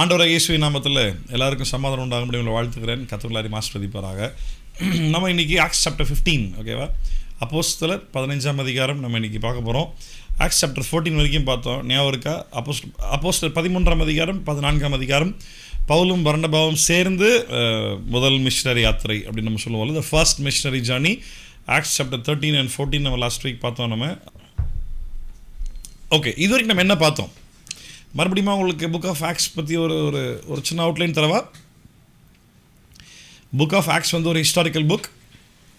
ஆண்டவராகிய இயேசுவின் நாமத்தில் எல்லாருக்கும் சமாதானம் உண்டாகும்படி உங்களை வாழ்த்துக்கிறேன். கர்த்தர் ஆசீர்வதிப்பாராக. நம்ம இன்றைக்கி ஆக்ட்ஸ் சாப்டர் 15, ஓகேவா? அப்போஸ்தலர் 15ஆம் அதிகாரம் நம்ம இன்றைக்கி பார்க்க போகிறோம். ஆக்ட்ஸ் சாப்டர் 14 வரைக்கும் பார்த்தோம். ஞாபகம் இருக்கா? அப்போஸ்தலர் 13ஆம் அதிகாரம் 14ஆம் அதிகாரம் பவுலும் பர்னபாவும் சேர்ந்து முதல் மிஷனரி யாத்திரை அப்படின்னு நம்ம சொல்லுவோம். The first missionary journey. Acts chapter 13 and 14 நம்ம லாஸ்ட் வீக் பார்த்தோம். நம்ம ஓகே, இது வரைக்கும் நம்ம என்ன பார்த்தோம்? மறுபடியும் உங்களுக்கு புக் ஆஃப் ஆக்ட்ஸ் பற்றி ஒரு சின்ன அவுட்லைன் தரவா? புக் ஆஃப் ஆக்ட்ஸ் வந்து ஒரு ஹிஸ்டாரிக்கல் புக்.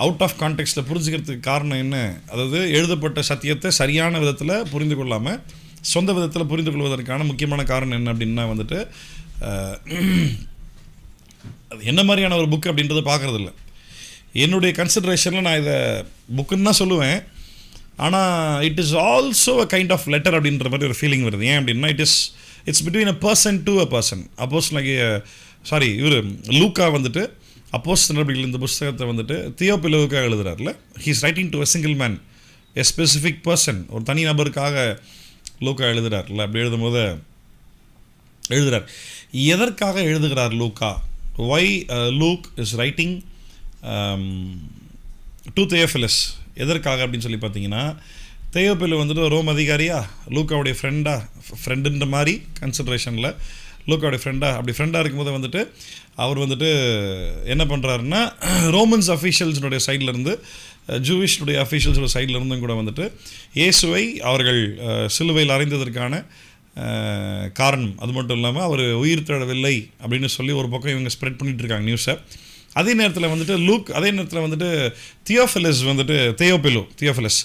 அவுட் ஆஃப் கான்டெக்ஸ்ட்டில் புரிஞ்சுக்கிறதுக்கு காரணம் என்ன? அதாவது எழுதப்பட்ட சத்தியத்தை சரியான விதத்தில் புரிந்து கொள்ளாமல் சொந்த விதத்தில் புரிந்து கொள்வதற்கான முக்கியமான காரணம் என்ன அப்படின்னா வந்துட்டு அது என்ன மாதிரியான ஒரு புக் அப்படின்றத பார்க்குறதில்ல. என்னுடைய கன்சிடரேஷனில் நான் இதை புக்குன்னு தான் சொல்லுவேன். ஆனால் it is also a kind of letter அப்படின்ற மாதிரி ஒரு ஃபீலிங் வருது. ஏன் அப்படின்னா it's between a person to a person. லூக்கா வந்துட்டு அப்போஸ்தலர்கள் இந்த புஸ்தகத்தை வந்துட்டு தியோபிலுவுக்காக எழுதுறாருல. He is writing to a single man, a specific person, ஒரு தனி நபருக்காக லூக்கா எழுதுறாருல. அப்படி எழுதும்போது எழுதுறார். எதற்காக எழுதுகிறார் லூக்கா? Why Luke is writing to Theophilus? எதற்காக அப்படின்னு சொல்லி பார்த்தீங்கன்னா, தியோபிலு வந்துட்டு ரோம் அதிகாரியா, லூக்காவுடைய ஃப்ரெண்டுன்ற மாதிரி கன்சிடரேஷனில் லூக்காவுடைய அப்படி ஃப்ரெண்டாக இருக்கும்போது வந்துட்டு அவர் வந்துட்டு என்ன பண்ணுறாருன்னா, ரோமன்ஸ் அஃபீஷியல்ஸுடைய சைட்லேருந்து, ஜூவிஷ்னுடைய அஃபீஷியல்ஸோட சைட்லேருந்தும் கூட வந்துட்டு இயேசுவை அவர்கள் சிலுவையில் அறைந்ததற்கான காரணம், அது மட்டும் இல்லாமல் அவர் உயிர் தழவில்லை அப்படின்னு சொல்லி ஒரு பக்கம் இவங்க ஸ்ப்ரெட் பண்ணிகிட்டு இருக்காங்க நியூஸை. அதே நேரத்தில் வந்துட்டு தியோஃபிலஸ் வந்துட்டு தியோஃபிலஸ்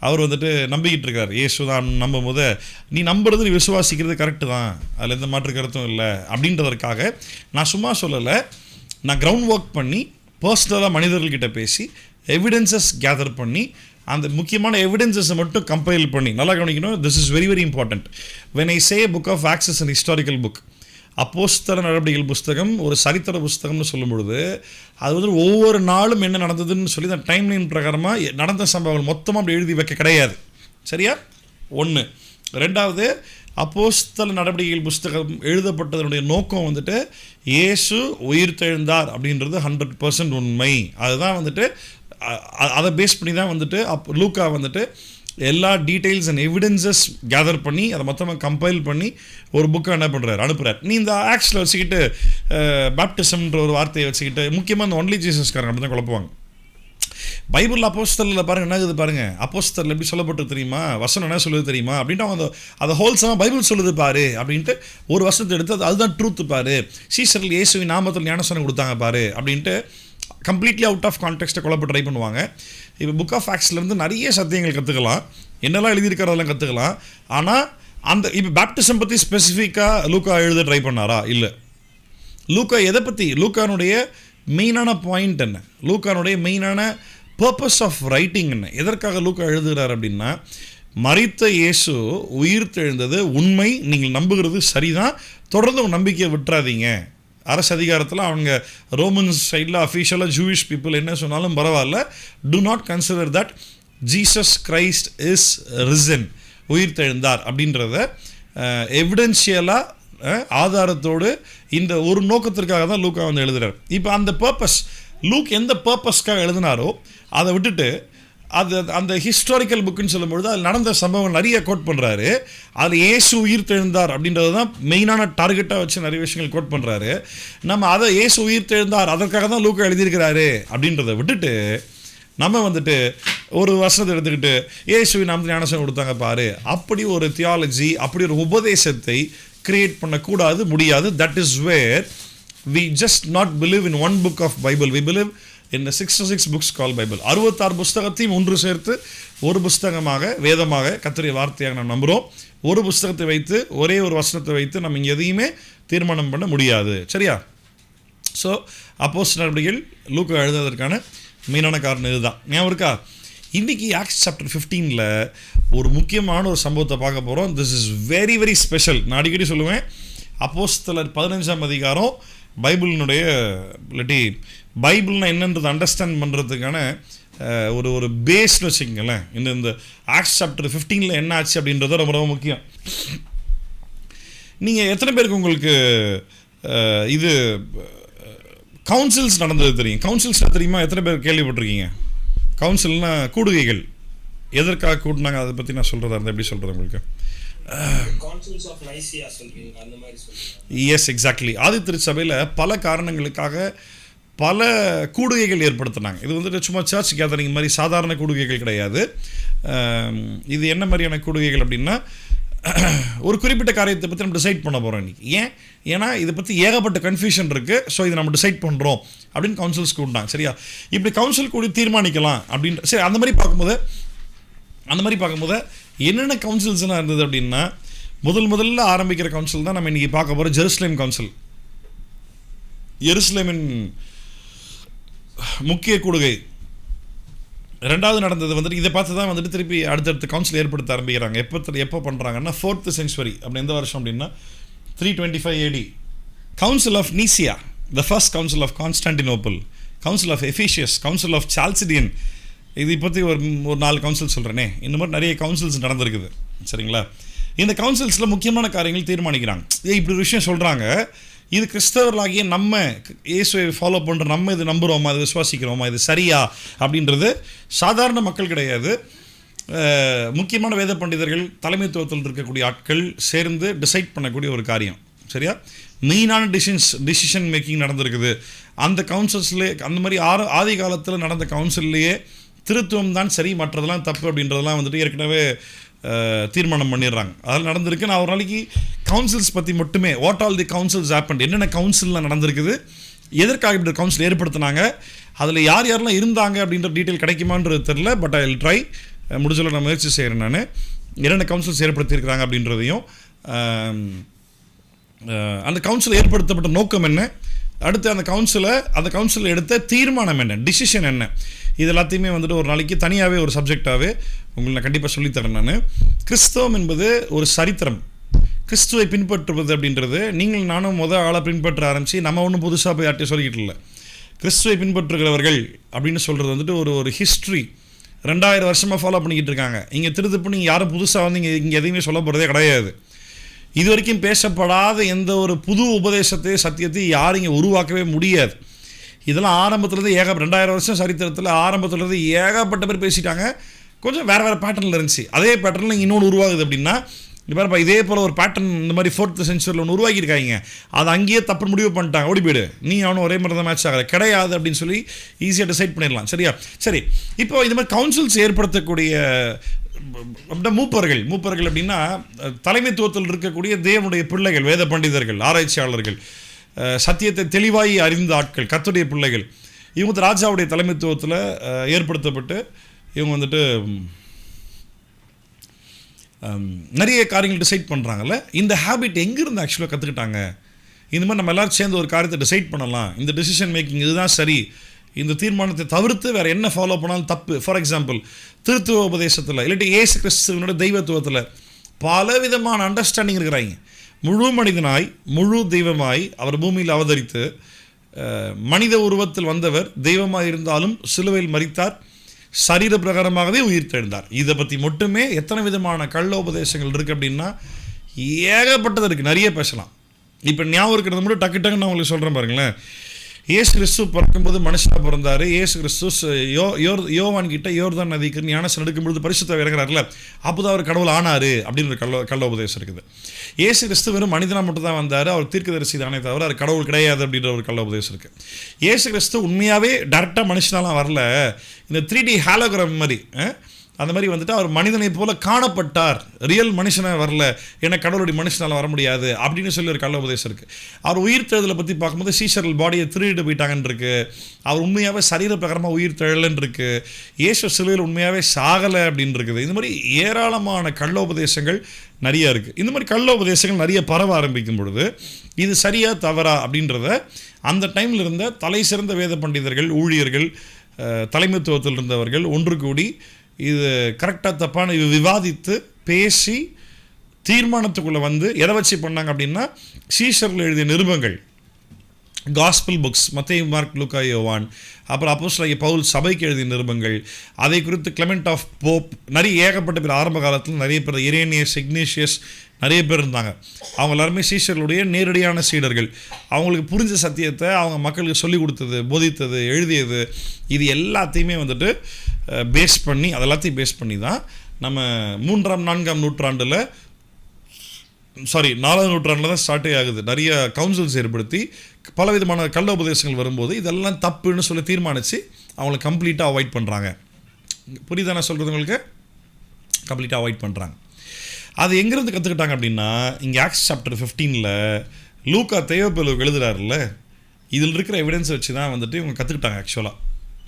அவர் வந்துட்டு நம்பிக்கிட்டு இருக்கார். இயேசு தான் நம்பும் போது நீ நம்புறது, நீ விசுவாசிக்கிறது கரெக்டு தான், அதில் எந்த மாற்று கருத்தும் இல்லை அப்படின்றதற்காக நான் சும்மா சொல்லலை. நான் கிரவுண்ட் ஒர்க் பண்ணி பர்சனலாக மனிதர்கள்கிட்ட பேசி எவிடன்சஸ் கேதர் பண்ணி அந்த முக்கியமான எவிடன்சஸை மட்டும் கம்பைல் பண்ணி, நல்லா கவனிக்கணும், this is very very important. When I say book of Acts is an historical book, அப்போஸ்தல நடவடிக்கைகள் புஸ்தகம் ஒரு சரித்திர புஸ்தகம்னு சொல்லும் பொழுது அது வந்து ஒவ்வொரு நாளும் என்ன நடந்ததுன்னு சொல்லி அந்த டைம்லைன் பிரகாரமாக நடந்த சம்பவங்கள் மொத்தமாக அப்படி எழுதி வைக்க கிடையாது. சரியா? ஒன்று. ரெண்டாவது, அப்போஸ்தல நடவடிக்கைகள் புஸ்தகம் எழுதப்பட்டதனுடைய நோக்கம் வந்துட்டு இயேசு உயிர் தெழுந்தார் அப்படின்றது 100% உண்மை. அதுதான் வந்துட்டு அதை பேஸ் பண்ணி தான் வந்துட்டு லூக்கா வந்துட்டு எல்லா டீட்டெயில்ஸ் அண்ட் எவிடன்சஸ் கேதர் பண்ணி அதை மொத்தமாக கம்பைல் பண்ணி ஒரு புக்கை என்ன பண்ணுறாரு, அனுப்புகிறார். நீ இந்த ஆக்ட்ஸில் வச்சுக்கிட்டு பேப்டிசம்ன்ற ஒரு வார்த்தையை வச்சுக்கிட்டு முக்கியமாக இந்த ஒன்லி ஜீசஸ்காரங்க அப்படி தான் குழப்புவாங்க. பைபிள் அப்போஸ்தலில் பாருங்கள், என்ன இருக்குது பாருங்கள், அப்போஸ்தலில் எப்படி சொல்லப்பட்டு தெரியுமா, வசனம் என்ன சொல்லுது தெரியுமா அப்படின்ட்டு அதை ஹோல்சமாக பைபிள் சொல்லுது பாரு அப்படின்ட்டு ஒரு வசனத்தை எடுத்து அதுதான் ட்ரூத்து பாரு, சீசர்கள் இயேசுவின் நாமத்தில் ஞானஸ்தானம் கொடுத்தாங்க பாரு அப்படின்ட்டு கம்ப்ளீட்லி அவுட் ஆஃப் கான்டெக்ஸ்ட்டை குழப்ப ட்ரை பண்ணுவாங்க. இப்போ புக் ஆஃப் ஆக்ட்ஸ்லேருந்து நிறைய சத்தியங்கள் கற்றுக்கலாம், என்னெல்லாம் எழுதியிருக்கிறதெல்லாம் கற்றுக்கலாம். ஆனால் இப்போ பேப்டிசம் பற்றி ஸ்பெசிஃபிக்காக லூக்கா எழுத ட்ரை பண்ணாரா? இல்லை. லூக்கா எதை பற்றி, லூக்கானுடைய மெயினான பாயிண்ட் என்ன, லூக்கானுடைய மெயினான பர்பஸ் ஆஃப் ரைட்டிங் என்ன, எதற்காக லூக்கா எழுதுகிறார் அப்படின்னா, மரித்த இயேசு உயிர் தெழுந்தது உண்மை, நீங்கள் நம்புகிறது சரிதான், தொடர்ந்து நம்பிக்கையை விட்டுறாதீங்க. அரசு அதிகாரத்தில் அவங்க ரோமன்ஸ் சைடில் அஃபீஷியலாக ஜூவிஷ் பீப்புள் என்ன சொன்னாலும் பரவாயில்ல, to not consider that Jesus Christ is risen, உயிர் தெழுந்தார் அப்படின்றத எவிடென்ஷியலாக ஆதாரத்தோடு இந்த ஒரு நோக்கத்திற்காக தான் லூக்கா வந்து எழுதுகிறார். இப்போ அந்த பர்பஸ், லூக் எந்த பர்பஸ்க்காக எழுதினாரோ அதை விட்டுட்டு அந்த ஹிஸ்டாரிக்கல் புக்குன்னு சொல்லும்பொழுது அதில் நடந்த சம்பவங்கள் நிறைய கோட் பண்ணுறாரு. அதில் இயேசு உயிர் தெழுந்தார் அப்படின்றது தான் மெயினான டார்கெட்டாக வச்சு நிறைய விஷயங்கள் கோட் பண்ணுறாரு. நம்ம அதை இயேசு உயிர் தெழுந்தார் அதற்காக தான் லூக்கா எழுதியிருக்கிறாரு அப்படின்றத விட்டுட்டு நம்ம வந்துட்டு ஒரு வசனத்தை எடுத்துக்கிட்டு இயேசுவின் நாமத்தில் ஞானஸ்தானம் கொடுத்தாங்க பாரு, அப்படி ஒரு தியாலஜி, அப்படி ஒரு உபதேசத்தை கிரியேட் பண்ணக்கூடாது, முடியாது. That is where we just not believe in one book of Bible, we believe in the 66 books called Bible. 66 புஸ்தகத்தையும் ஒன்று சேர்த்து ஒரு புஸ்தகமாக, வேதமாக, கர்த்தருடைய வார்த்தையாக நாம் நம்புகிறோம். ஒரு புஸ்தகத்தை வைத்து, ஒரே ஒரு வசனத்தை வைத்து நம்ம இங்கே எதையுமே தீர்மானம் பண்ண முடியாது. சரியா? ஸோ அப்போஸ்தலர் நடவடிக்கைகள் லூக்கா எழுதுவதற்கான மெயினான காரணம் இதுதான். ஞாபகம் இருக்கா? இன்றைக்கி ஆக்ட்ஸ் சாப்டர் 15 ஒரு முக்கியமான ஒரு சம்பவத்தை பார்க்க போகிறோம். This is very very special. நான் அடிக்கடி சொல்லுவேன், அப்போஸ்தலர் 15ஆம் அதிகாரம் பைபிளினுடைய இல்லாட்டி பைபிள்னா என்னன்றது அண்டர்ஸ்டாண்ட் பண்ணுறதுக்கான ஒரு பேஸ்னு வச்சுக்கோங்களேன். இந்த ஆக்ட்ஸ் சாப்டர் 15 என்ன ஆச்சு அப்படின்றது ரொம்ப ரொம்ப முக்கியம். நீங்கள் எத்தனை பேருக்கு உங்களுக்கு இது கவுன்சில்ஸ் நடந்தது தெரியும்? கவுன்சில்ஸ்னால் தெரியுமா? எத்தனை பேர் கேள்விப்பட்டிருக்கீங்க? கவுன்சில்னால் கூடுகைகள். எதற்காக கூட்டினாங்க அதை பற்றி நான் சொல்கிறதா இருந்தால் எப்படி சொல்கிறது உங்களுக்கு? S, exactly. ஆதி திருச்சபையில் பல காரணங்களுக்காக பல கூடுகைகள் ஏற்படுத்தினாங்க. இது வந்துட்டு சும்மா சர்ச் கேதரிங் மாதிரி சாதாரண கூடுகைகள் கிடையாது. இது என்ன மாதிரியான கூடுகைகள் அப்படின்னா, ஒரு குறிப்பிட்ட காரியத்தை பற்றி நம்ம டிசைட் பண்ண போகிறோம் இன்றைக்கி. ஏன்னா இதை பற்றி ஏகப்பட்ட கன்ஃபியூஷன் இருக்குது, ஸோ இதை நம்ம டிசைட் பண்ணுறோம் அப்படின்னு கவுன்சில்ஸ் கூட்டினாங்க. சரியா? இப்படி கவுன்சில் கூடி தீர்மானிக்கலாம் அப்படின்ற சரி. அந்த மாதிரி பார்க்கும்போது என்னென்ன கவுன்சில்ஸ்லாம் இருந்தது அப்படின்னா, முதல்ல ஆரம்பிக்கிற கவுன்சில் தான் நம்ம இன்றைக்கி பார்க்க போகிற ஜெருசலேம் கவுன்சில். எருசலேமின் முக்கிய கூடுகை. ரெண்டாவது நடந்தது வந்துட்டு இதை பார்த்து தான் வந்துட்டு திருப்பி அடுத்தடுத்த கவுன்சில் ஏற்படுத்த ஆரம்பிக்கிறாங்க. எப்போ பண்ணுறாங்கன்னா 4th century. அப்படி எந்த வருஷம் அப்படின்னா 325 AD. Council of Nicaea, the first council of Constantinople, council of Ephesus, council of Chalcedon. இதை பற்றி ஒரு 4 கவுன்சில் சொல்கிறேனே. இந்த மாதிரி நிறைய கவுன்சில்ஸ் நடந்திருக்குது. சரிங்களா? இந்த கவுன்சில்ஸில் முக்கியமான காரியங்கள் தீர்மானிக்கிறாங்க. இப்படி ஒரு விஷயம் சொல்கிறாங்க, இது கிறிஸ்தவர்களாகிய நம்ம இயேசுவை ஃபாலோ பண்ணுற நம்ம இது நம்புகிறோமா, இது விசுவாசிக்கிறோமா, இது சரியா அப்படின்றது சாதாரண மக்கள் கிடையாது. முக்கியமான வேத பண்டிதர்கள், தலைமைத்துவத்தில் இருக்கக்கூடிய ஆட்கள் சேர்ந்து டிசைட் பண்ணக்கூடிய ஒரு காரியம். சரியா? மெயினான டிசிஷன் மேக்கிங் நடந்திருக்குது அந்த கவுன்சில்ஸ்லே. அந்த மாதிரி ஆதி காலத்தில் நடந்த கவுன்சில்லையே திருத்துவம் தான் சரி, மற்றதெல்லாம் தப்பு அப்படின்றதெல்லாம் வந்துட்டு ஏற்கனவே தீர்மானம் பண்ணிடுறாங்க. அதெல்லாம் நடந்திருக்கு. நான் ஒரு நாளைக்கு கவுன்சில்ஸ் பற்றி மட்டுமே, what all the councils happened, என்னென்ன கவுன்சில்லாம் நடந்திருக்குது, எதற்காக இப்படி கவுன்சில் ஏற்படுத்தினாங்க, அதில் யார் யாரெல்லாம் இருந்தாங்க அப்படின்ற டீட்டெயில் கிடைக்குமான்றது தெரில. பட் ஐ வில் ட்ரை, முடிஞ்சளவு நான் முயற்சி செய்கிறேன். நான் என்னென்ன கவுன்சில்ஸ் ஏற்படுத்தியிருக்கிறாங்க அப்படின்றதையும், அந்த கவுன்சில் ஏற்படுத்தப்பட்ட நோக்கம் என்ன, அடுத்து அந்த கவுன்சில் எடுத்த தீர்மானம் என்ன, டிசிஷன் என்ன, இது எல்லாத்தையுமே வந்துட்டு ஒரு நாளைக்கு தனியாகவே ஒரு சப்ஜெக்டாகவே உங்களுக்கு நான் கண்டிப்பாக சொல்லித்தரேன். நான் கிறிஸ்தவம் என்பது ஒரு சரித்திரம். கிறிஸ்துவை பின்பற்றுவது அப்படின்றது நீங்கள் நானும் ஆளை பின்பற்ற ஆரம்பித்து நம்ம ஒன்றும் புதுசாக போய் யார்ட்டையும் சொல்லிக்கிட்டு இல்லை. கிறிஸ்துவை பின்பற்றுகிறவர்கள் அப்படின்னு சொல்கிறது வந்துட்டு ஒரு ஹிஸ்ட்ரி. 2000 வருஷமாக ஃபாலோ பண்ணிக்கிட்டு இருக்காங்க. இங்கே திருத்தப்பு நீங்கள் யாரும் புதுசாக வந்து இங்கே எதையுமே சொல்ல போகிறதே கிடையாது. இது வரைக்கும் பேசப்படாத எந்த ஒரு புது உபதேசத்தையும் சத்தியத்தையும் யாரும் இங்கே உருவாக்கவே முடியாது. இதெல்லாம் ஆரம்பத்துலேருந்து 2000 வருஷம் சரித்திரத்தில் ஆரம்பத்துலேருந்து ஏகப்பட்ட பேர் பேசிட்டாங்க. கொஞ்சம் வேறு பேட்டர்னில் இருந்துச்சு. அதே பேட்டர்னில் இன்னொன்று உருவாகுது அப்படின்னா, இப்போ இதே போல் ஒரு பேட்டர்ன் இந்த மாதிரி 4th century ஒன்று உருவாக்கியிருக்காங்க. அதை அங்கேயே தப்பு முடிவு பண்ணிட்டாங்க. ஓடி போய்டு, நீ அவனும் ஒரே மாதிரி தான் மேட்ச் ஆகலை கிடையாது அப்படின்னு சொல்லி ஈஸியாக டிசைட் பண்ணிடலாம். சரியா? சரி. இப்போ இது மாதிரி கவுன்சில்ஸ் ஏற்படுத்தக்கூடிய மூப்பர்கள் அப்படின்னா தலைமைத்துவத்தில் இருக்கக்கூடிய தேவனுடைய பிள்ளைகள், வேத பண்டிதர்கள், ஆராய்ச்சியாளர்கள், சத்தியத்தை தெளிவாய் அறிந்த ஆட்கள், கர்த்தருடைய பிள்ளைகள். இவங்க ராஜாவுடைய தலைமைத்துவத்தில் ஏற்படுத்தப்பட்டு இவங்க வந்துட்டு நிறைய காரியங்கள் டிசைட் பண்ணுறாங்கல்ல. இந்த ஹேபிட் எங்கேருந்து ஆக்சுவலாக கற்றுக்கிட்டாங்க? இந்த மாதிரி நம்ம எல்லோரும் சேர்ந்து ஒரு காரியத்தை டிசைட் பண்ணலாம், இந்த டிசிஷன் மேக்கிங் இதுதான் சரி, இந்த தீர்மானத்தை தவிர்த்து வேறு என்ன ஃபாலோ பண்ணாலும் தப்பு. ஃபார் எக்ஸாம்பிள், திருத்துவ உபதேசத்தில் இல்லாட்டி இயேசு கிறிஸ்துவனோட தெய்வத்துவத்தில் பலவிதமான அண்டர்ஸ்டாண்டிங் இருக்கிறாங்க. முழு மனிதனாய் முழு தெய்வமாய் அவர் பூமியில் அவதரித்து மனித உருவத்தில் வந்தவர் தெய்வமாக இருந்தாலும் சிலுவையில் மரித்தார், சரீர பிரகாரமாகவே உயிர் தெழுந்தார். இதை பற்றி மட்டுமே எத்தனை விதமான கள்ள உபதேசங்கள் இருக்குது அப்படின்னா ஏகப்பட்டது இருக்குது. நிறைய பேசலாம். இப்போ ஞாபகம் இருக்கிறது மட்டும் டக்குன்னு நான் உங்களுக்கு சொல்கிறேன் பாருங்களேன். இயேசு கிறிஸ்து பிறக்கும்போது மனுஷனாக பிறந்தார். இயேசு கிறிஸ்து யோவான் கிட்ட யோர்தான் நதிக்கு ஞானஸ்நானம் எடுக்கும்பொழுது பரிசுத்த இறங்குறாருல, அப்போ தான் அவர் கடவுள் ஆனார் அப்படின்னு கள்ள உபதேசம் இருக்குது. இயேசு கிறிஸ்து வெறும் மனிதனாக மட்டும் தான் வந்தார், அவர் தீர்க்கதரிசி தானே தவிர அவர் கடவுள் கிடையாது அப்படின்ற ஒரு கள்ள உபதேசம் இருக்குது. இயேசு கிறிஸ்து உண்மையாகவே டேரெக்டாக மனுஷனாலாம் வரல, இந்த 3D ஹாலோகிராம் மாதிரி அந்த மாதிரி வந்துட்டு அவர் மனிதனை போல காணப்பட்டார், ரியல் மனுஷனாக வரல, ஏன்னா கடவுளுடைய மனுஷனால் வர முடியாது அப்படின்னு சொல்லி ஒரு கள்ள உபதேசம் இருக்குது. அவர் உயிர் தெழுதலை பற்றி பார்க்கும்போது சீஷர்கள் பாடியை திருடிட்டு போயிட்டாங்கன்னு இருக்கு, அவர் உண்மையாகவே சரீர பிரகாரமாக உயிர் தெழலன்னு இருக்கு, இயேசு சிலுவையில் உண்மையாகவே சாகலை அப்படின்னு இருக்குது. இந்த மாதிரி ஏராளமான கள்ள உபதேசங்கள் நிறையா இருக்குது. இந்த மாதிரி கள்ள உபதேசங்கள் நிறைய பரவ ஆரம்பிக்கும் பொழுது இது சரியா தவறா அப்படின்றத அந்த டைமில் இருந்த தலை சிறந்த வேத பண்டிதர்கள், ஊழியர்கள், தலைமைத்துவத்தில் இருந்தவர்கள் ஒன்று கூடி இது கரெக்டாக தப்பான இது விவாதித்து பேசி தீர்மானத்துக்குள்ளே வந்து எதை வச்சு பண்ணாங்க அப்படின்னா, சீஷர்கள் எழுதிய நிருபங்கள், காஸ்பிள் புக்ஸ், மத்தேயு, மார்க், லூக்கா, யோவான், அப்புறம் அப்போஸ்தலனாகிய பவுல் சபைக்கு எழுதிய நிருபங்கள், அதை குறித்து கிளமெண்ட் ஆஃப் போப், நிறைய ஏகப்பட்ட பேர் ஆரம்ப காலத்தில் நிறைய பேர், இரேனியஸ், இக்னேஷியஸ், நிறைய பேர் இருந்தாங்க. அவங்க எல்லாருமே சீஷர்களுடைய நேரடியான சீடர்கள். அவங்களுக்கு புரிஞ்ச சத்தியத்தை அவங்க மக்களுக்கு சொல்லிக் கொடுத்தது, போதித்தது, எழுதியது, இது எல்லாத்தையுமே வந்துட்டு பேஸ் பண்ணி, அது எல்லாத்தையும் பேஸ் பண்ணி தான் நம்ம 3ஆம் 4ஆம் நூற்றாண்டில் 4ஆம் நூற்றாண்டில் தான் ஸ்டார்ட்டே ஆகுது. நிறைய கவுன்சில்ஸ் ஏற்படுத்தி பலவிதமான கள்ள உபதேசங்கள் வரும்போது இதெல்லாம் தப்புன்னு சொல்லி தீர்மானித்து அவங்கள கம்ப்ளீட்டாக அவாய்ட் பண்ணுறாங்க. புரியுதா நான் சொல்கிறது உங்களுக்கு? கம்ப்ளீட்டாக அவாய்ட் பண்ணுறாங்க. அது எங்கேருந்து கற்றுக்கிட்டாங்க அப்படின்னா, இங்கே ஆக்ட்ஸ் சாப்டர் 15 லூக்கா தேயோபேலுக்கு எழுதுறாருல்ல, இதில் இருக்கிற எவிடன்ஸை வச்சு தான் வந்துட்டு இவங்க கற்றுக்கிட்டாங்க. ஆக்சுவலாக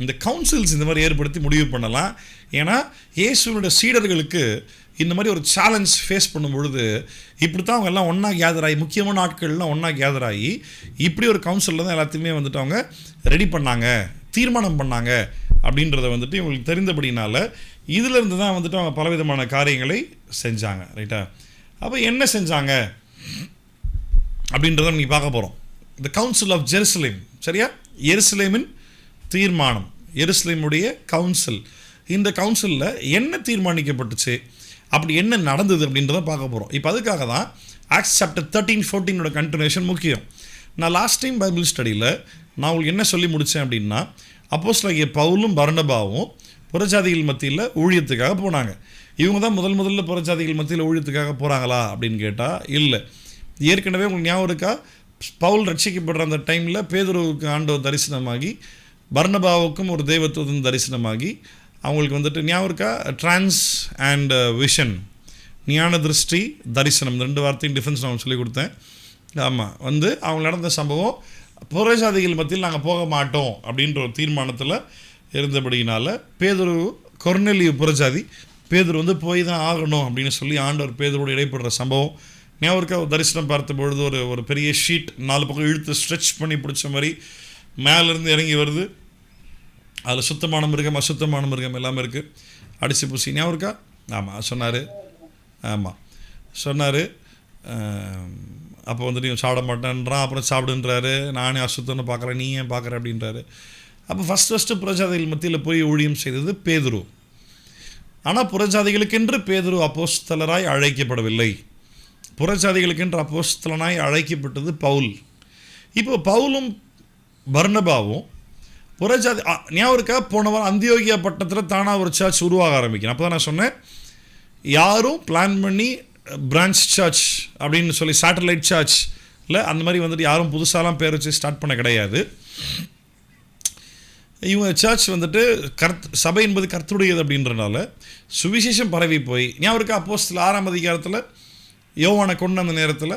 இந்த கவுன்சில்ஸ் இந்த மாதிரி ஏற்படுத்தி முடிவு பண்ணலாம். ஏன்னா இயேசுவோட சீடர்களுக்கு இந்த மாதிரி ஒரு சேலஞ்ச் ஃபேஸ் பண்ணும் பொழுது இப்படி தான் அவங்க எல்லாம் ஒன்றா கேதர் ஆகி, முக்கியமான ஆட்கள்லாம் ஒன்றா கேதர் ஆகி இப்படி ஒரு கவுன்சிலில் தான் எல்லாத்தையுமே வந்துட்டு அவங்க ரெடி பண்ணாங்க, தீர்மானம் பண்ணாங்க அப்படின்றத வந்துட்டு இவங்களுக்கு தெரிந்தபடினால இதிலிருந்து தான் வந்துட்டு அவங்க பலவிதமான காரியங்களை செஞ்சாங்க. ரைட்டா? அப்போ என்ன செஞ்சாங்க அப்படின்றத நீங்கள் பார்க்க போகிறோம். இந்த கவுன்சில் ஆஃப் ஜெருசலேம், சரியா? எருசலேமின் தீர்மானம், எருசலேமுடைய கவுன்சில். இந்த கவுன்சிலில் என்ன தீர்மானிக்கப்பட்டுச்சு, அப்படி என்ன நடந்தது அப்படின்றத பார்க்க போகிறோம். இப்போ அதுக்காக தான் ஆக்ட்ஸ் சாப்டர் 13-14 கண்டினியூஷன் முக்கியம். நான் லாஸ்ட் டைம் பைபிள் ஸ்டடியில் நான் உங்களுக்கு என்ன சொல்லி முடித்தேன் அப்படின்னா, அப்போஸ்தலனாகிய பவுலும் பர்னபாவும் புறஜாதிகள் மத்தியில் ஊழியத்துக்காக போனாங்க. இவங்க தான் முதல்ல புறஜாதிகள் மத்தியில் ஊழியத்துக்காக போகிறாங்களா அப்படின்னு கேட்டால் இல்லை. ஏற்கனவே உங்களுக்கு ஞாபகம் இருக்கா, பவுல் ரட்சிக்கப்படுற அந்த டைமில் பேதுருவுக்கு ஆண்டவர் தரிசனமாகி, பர்னபாவுக்கும் ஒரு தெய்வத்துவத்தின் தரிசனமாகி, அவங்களுக்கு வந்துட்டு ஞாபகம் இருக்கா, ட்ரான்ஸ் அண்ட் விஷன், ஞான திருஷ்டி, தரிசனம், 2 வார்த்தையும் டிஃபரன்ஸ் நான் சொல்லிக் கொடுத்தேன். ஆமாம், அவங்க நடந்த சம்பவம் புறஜாதிகள் மத்தியில் நாங்கள் போக மாட்டோம் அப்படின்ற ஒரு தீர்மானத்தில் இருந்தபடியினால பேதுரு, கொர்நேலியு புறஜாதி, பேதுரு போய் தான் ஆகணும் அப்படின்னு சொல்லி ஆண்டவர் பேதுரோடு இடைப்படுற சம்பவம் ஞாபகம் இருக்கா? தரிசனம் பார்த்த பொழுது ஒரு பெரிய ஷீட் 4 பக்கம் இழுத்து ஸ்ட்ரெச் பண்ணி பிடிச்ச மாதிரி மேலேருந்து இறங்கி வருது. அதில் சுத்தமான மிருகம், அசுத்தமான மிருகம் எல்லாமே இருக்குது, அடித்து பூசி. ஞாபகம் இருக்கா? ஆமாம் சொன்னார். ஆமாம் சொன்னார். அப்போ வந்துட்டு நீ சாப்பிட மாட்டேன்றான், அப்புறம் சாப்பிடுன்றாரு. நானே அசுத்தம்னு பார்க்குறேன், நீ ஏன் பார்க்குற அப்படின்றாரு. அப்போ ஃபஸ்ட்டு புறஜாதிகள் மத்தியில் போய் ஊழியம் செய்தது பேதுரு. ஆனால் புறஜாதிகளுக்கென்று பேதுரு அப்போஸ்தலராய் அழைக்கப்படவில்லை. புறஜாதிகளுக்கென்று அப்போஸ்தலனாய் அழைக்கப்பட்டது பவுல். இப்போ பவுலும் பர்னபாவும் புறஜாதி, ஞாபகம் இருக்கா, போன வாரம் அந்தியோகியா பட்டணத்தில் தானாக ஒரு சர்ச் உருவாக ஆரம்பிக்கணும். அப்போ தான் நான் சொன்னேன், யாரும் பிளான் பண்ணி பிரான்ச் சர்ச் அப்படின்னு சொல்லி சேட்டலைட் சர்ச் இல்லை, அந்த மாதிரி வந்துட்டு யாரும் புதுசாலாம் பேர் வச்சு ஸ்டார்ட் பண்ண கிடையாது. இவங்க சர்ச் வந்துட்டு சபை என்பது கர்த்தருடையது அப்படின்றனால சுவிசேஷம் பரவி போய், ஞாபகம் இருக்கா, அப்போஸ்தலர் 6ஆம் அதிகாரத்தில் யோவானை கொண்டு அந்த நேரத்தில்,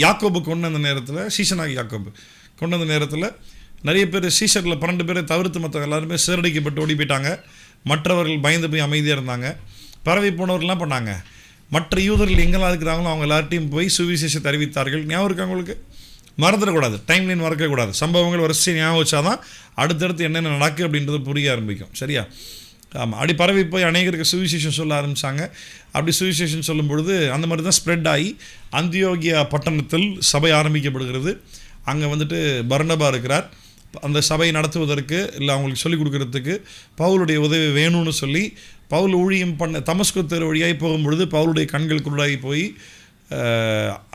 யாக்கோபு கொண்டு அந்த நேரத்தில், சீஷனாகி யாக்கோபு கொண்டு அந்த நேரத்தில் நிறைய பேர் சீஷரில் 12 பேரை தவிர்த்து மற்ற எல்லாருமே சிறடிக்கப்பட்டு ஓடி போயிட்டாங்க. மற்றவர்கள் பயந்து போய் அமைதியாக இருந்தாங்க. பரவி போனவர்கள்லாம் பண்ணாங்க, மற்ற யூதர்கள் எங்கெல்லாம் இருக்கிறாங்களோ அவங்க எல்லார்ட்டையும் போய் சுவிசேஷத்தை அறிவித்தார்கள். ஞாபகம் இருக்கா உங்களுக்கு? மறந்துடக்கூடாது, டைம்லைன் மறக்கக்கூடாது. சம்பவங்கள் வரிசை ஞாபகம் வச்சா தான் அடுத்தடுத்து என்னென்ன நடக்குது அப்படின்றது புரிய ஆரம்பிக்கும். சரியா? ஆமாம், அப்படி பரவி போய் அநேகருக்கு சுவிசேஷம் சொல்ல ஆரம்பித்தாங்க. அப்படி சுவிசேஷம் சொல்லும் பொழுது அந்த மாதிரி தான் ஸ்ப்ரெட் ஆகி அந்தியோகியா பட்டணத்தில் சபை ஆரம்பிக்கப்படுகிறது. அங்கே வந்துட்டு பர்னபா இருக்கிறார். அந்த சபையை நடத்துவதற்கு இல்லை அவங்களுக்கு சொல்லிக் கொடுக்கறதுக்கு பவுலுடைய உதவி வேணும்னு சொல்லி பவுல் ஊழியம் பண்ண தமஸ்கு தெரு வழியாகி போகும்பொழுது பவுலுடைய கண்கள் குருடாகி போய்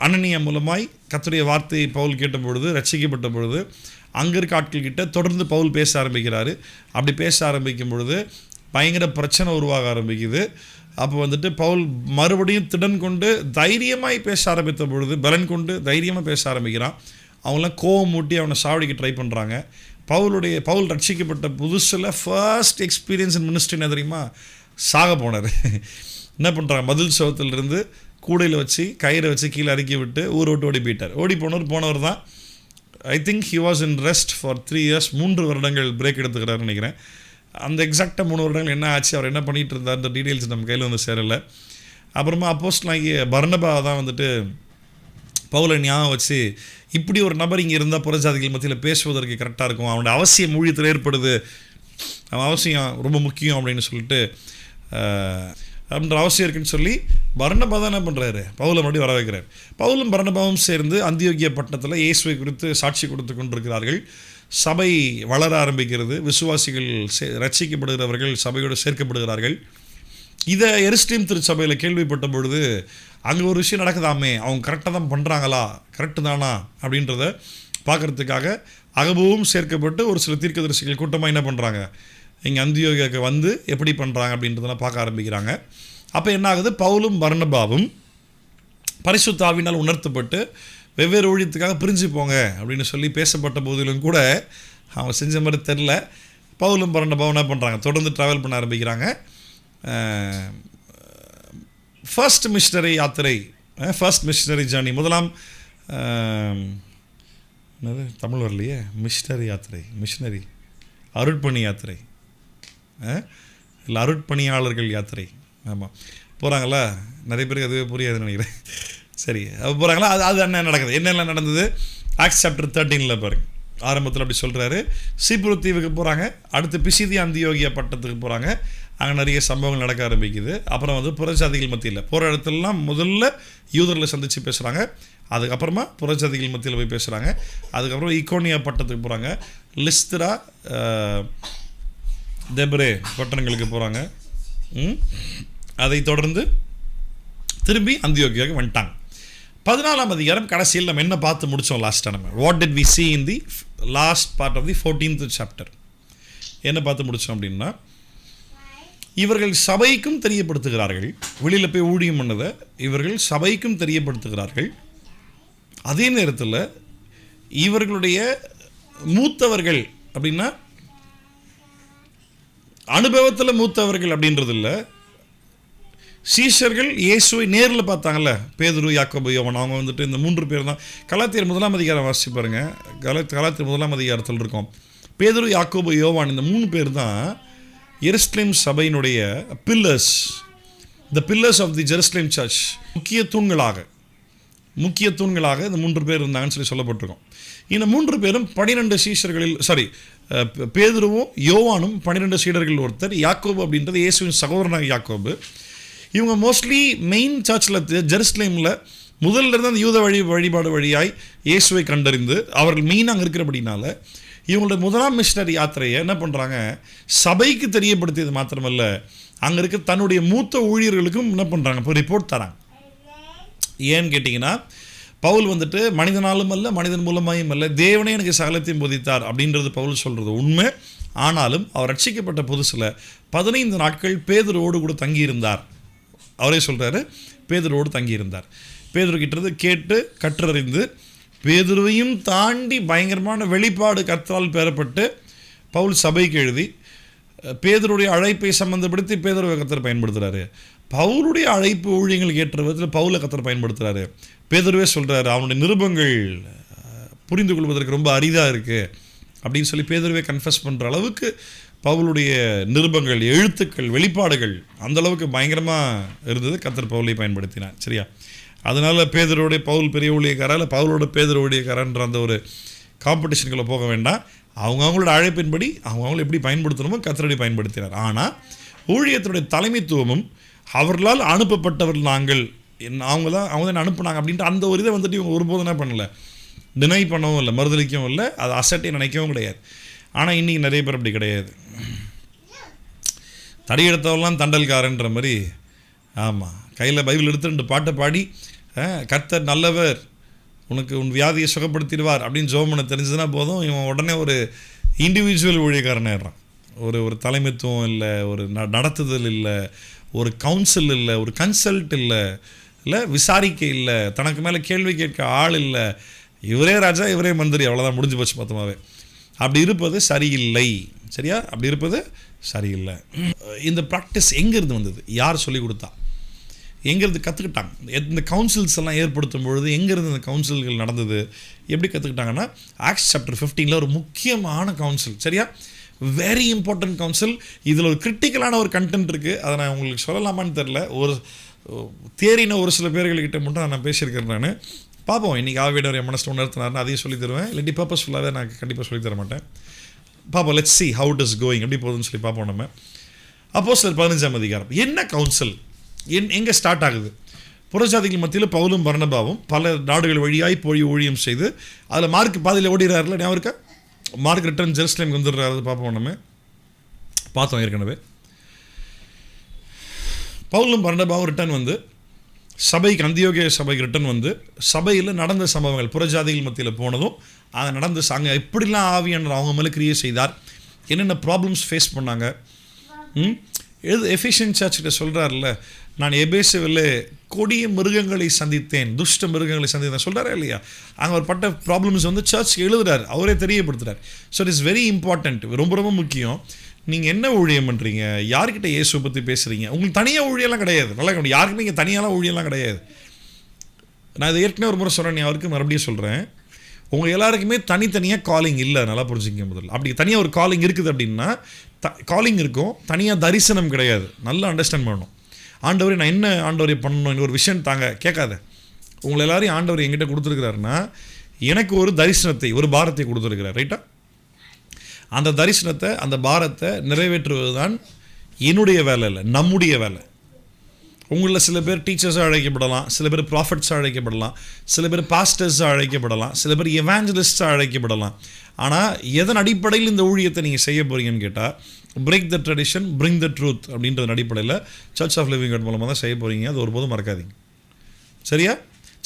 அனனியா மூலமாய் கர்த்தருடைய வார்த்தையை பவுல் கேட்ட பொழுது, ரட்சிக்கப்பட்ட பொழுது அங்கே இருக்க ஆட்கள்கிட்ட தொடர்ந்து பவுல் பேச ஆரம்பிக்கிறாரு. அப்படி பேச ஆரம்பிக்கும் பொழுது பயங்கர பிரச்சனை உருவாக ஆரம்பிக்குது. அப்போ வந்துட்டு பவுல் மறுபடியும் திடன் கொண்டு தைரியமாய் பேச ஆரம்பித்த பொழுது, பலன் கொண்டு தைரியமாக பேச ஆரம்பிக்கிறான். அவங்களாம் கோவம் மூட்டி அவனை சாவடிக்க ட்ரை பண்ணுறாங்க. பவுல் ரட்சிக்கப்பட்ட புதுசில் ஃபர்ஸ்ட் எக்ஸ்பீரியன்ஸ் இன் மினிஸ்ட்ரி என்ன தெரியுமா? சாக போனார். என்ன பண்ணுறாங்க, மதில் சவத்திலிருந்து கூடையில் வச்சு கயிறை வச்சு கீழே இறக்கி விட்டு ஊரை விட்டு ஓடி போயிட்டார். ஓடி போனவர் தான். I think he was in rest for 3 years. 3 வருடங்கள் பிரேக் எடுத்துக்கிறாருன்னு நினைக்கிறேன். அந்த எக்ஸாக்டாக 3 வருடங்கள் என்ன ஆச்சு, அவர் என்ன பண்ணிகிட்டு இருந்தார், அந்த டீட்டெயில்ஸ் நம்ம கையில் வந்து சேரலை. அப்புறமா அப்போஸ்தலனாகிய பர்னபா தான் வந்துட்டு பவுலை ஞாபகம் வச்சு, இப்படி ஒரு நபர் இங்கே இருந்தால் புறஜாதிகள் மத்தியில் பேசுவதற்கு கரெக்டாக இருக்கும், அவனுடைய அவசியம் ஊழியத்தில் ஏற்படுது, அவன் அவசியம் ரொம்ப முக்கியம் அப்படின்னு சொல்லிட்டு அப்படின்ற அவசியம் இருக்குன்னு சொல்லி பர்னபா தான் என்ன பண்ணுறாரு, பவுலை மறுபடியும் வர வைக்கிறார். பவுலும் பர்னபாவும் சேர்ந்து அந்தியோகியா பட்டணத்தில் இயேசுவை குறித்து சாட்சி கொடுத்து கொண்டிருக்கிறார்கள். சபை வளர ஆரம்பிக்கிறது. விசுவாசிகள் ரட்சிக்கப்படுகிறவர்கள் சபையோடு சேர்க்கப்படுகிறார்கள். இதை எருசலேம் திருச்சபையில் கேள்விப்பட்ட பொழுது அங்கே ஒரு விஷயம் நடக்குதாமே, அவங்க கரெக்டாக தான் பண்ணுறாங்களா, கரெக்டு தானா அப்படின்றத பார்க்குறதுக்காக அகபவும் சேர்க்கப்பட்டு ஒரு சில தீர்க்கதரிசிகள் கூட்டமாக என்ன பண்ணுறாங்க, இங்கே அந்தியோகியாவுக்கு வந்து எப்படி பண்ணுறாங்க அப்படின்றதெல்லாம் பார்க்க ஆரம்பிக்கிறாங்க. அப்போ என்ன ஆகுது, பவுலும் பர்னபாவும் பரிசுத்த ஆவியினால் உணர்த்தப்பட்டு வெவ்வேறு ஊழியத்துக்காக பிரிஞ்சு போங்க அப்படின்னு சொல்லி பேசப்பட்ட போதிலும் கூட அவங்க செஞ்ச மாதிரி தெரில. பவுலும் பர்னபாவும் என்ன பண்ணுறாங்க, தொடர்ந்து ட்ராவல் பண்ண ஆரம்பிக்கிறாங்க. ஃபர்ஸ்ட் மிஷனரி யாத்திரை, ஃபர்ஸ்ட் மிஷனரி ஜேர்னி, முதலாம் என்னது தமிழ் வரலையே, மிஷனரி யாத்திரை, மிஷனரி அருட்பணி யாத்திரை, இல்லை அருட்பணியாளர்கள் யாத்திரை. ஆமாம், போகிறாங்களா, நிறைய பேருக்கு அதுவே புரியாதுன்னு நினைக்கிறேன். சரி, அப்போ போகிறாங்களா, அது என்ன நடக்குது, என்னெல்லாம் நடந்தது, ஆக்ட்ஸ் சாப்டர் 13 பாருங்க. ஆரம்பத்தில் அப்படி சொல்கிறாரு. சீப்ரு தீவுக்கு போகிறாங்க, அடுத்து பிசிதி அந்தியோகியா பட்டத்துக்கு போகிறாங்க. அங்கே நிறைய சம்பவங்கள் நடக்க ஆரம்பிக்குது. அப்புறம் வந்து புறஜாதிகள் மத்தியில் போகிற இடத்துலலாம் முதல்ல யூதர்களை சந்தித்து பேசுகிறாங்க, அதுக்கப்புறமா புறஜாதிகள் மத்தியில் போய் பேசுகிறாங்க. அதுக்கப்புறம் ஈக்கோனியா பட்டத்துக்கு போகிறாங்க, லிஸ்திரா தெப்ரே பட்டணங்களுக்கு போகிறாங்க. அதை தொடர்ந்து திரும்பி அந்தியோகியாவுக்கு வந்துட்டாங்க. 14ஆம் அதிகாரம் கடைசியில் நம்ம என்ன பார்த்து முடித்தோம் லாஸ்ட்டாக, நம்ம what did we see in the last part of the 14th chapter என்ன பார்த்து முடித்தோம் அப்படின்னா, இவர்கள் சபைக்கும் தெரியப்படுத்துகிறார்கள், வெளியில் போய் ஊழியம் பண்ணதை இவர்கள் சபைக்கும் தெரியப்படுத்துகிறார்கள். அதே நேரத்தில் இவர்களுடைய மூத்தவர்கள் அப்படின்னா அனுபவத்தில் மூத்தவர்கள் அப்படின்றது இல்லை, சீஷர்கள் இயேசுவை நேரில் பார்த்தாங்கல்ல, பேதுரு, யாக்கோபு, யோவான், அவங்க வந்துட்டு இந்த 3 பேர் தான். கலாத்தியர் 1ஆம் அதிகாரம் வாசிச்சு பாருங்க, கலாத்தியர் 1ஆம் அதிகாரத்தில் இருக்கும். பேதுரு, யாக்கோபு, யோவான் இந்த 3 பேர் தான் எருசலேம் சபையினுடைய pillars, the pillars of the Jerusalem church, முக்கிய தூண்களாக இந்த 3 பேர் இருந்தாங்கன்னு சொல்லி சொல்லப்பட்டிருக்கோம். இந்த 3 பேரும் 12 சீஷர்களில், பேதுருவும் யோவானும் 12 சீடர்கள் ஒருத்தர். யாக்கோபு அப்படின்றது இயேசுவின் சகோதரனாக யாக்கோபு. இவங்க மோஸ்ட்லி மெயின் சர்ச்சில் ஜெருசலேமில் முதல்ல இருந்து அந்த யூத வழிபாடு வழியாய் இயேசுவை கண்டறிந்து அவர்கள் மெயினாக அங்கே இருக்கிறபடினால இவங்களோட முதலாம் மிஷனரி யாத்திரையை என்ன பண்ணுறாங்க, சபைக்கு தெரியப்படுத்தியது மாத்திரமல்ல, அங்கே இருக்க தன்னுடைய மூத்த ஊழியர்களுக்கும் என்ன பண்ணுறாங்க, இப்போ ரிப்போர்ட் தராங்க. ஏன்னு கேட்டிங்கன்னா, பவுல் வந்துட்டு மனிதனாலும் அல்ல மனிதன் மூலமாயும் அல்ல, தேவனே எனக்கு சகலத்தையும் போதித்தார் அப்படின்றது பவுல் சொல்கிறது உண்மை. ஆனாலும் அவர் ரட்சிக்கப்பட்ட புதுசில் 15 நாட்கள் பேதுருவோடு கூட தங்கியிருந்தார். அவரே சொல்கிறாரு, பேதுருவோடு தங்கியிருந்தார். பேதுருக்கிட்டது கேட்டு கற்றறிந்து பேதுருவையும் தாண்டி பயங்கரமான வெளிப்பாடு கர்த்தரால் பெறப்பட்டு பவுல் சபைக்கு எழுதி பேதுருடைய அழைப்பை சம்பந்தப்படுத்தி பேதுருவை கர்த்தர் பயன்படுத்துகிறாரு. பவுலுடைய அழைப்பு ஊழியங்களுக்கு ஏற்ற விதத்தில் பவுலை கர்த்தர் பயன்படுத்துகிறாரு. பேதுருவே சொல்கிறாரு, அவனுடைய நிருபங்கள் புரிந்து கொள்வதற்கு ரொம்ப அரிதாக இருக்குது அப்படின்னு சொல்லி பேதுருவே கன்ஃபஸ் பண்ணுற அளவுக்கு பவுலுடைய நிருபங்கள், எழுத்துக்கள், வெளிப்பாடுகள் அந்தளவுக்கு பயங்கரமாக இருந்தது. கர்த்தர் பவுலை பயன்படுத்தினார். சரியா, அதனால் பேதுருடைய பவுல் பெரிய ஊழியக்காரர் இல்லை, பவுலோட பேதுரு ஊழியக்காரன்ற அந்த ஒரு காம்படிஷனுக்குள்ளே போக வேண்டாம். அவங்களோட அழைப்பின்படி அவங்கள எப்படி பயன்படுத்தணுமோ கர்த்தரை பயன்படுத்தினார். ஆனால் ஊழியத்தினுடைய தலைமைத்துவமும் அவர்களால் அனுப்பப்பட்டவர்கள் நாங்கள், அவங்க தான் அனுப்புனாங்க அப்படின்ட்டு அந்த ஒரு இதை வந்துட்டு இவங்க ஒருபோதும் என்ன பண்ணலை, டினை பண்ணவும் இல்லை, மறுதளிக்கவும் இல்லை, அது அசட்டை நினைக்கவும் கிடையாது. ஆனால் இன்றைக்கி நிறைய பேர் அப்படி கிடையாது. தடி எடுத்தவெல்லாம் தண்டல்காரன்ற மாதிரி. ஆமாம், கையில் பைபிள் எடுத்து 2 பாட்டை பாடி கர்த்தர் நல்லவர், உனக்கு உன் வியாதியை சுகப்படுத்திடுவார் அப்படின்னு ஜோமனை தெரிஞ்சதுன்னா போதும், இவன் உடனே ஒரு இண்டிவிஜுவல் ஊழியக்காரனாயிடுறான். ஒரு தலைமைத்துவம் இல்லை, ஒரு நடத்துதல் இல்லை, ஒரு கவுன்சில் இல்லை, ஒரு கன்சல்ட் இல்லை விசாரிக்க இல்லை, தனக்கு மேலே கேள்வி கேட்க ஆள் இல்லை, இவரே ராஜா இவரே மந்திரி, அவ்வளோதான், முடிஞ்சு போச்சு மொத்தமாகவே. அப்படி இருப்பது சரியில்லை. சரியா, அப்படி இருப்பது சரியில்லை. இந்த ப்ராக்டிஸ் எங்கேருந்து வந்தது, யார் சொல்லிக் கொடுத்தா, எங்கேருந்து கற்றுக்கிட்டாங்க, இந்த கவுன்சில்ஸ் எல்லாம் ஏற்படுத்தும் பொழுது எங்கேருந்து இந்த கவுன்சில்கள் நடந்தது, எப்படி கற்றுக்கிட்டாங்கன்னா, ஆக்ட்ஸ் சாப்டர் 15 ஒரு முக்கியமான கவுன்சில். சரியா, வெரி இம்பார்ட்டன்ட் கவுன்சில். இதில் ஒரு கிரிட்டிக்கலான ஒரு கண்டென்ட் இருக்குது, அதை நான் உங்களுக்கு சொல்லலாமான்னு தெரில. ஒரு தேரின ஒரு சில பேர்கள்கிட்ட மட்டும் நான் பேசியிருக்கிறேன். நான் பார்ப்போம், இன்றைக்கி ஆவியானவர் என் மனசில் உணர்த்தினார்னா அதையும் சொல்லி தருவேன், இல்லாட்டி பர்பஸ்ஃபுல்லாகவே நான் கண்டிப்பாக சொல்லி தர மாட்டேன். பார்ப்போம், let's see how it is going, எப்படி போகுதுன்னு சொல்லி பார்ப்போம். நம்ம அப்போஸ்தலர் 15ஆம் அதிகாரம் என்ன கவுன்சில், எங்கே ஸ்டார்ட் ஆகுது? புறஜாதிகள் மத்தியில் பவுலும் பர்னபாவும் பல நாடுகள் வழியாய் போய் ஊழியம் செய்து அதில் மார்க் பாதியில் ஓடிறாருல, ஞாபகம் இருக்கா? மார்க் ரிட்டர்ன் ஜெருசலேமுக்கு வந்துடுறாரு. பார்ப்போம், நம்ம பார்த்தோம் ஏற்கனவே. பவுலும் பர்னபாவும் ரிட்டர்ன் வந்து சபைக்கு அந்தியோகிய சபைக்கு ரிட்டன் வந்து சபையில் நடந்த சம்பவங்கள் புறஜாதிகள் மத்தியில் போனதும் அதை நடந்து சாங்க எப்படிலாம் ஆவியானவர் அவங்க மேலே கிரியை செய்தார், என்னென்ன ப்ராப்ளம்ஸ் ஃபேஸ் பண்ணாங்க. எஃபிஷியன் சர்ச்சிட்ட சொல்கிறார்ல, நான் எபேசுவில் கொடிய மிருகங்களை சந்தித்தேன், துஷ்ட மிருகங்களை சந்தித்தேன் சொல்கிறாரா இல்லையா? அங்கே அவர் பட்ட ப்ராப்ளம்ஸ் வந்து சர்ச்சுக்கு எழுதுறார், அவரே தெரியப்படுத்துகிறார். So it is very important, ரொம்ப ரொம்ப முக்கியம். நீங்கள் என்ன ஊழியம் பண்ணுறீங்க, யார்கிட்ட இயேசுவை பற்றி பேசுகிறீங்க, உங்களுக்கு தனியாக ஊழியெல்லாம் கிடையாது. நல்லா யாருக்குமே இங்கே தனியாலாம் ஊழியெல்லாம் கிடையாது. நான் இதை ஏற்கனவே ஒரு முறை சொல்கிறேன், நீ அவருக்கு மறுபடியும் சொல்கிறேன். உங்கள் எல்லாருக்குமே தனித்தனியாக காலிங் இல்லை, நல்லா புரிஞ்சுக்க முதல்ல. அப்படி தனியாக ஒரு காலிங் இருக்குது அப்படின்னா காலிங் இருக்கும், தனியாக தரிசனம் கிடையாது. நல்லா அண்டர்ஸ்டாண்ட் பண்ணணும். ஆண்டவரே நான் என்ன ஆண்டவரை பண்ணணும், இன்னொரு விஷயம் தாங்க கேட்காத. உங்களை எல்லாரையும் ஆண்டவர் என்கிட்ட கொடுத்துருக்கிறாருன்னா எனக்கு ஒரு தரிசனத்தை, ஒரு பாரத்தை கொடுத்துருக்கிறார், ரைட்டா? அந்த தரிசனத்தை, அந்த பாரத்தை நிறைவேற்றுவது தான் என்னுடைய வேலை இல்லை, நம்முடைய வேலை. உங்களில் சில பேர் டீச்சர்ஸாக அழைக்கப்படலாம், சில பேர் ப்ராஃபட்ஸாக அழைக்கப்படலாம், சில பேர் பாஸ்டர்ஸாக அழைக்கப்படலாம், சில பேர் எவாஞ்சலிஸ்டாக அழைக்கப்படலாம். ஆனால் எதன் அடிப்படையில் இந்த ஊழியத்தை நீங்கள் செய்ய போகிறீங்கன்னு கேட்டால், break the tradition, bring the truth அப்படின்ற அடிப்படையில் சர்ச் ஆஃப் லிவிங் காட் மூலமாக தான் செய்ய போகிறீங்க. அது ஒருபோதும் மறக்காதீங்க, சரியா?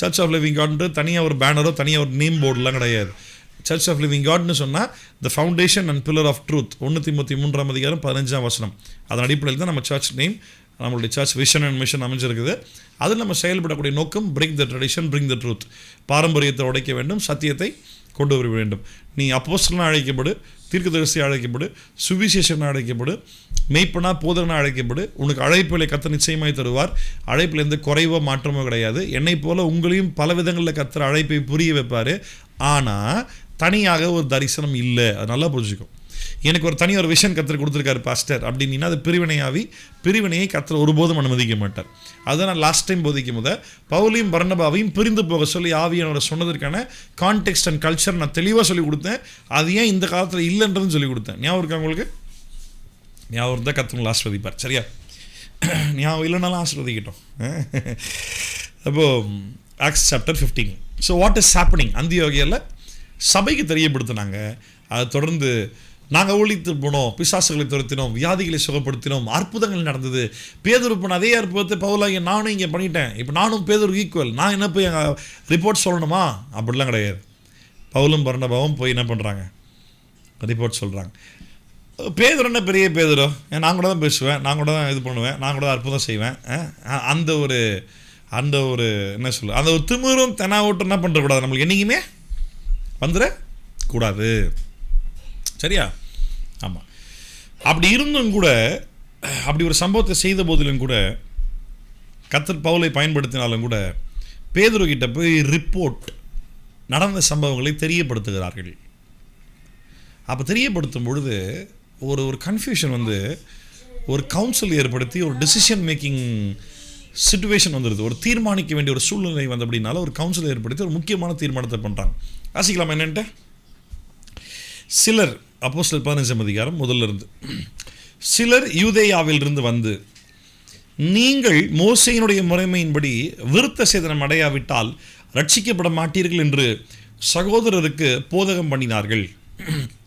சர்ச் ஆஃப் லிவிங் காட்ன்றது தனியாக ஒரு பேனரோ தனியாக ஒரு நேம் போர்டெலாம் கிடையாது. சர்ச் ஆஃப் லிவிங் காட்னு சொன்னால் the foundation and pillar of truth, 1 தீமோத்தேயு 3:15. அதன் அடிப்படையில் தான் நம்ம சர்ச் நேம், நம்மளுடைய சர்ச் விஷன் அண்ட் மிஷன் அமைஞ்சிருக்குது. அதில் நம்ம செயல்படக்கூடிய நோக்கம் break the tradition, bring the truth. பாரம்பரியத்தை உடைக்க வேண்டும், சத்தியத்தை கொண்டு வர வேண்டும். நீ அப்போஸ்தலனாக அழைக்கப்படு, தீர்க்கதரிசியாக அழைக்கப்படு, சுவிசேஷனாக அழைக்கப்படு, மெய்ப்பனா போதகனாக அழைக்கப்படு. உனக்கு அழைப்புகளை கர்த்தர் நிச்சயமாய் தருவார். அழைப்பில் எந்த குறைவோ மாற்றமோ கிடையாது. என்னை போல உங்களையும் பல விதங்களில் கர்த்தர் அழைப்பை புரிய வைப்பார். ஆனால் தனியாக ஒரு தரிசனம் இல்லை, அது நல்லா புரிஞ்சுக்கும். எனக்கு ஒரு தனி ஒரு விஷன் கர்த்தர் கொடுத்துருக்காரு பாஸ்டர் அப்படின்னா அது பிரிவினையை கர்த்தர் ஒருபோதும் அனுமதிக்க மாட்டார். அதுதான் நான் லாஸ்ட் டைம் போதிக்கும் போது பவுலையும் பர்னபாவையும் பிரிந்து போக சொல்லி ஆவியானவர் சொன்னதற்கான கான்டெக்ஸ்ட் அண்ட் கல்ச்சர் நான் தெளிவாக சொல்லி கொடுத்தேன். அது ஏன் இந்த காலத்தில் இல்லைன்றதுன்னு சொல்லி கொடுத்தேன். ஞாபகம் இருக்கா உங்களுக்கு? ஞாபகம் இருந்தால் கர்த்தர் ஆசீர்வதிப்பார், சரியா? ஞாபகம் இல்லைனாலும் ஆசீர்வதிக்கிட்டோம். அப்போது Acts chapter 15. So what is happening? அந்தியோகியாவில் சபைக்கு தெரியப்படுத்தினாங்க. அதை தொடர்ந்து நாங்கள் ஊழித்து போனோம், பிசாசுகளை துரத்தினோம், வியாதிகளை சுகப்படுத்தினோம், அற்புதங்கள் நடந்தது. பேதுரு பண்ண அதே அற்புதத்தை பவுலாகிய நானும் இங்கே பண்ணிட்டேன், இப்போ நானும் பேதுரு ஈக்குவல், நான் என்ன போய் எங்கள் ரிப்போர்ட் சொல்லணுமா? அப்படிலாம் கிடையாது. பவுலும் பர்னபாவும் போய் என்ன பண்ணுறாங்க? ரிப்போர்ட் சொல்கிறாங்க. பேதுரு என்ன பெரிய பேதுரோ, நான் கூட தான் பேசுவேன், நான் கூட தான் இது பண்ணுவேன், நான் கூட தான் அற்புதம் செய்வேன். அந்த ஒரு என்ன சொல்ல, அந்த ஒரு திமிரும் தெனாவட்டும் என்ன பண்ணுறக்கூடாது, நம்மளுக்கு என்றைக்குமே வந்துடக்கூடாது, சரியா? ஆமாம். அப்படி இருந்தும் கூட, அப்படி ஒரு சம்பவத்தை செய்த போதிலும் கூட, கர்த்தர் பவுலை பயன்படுத்தினாலும் கூட பேதுரு கிட்ட போய் ரிப்போர்ட், நடந்த சம்பவங்களை தெரியப்படுத்துகிறார்கள். அப்போ தெரியப்படுத்தும் பொழுது ஒரு கன்ஃபியூஷன் வந்து, ஒரு கவுன்சில் ஏற்படுத்தி ஒரு டிசிஷன் மேக்கிங் சிச்சுவேஷன் வந்துடுது. ஒரு தீர்மானிக்க வேண்டிய ஒரு சூழ்நிலை வந்து அப்படின்னால ஒரு கவுன்சில் ஏற்படுத்தி ஒரு முக்கியமான தீர்மானத்தை பண்ணுறாங்க. வாசிக்கலாம் என்னன்ட்டு. சிலர், அப்போஸ்தலர் 15ஆம் அதிகாரம் முதல்ல இருந்து, சிலர் யூதேயாவிலிருந்து வந்து, நீங்கள் மோசேயினுடைய முறைமையின்படி விருத்த சேதனம் அடையாவிட்டால் ரட்சிக்கப்பட மாட்டீர்கள் என்று சகோதரருக்கு போதகம் பண்ணினார்கள்.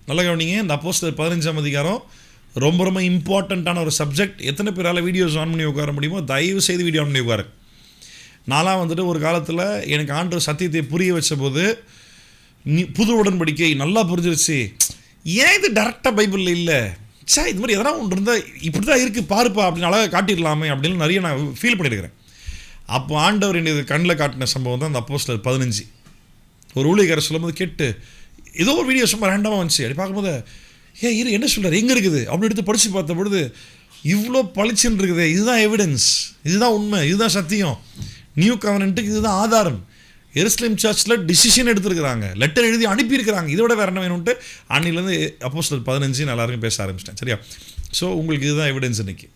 நல்லா கவனிங்க, இந்த அப்போஸ்தலர் 15ஆம் அதிகாரம் ரொம்ப ரொம்ப இம்பார்ட்டண்ட்டான ஒரு சப்ஜெக்ட். எத்தனை பேரால் வீடியோஸ் ஆன் பண்ணி உட்கார முடியுமோ தயவு செய்து வீடியோ ஆன் பண்ணி உட்காரு. நான்லாம் வந்துட்டு ஒரு காலத்தில் எனக்கு ஆண்டவர் சத்தியத்தை புரிய வச்ச போது, புது உடன்படிக்கை நல்லா புரிஞ்சிருச்சு, ஏன் இது டேரெக்டாக பைபிளில் இல்லை, சே இது மாதிரி எதனா ஒன்று இருந்தால் இப்படி தான் இருக்குது பாருப்பா அப்படின்னு அழகாக காட்டிடலாமே அப்படின்னு நிறைய நான் ஃபீல் பண்ணியிருக்கிறேன். அப்போ ஆண்டவர் என்னது கண்ணில் காட்டின சம்பவம் தான் அந்த அப்போஸ்தலர் 15. ஒரு ஊழியக்காரர் சொல்லும்போது கேட்டு ஏதோ ஒரு வீடியோ சும்மா ரேண்டமாக வந்துச்சு. அப்படி பார்க்கும்போது இரு என்ன சொல்கிறார், எங்கே இருக்குது அப்படின்னு எடுத்து படித்து பார்த்த பொழுது இவ்வளோ பளிச்சுன்னு இருக்குது. இதுதான் எவிடன்ஸ், இதுதான் உண்மை, இதுதான் சத்தியம், நியூ கவர்னன்ட்டுக்கு இதுதான் ஆதாரம். எருசலேம் சர்ச்சில் டிசிஷன் எடுத்துருக்கிறாங்க, லெட்டர் எழுதி அனுப்பியிருக்கிறாங்க. இதோட வேறு என்ன வேணும்ட்டு அன்னிலேருந்து அப்போஸ்தலர் 15 எல்லாருக்கும் பேச ஆரம்பிச்சிட்டேன், சரியா? ஸோ உங்களுக்கு இதுதான் எவிடன்ஸ். இன்றைக்கி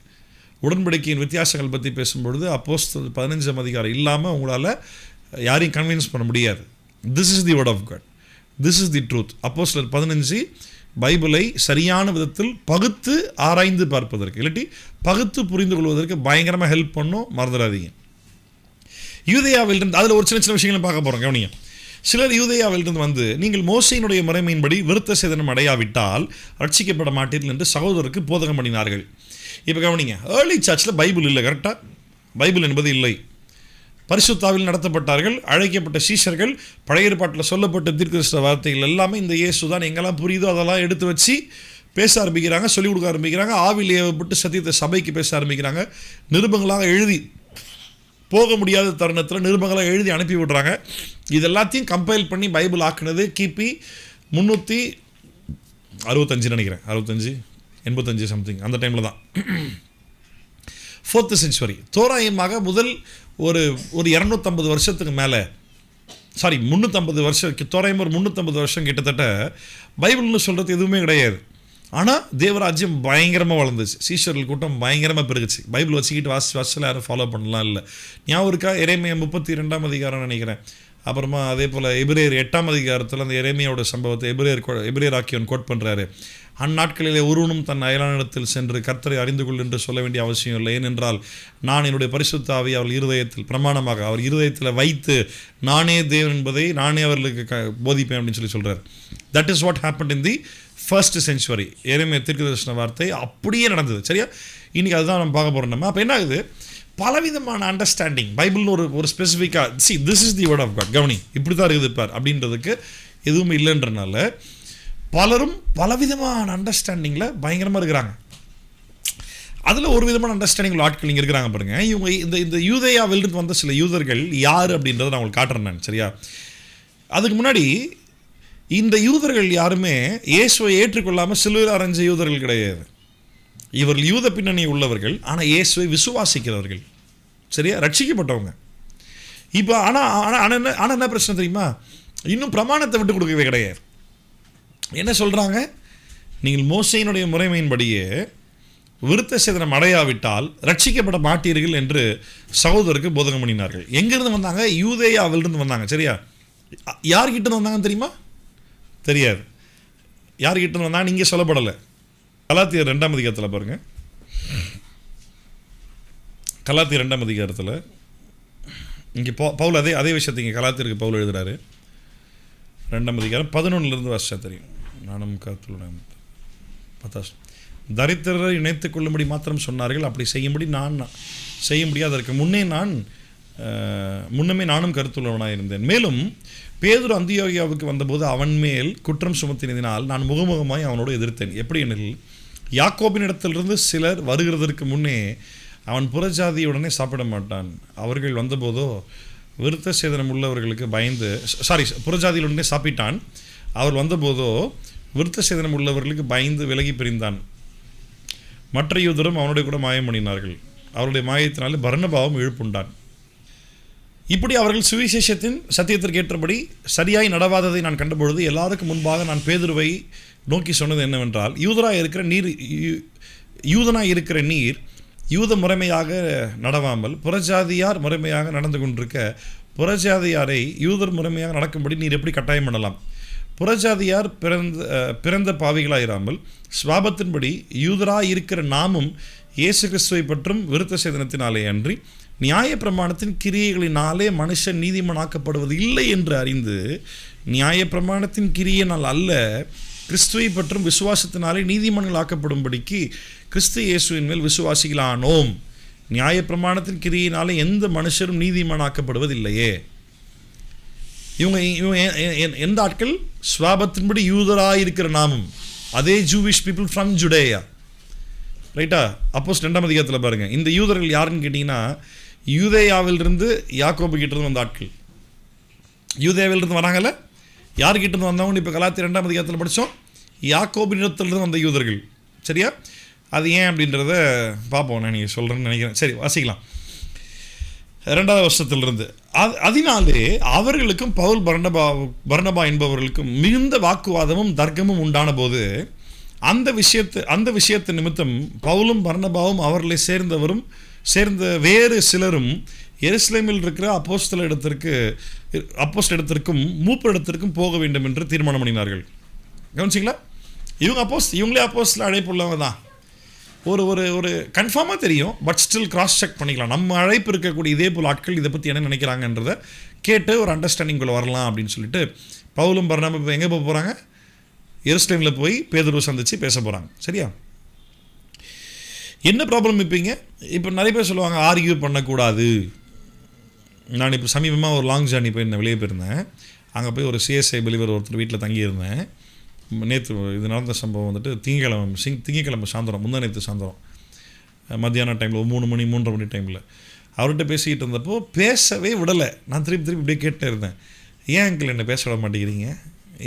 உடன்படிக்கையின் வித்தியாசங்கள் பற்றி பேசும்பொழுது அப்போஸ்தலர் 15ஆம் அதிகாரம் இல்லாமல் உங்களால் யாரையும் கன்வின்ஸ் பண்ண முடியாது. This is the word of God, this is the truth. அப்போஸ்தலர் 15 பைபிளை சரியான விதத்தில் பகுத்து ஆராய்ந்து பார்ப்பதற்கு, இல்லாட்டி பகுத்து புரிந்து கொள்வதற்கு பயங்கரமாக ஹெல்ப் பண்ணும், மறந்துடாதீங்க. யூதேயாவிலிருந்து அதில் ஒரு சின்ன சின்ன விஷயங்களை பார்க்க போகிறோம், கவனிங்க. சிலர் யூதேயாவிலிருந்து வந்து, நீங்கள் மோசேயினுடைய முறைமையின்படி விருத்த சேதனம் அடையாவிட்டால் ரட்சிக்கப்பட மாட்டீர்கள் என்று சகோதரருக்கு போதகம் பண்ணினார்கள். இப்போ கவனிங்க, ஏர்லி சர்ச்சில் பைபிள் இல்லை, கரெக்டாக பைபிள் என்பது இல்லை. பரிசுத்தாவில் நடத்தப்பட்டார்கள். அழைக்கப்பட்ட சீஷர்கள், பழைய ஏற்பாட்டில் சொல்லப்பட்ட தீர்க்கதரிசன வார்த்தைகள் எல்லாமே இந்த இயேசு தான் எங்கெல்லாம் புரியுதோ அதெல்லாம் எடுத்து வச்சு பேச ஆரம்பிக்கிறாங்க, சொல்லிக் கொடுக்க ஆரம்பிக்கிறாங்க. ஆவியில் ஏவப்பட்டு சத்தியத்தை சபைக்கு பேச ஆரம்பிக்கிறாங்க. நிருபங்களாக எழுதி, போக முடியாத தருணத்தில் நிருபங்களாக எழுதி அனுப்பி விடுறாங்க. இது எல்லாத்தையும் கம்பைல் பண்ணி பைபிள் ஆக்குனது கிபி 365 நினைக்கிறேன், 65 85 சம்திங் அந்த டைமில் தான். 4th century. தோராயமாக முதல் ஒரு 250 வருஷத்துக்கு மேலே, 350 வருஷம், தோராயமாக ஒரு 350 வருஷம் கிட்டத்தட்ட பைபிள்னு சொல்கிறது எதுவுமே கிடையாது. ஆனால் தேவராஜ்யம் பயங்கரமாக வளர்ந்துச்சு, சீஷர்கள் கூட்டம் பயங்கரமாக பெருகுச்சு. பைபிள் வச்சுக்கிட்டு வாசில் யாரும் ஃபாலோ பண்ணலாம் இல்லை. ஞாபகம் இருக்கா? எரேமியா 32 அதிகாரம் நினைக்கிறேன். அப்புறமா அதே போல் எபிரேயர் 8 அதிகாரத்தில் அந்த எரேமியாவோட சம்பவத்தை எபிரேயர் ஆக்கியோன் கோட் பண்ணுறாரு. அந்நாட்களிலே ஒருவனும் தன் அயலானிடத்தில் சென்று கர்த்தரை அறிந்து கொள் என்று சொல்ல வேண்டிய அவசியம் இல்லை. ஏனென்றால் நான் என்னுடைய பரிசுத்த ஆவியை அவர் இருதயத்தில் பிரமாணமாக அவர் இருதயத்தில் வைத்து நானே தேவன் என்பதை நானே அவர்களுக்கு போதிப்பேன் அப்படின்னு சொல்கிறார். That is what happened in the first century. எரேமியா தீர்க்கதரிசன வார்த்தை அப்படியே நடந்தது. சரியா? இன்றைக்கி அதுதான் நம்ம பார்க்க போகிறோம். நம்ம அப்போ என்ன ஆகுது? பலவிதமான அண்டர்ஸ்டாண்டிங். பைபிள்னு ஒரு ஸ்பெசிஃபிக்காக this is the word of God, கவனி இப்படி தான் இருக்குது பார் அப்படின்றதுக்கு எதுவுமே இல்லைன்றனால பலரும் பலவிதமான அண்டர்ஸ்டாண்டிங்கில் பயங்கரமாக இருக்கிறாங்க. அதில் ஒரு விதமான அண்டர்ஸ்டாண்டிங் ஆட்கள் இங்கே இருக்கிறாங்க பாருங்கள். இவங்க இந்த யூதேயாவிலிருந்து வந்த சில யூதர்கள் யார் அப்படின்றத நான் உங்களுக்கு காட்டுறேன் நான். சரியா? அதுக்கு முன்னாடி இந்த யூதர்கள் யாருமே இயேசுவை ஏற்றுக்கொள்ளாமல் சிலுவையில் அறைஞ்ச யூதர்கள் கிடையாது. இவர்கள் யூத பின்னணி உள்ளவர்கள், ஆனால் இயேசுவை விசுவாசிக்கிறவர்கள். சரியா? ரட்சிக்கப்பட்டவங்க. இப்போ ஆனால் என்ன பிரச்சனை தெரியுமா? இன்னும் பிரமாணத்தை விட்டு கொடுக்கவே கிடையாது. என்ன சொல்கிறாங்க? நீங்கள் மோசேயினுடைய முறைமையின்படியே விருத்த சேதனம் அடையாவிட்டால் ரட்சிக்கப்பட மாட்டீர்கள் என்று சகோதரருக்கு போதகம் பண்ணினார்கள். எங்கேருந்து வந்தாங்க? யூதேயாவிலிருந்து வந்தாங்க. சரியா? யார்கிட்ட வந்தாங்கன்னு தெரியுமா? தெரியாது. யார்கிட்ட வந்தாங்க இங்கே சொல்லப்படலை. கலாத்தியர் 2 அதிகாரத்தில் பாருங்கள். கலாத்தியர் 2 அதிகாரத்தில் இங்கே பவுல் அதே விஷயத்தை இங்கே கலாத்தியருக்கு பவுல் எழுதுகிறாரு. 2 அதிகாரம் 11 வாசிச்சா தெரியும். நானும் கருத்துள்ள தரித்திரரை இணைத்துக் கொள்ளும்படி மாத்திரம் சொன்னார்கள். அப்படி செய்யும்படி நான் செய்ய முடியாது. அதற்கு முன்னமே நானும் கருத்துள்ளவனாக இருந்தேன். மேலும் பேதுரு அந்தியோகியாவுக்கு வந்தபோது அவன் மேல் குற்றம் சுமத்தினதினால் நான் முகமுகமாய் அவனோடு எதிர்த்தேன். எப்படி எனில், யாக்கோபினிடத்திலிருந்து சிலர் வருகிறதற்கு முன்னே அவன் புறஜாதியுடனே சாப்பிட மாட்டான். அவர்கள் வந்தபோதோ விருத்த சேதனம் உள்ளவர்களுக்கு பயந்து, புறஜாதியுடனே சாப்பிட்டான். அவர் வந்தபோதோ விருத்த சேதனம் உள்ளவர்களுக்கு பயந்து விலகி பிரிந்தான். மற்ற யூதரும் அவனுடைய கூட மாயம் பண்ணினார்கள். அவருடைய மாயத்தினாலே பர்னபாவும் இழுப்புண்டான். இப்படி அவர்கள் சுவிசேஷத்தின் சத்தியத்திற்கு ஏற்றபடி சரியாய் நடவாததை நான் கண்டபொழுது எல்லாருக்கும் முன்பாக நான் பேதுருவை நோக்கி சொன்னது என்னவென்றால், யூதனாய் இருக்கிற நீர் யூத முறைமையாக நடவாமல் புறஜாதியார் முறைமையாக நடந்து கொண்டிருக்க புறஜாதியாரை யூதர் முறைமையாக நடக்கும்படி நீர் எப்படி கட்டாயம் பண்ணலாம்? புறஜாதியார் பிறந்த பாவிகளாயிராமல் ஸ்வாபத்தின்படி யூதராய் இருக்கிற நாமும் இயேசு கிறிஸ்துவை பற்றும் விருத்த சேதனத்தினாலே அன்றி நியாய பிரமாணத்தின் கிரியைகளினாலே மனுஷன் நீதிமானாக்கப்படுவது இல்லை என்று அறிந்து, நியாய பிரமாணத்தின் கிரியையினால் அல்ல கிறிஸ்துவை பற்றும் விசுவாசத்தினாலே நீதிமான்கள் ஆக்கப்படும்படிக்கு கிறிஸ்து இயேசுவின் மேல் விசுவாசிகளானோம். நியாய பிரமாணத்தின் கிரியினாலே எந்த மனுஷரும் நீதிமானாக்கப்படுவதில்லையே. இவங்க எந்த ஆட்கள்? ஸ்வாபத்தின்படி யூதராயிருக்கிற நாமும், அதே ஜூவிஷ் பீப்புள் ஃப்ரம் ஜுடேயா. ரைட்டா? அப்போஸ்தலர் 2 அதிகாரத்தில் பாருங்கள். இந்த யூதர்கள் யாருன்னு கேட்டிங்கன்னா, யூதேயாவிலிருந்து யாக்கோபு கிட்டேருந்து வந்த ஆட்கள். யூதேயாவிலிருந்து வராங்கல்ல, யார்கிட்டேருந்து வந்தவங்க இப்போ கலாத்தியர் 2 அதிகாரத்தில் படித்தோம். யாக்கோபினிடத்திலிருந்து வந்த யூதர்கள். சரியா? அது ஏன் அப்படின்றத பார்ப்போம். நான் நீங்கள் சொல்கிறேன்னு நினைக்கிறேன். சரி, வாசிக்கலாம். 2வது வருஷத்திலிருந்து. அதனாலே அவர்களுக்கும் பவுல் பர்னபா என்பவர்களுக்கும் மிகுந்த வாக்குவாதமும் தர்க்கமும் உண்டான போது அந்த விஷயத்து நிமித்தம் பவுலும் பர்னபாவும் அவர்களை சேர்ந்த வேறு சிலரும் எருசலேமில் இருக்கிற அப்போஸ்தல இடத்திற்கும் மூப்பர் இடத்திற்கும் போக வேண்டும் என்று தீர்மானம் பண்ணினார்கள். கவனிச்சிங்களா? இவங்களே அப்போஸ்தல அழைப்புள்ளவங்க தான். ஒரு கன்ஃபார்மாக தெரியும். பட் ஸ்டில் கிராஸ் செக் பண்ணிக்கலாம். நம்ம அழைப்பு இருக்கக்கூடிய இதே போல் ஆட்கள் இதை பற்றி என்ன நினைக்கிறாங்கன்றதை கேட்டு ஒரு அண்டர்ஸ்டாண்டிங்குள்ளே வரலாம் அப்படின்னு சொல்லிட்டு பவுலும் பர்னபா எங்கே போக போகிறாங்க? எருசலேமில் போய் பேதுருவை சந்தித்து பேச போகிறாங்க. சரியா? என்ன ப்ராப்ளம்? இப்போ நிறைய பேர் சொல்லுவாங்க ஆர்கியூ பண்ணக்கூடாது. நான் இப்போ சமீபமாக ஒரு லாங் ஜேர்னி போயிருந்தேன், வெளியே போயிருந்தேன். அங்கே போய் ஒரு சிஎஸ்ஐ பிலிவர் ஒருத்தர் வீட்டில் தங்கியிருந்தேன். நேற்று இது நடந்த சம்பவம் வந்துட்டு திங்கக்கிழமை சாயந்தரம், முந்தா நேற்று சாயந்தரம் மத்தியான டைமில் 3 மணி 3:30 மணி டைமில் அவர்கிட்ட பேசிக்கிட்டு இருந்தப்போ பேசவே விடலை. நான் திருப்பி இப்படியே கேட்டே இருந்தேன், ஏன் அங்கிள் என்னை பேச விட மாட்டேங்கிறீங்க,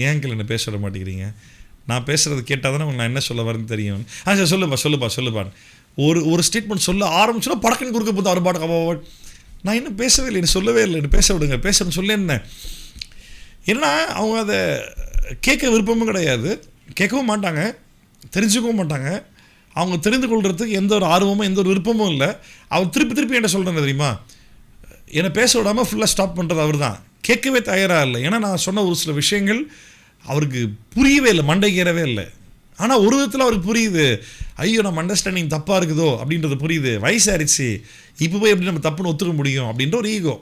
ஏன் அங்கிள் என்னை பேச விட மாட்டேங்கிறீங்க, நான் பேசுகிறது கேட்டால் தானே நான் என்ன சொல்ல வரேன்னு தெரியும். சார் சொல்லுப்பான்னு ஒரு ஸ்டேட்மெண்ட் சொல்ல ஆரம்பிச்சோன்னா படக்குன்னு குறுக்க போது அவர் பாட்டு. நான் இன்னும் பேசவே இல்லை, என்ன சொல்லவே இல்லை, என்ன பேச விடுங்க, பேசுறேன்னு சொல்லியிருந்தேன். ஏன்னா அவங்க அதை கேட்க விருப்பமும் கிடையாது, கேட்கவும் மாட்டாங்க, தெரிஞ்சுக்கவும் மாட்டாங்க. அவங்க தெரிந்து கொள்கிறதுக்கு எந்த ஒரு ஆர்வமும் எந்த ஒரு விருப்பமும் இல்லை. அவர் திருப்பி என்ன சொல்கிறேன்னு தெரியுமா, என்னை பேச விடாமல் ஃபுல்லாக ஸ்டாப் பண்ணுறது அவர் தான். கேட்கவே தயாராக இல்லை. ஏன்னா நான் சொன்ன ஒரு சில விஷயங்கள் அவருக்கு புரியவே இல்லை, மண்டைக்கு ஏறவே இல்லை. ஆனால் ஒரு விதத்தில் அவருக்கு புரியுது, ஐயோ நம்ம அண்டர்ஸ்டாண்டிங் தப்பாக இருக்குதோ அப்படின்றது புரியுது. வயசாகிடுச்சு, இப்போ போய் எப்படி நம்ம தப்புன்னு ஒத்துக்க முடியும் அப்படின்ற ஒரு ஈகோ.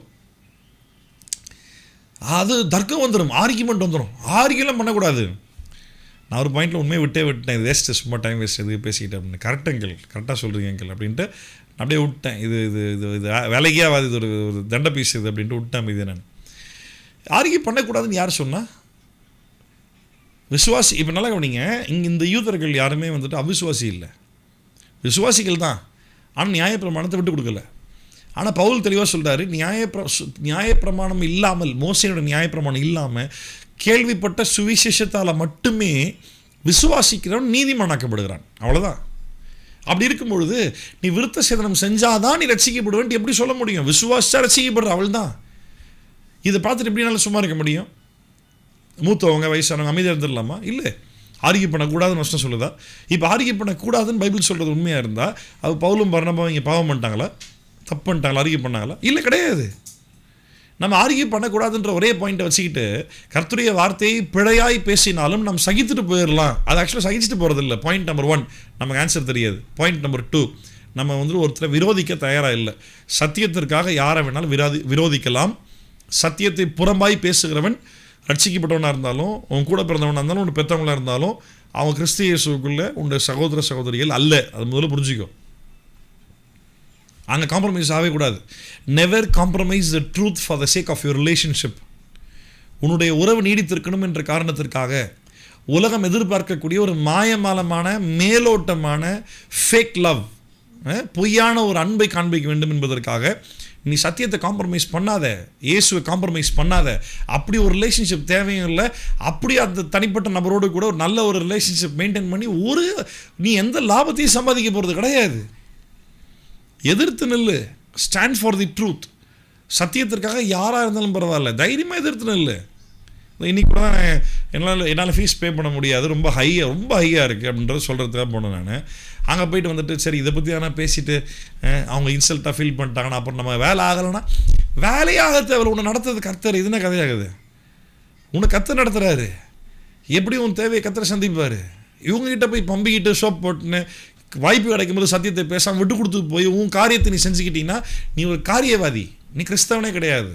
அது தர்க்கம் வந்துடும், ஆர்கியூமெண்ட் வந்துடும். ஆர்கியூலாம் பண்ணக்கூடாது. நான் ஒரு பாயிண்டில் உண்மையை விட்டேன், இது வேஸ்ட்டு, சும்மா டைம் வேஸ்ட், எதுக்கு பேசிக்கிட்டேன் அப்படின்னு. கரெக்டாக சொல்கிறீங்க அங்கிள் அப்படின்ட்டு அப்படியே விட்டேன். இது இது இது இது வேலைக்கே ஆகாது, இது ஒரு தண்ட பீஸ் இது அப்படின்ட்டு விட்டேன். இது நான் ஆர்கியூ பண்ணக்கூடாதுன்னு யார் சொன்னால்? விசுவாசி. இப்போ நல்லா கவனிங்க, இங்கே இந்த யூதர்கள் யாருமே வந்துட்டு அவிசுவாசி இல்லை, விசுவாசிகள் தான். ஆனால் நியாயப்பிரமாணத்தை விட்டு கொடுக்கல. ஆனால் பவுல் தெளிவாக சொல்கிறாரு, நியாயப்பிரமாணம் இல்லாமல், மோசையோட நியாயப்பிரமாணம் இல்லாமல் கேள்விப்பட்ட சுவிசேஷத்தால் மட்டுமே விசுவாசிக்கிறவன் நீதிமானாக்கப்படுகிறான். அவ்வளோதான். அப்படி இருக்கும் பொழுது நீ விருத்த சேதனம் செஞ்சாதான் நீ ரட்சிக்கப்படுவேன் எப்படி சொல்ல முடியும்? விசுவாசா ரட்சிக்கப்படுற அவள் தான். இதை பார்த்துட்டு எப்படினாலும் சும்மா இருக்க முடியும்? மூத்தவங்க வயசானவங்க அமைதியாக இருந்துடலாமா? இல்லை. ஆர்கியூ பண்ணக்கூடாதுன்னு வசனம் சொல்லுதா? இப்போ ஆர்கியூ பண்ணக்கூடாதுன்னு பைபிள் சொல்கிறது உண்மையாக இருந்தால் அது பவுலும் பர்னபாவும் இங்கே பாவம் பண்ணிட்டாங்களா, தப்பு பண்ணிட்டாங்களா, ஆர்கியூ பண்ணாங்களா? இல்லை, கிடையாது. நம்ம ஆர்கியூ பண்ணக்கூடாதுன்ற ஒரே பாயிண்ட்டை வச்சுக்கிட்டு கர்த்தருடைய வார்த்தையை பிழையாய் பேசினாலும் நம்ம சகித்துட்டு போயிடலாம். அது ஆக்சுவலாக சகிச்சுட்டு போகிறது இல்லை. பாயிண்ட் நம்பர் 1 நமக்கு ஆன்சர் தெரியாது. பாயிண்ட் நம்பர் 2 நம்ம ஒருத்தரை விரோதிக்க தயாராக இல்லை. சத்தியத்திற்காக யாரை வேணாலும் விரோதிக்கலாம். சத்தியத்தை புறம்பாய் பேசுகிறவன் ரட்சிக்கப்பட்டவனாக இருந்தாலும், உன் கூட பிறந்தவனாக இருந்தாலும், உன் பெற்றவங்களாக இருந்தாலும், அவன் கிறிஸ்து இயேசுவுக்குள்ளே உன்னுடைய சகோதர சகோதரிகள் அல்ல. அது முதல்ல புரிஞ்சுக்கோ. அங்கே காம்ப்ரமைஸ் ஆகவே கூடாது. Never compromise the truth for the sake of your relationship. உன்னுடைய உறவு நீடித்திருக்கணும் என்ற காரணத்திற்காக உலகம் எதிர்பார்க்கக்கூடிய ஒரு மாயமாலமான மேலோட்டமான ஃபேக் லவ், பொய்யான ஒரு அன்பை காண்பிக்க வேண்டும் என்பதற்காக நீ சத்தியத்தை காம்ப்ரமைஸ் பண்ணாத, இயேசுவை காம்ப்ரமைஸ் பண்ணாத. அப்படி ஒரு ரிலேஷன்ஷிப் தேவையும் இல்லை. அப்படி அந்த தனிப்பட்ட நபரோடு கூட ஒரு நல்ல ஒரு ரிலேஷன்ஷிப் மெயின்டைன் பண்ணி நீ எந்த லாபத்தையும் சம்பாதிக்க போகிறது கிடையாது. எதிர்த்து நில்லு. Stand for the truth. சத்தியத்திற்காக யாராக இருந்தாலும் பரவாயில்ல, தைரியமாக எதிர்த்து நில்லு. இன்றைக்கி கூட தான் என்னால் ஃபீஸ் பே பண்ண முடியாது, ரொம்ப ஹையாக இருக்குது அப்படின்றத சொல்கிறதுக்காக போனேன் நான். அங்கே போயிட்டு வந்துட்டு சரி இதை பற்றி ஆனால் பேசிவிட்டு அவங்க இன்சல்ட்டாக ஃபீல் பண்ணிட்டாங்கன்னா அப்புறம் நம்ம வேலை ஆகலைன்னா, வேலையாக தேவை. உன்னை நடத்துறது கர்த்தர். இதுனா கதையாகுது. உன்னை கர்த்தர் நடத்துகிறாரு. எப்படி உன் தேவையை கர்த்தரை சந்திப்பார். இவங்ககிட்ட போய் பம்பிக்கிட்டு சோப் போட்டுன்னு வாய்ப்பு கிடைக்கும் போது சத்தியத்தை பேசாமல் விட்டு கொடுத்து போய் உன் காரியத்தை நீ செஞ்சுக்கிட்டீங்கன்னா நீ ஒரு காரியவாதி, நீ கிறிஸ்தவனே கிடையாது.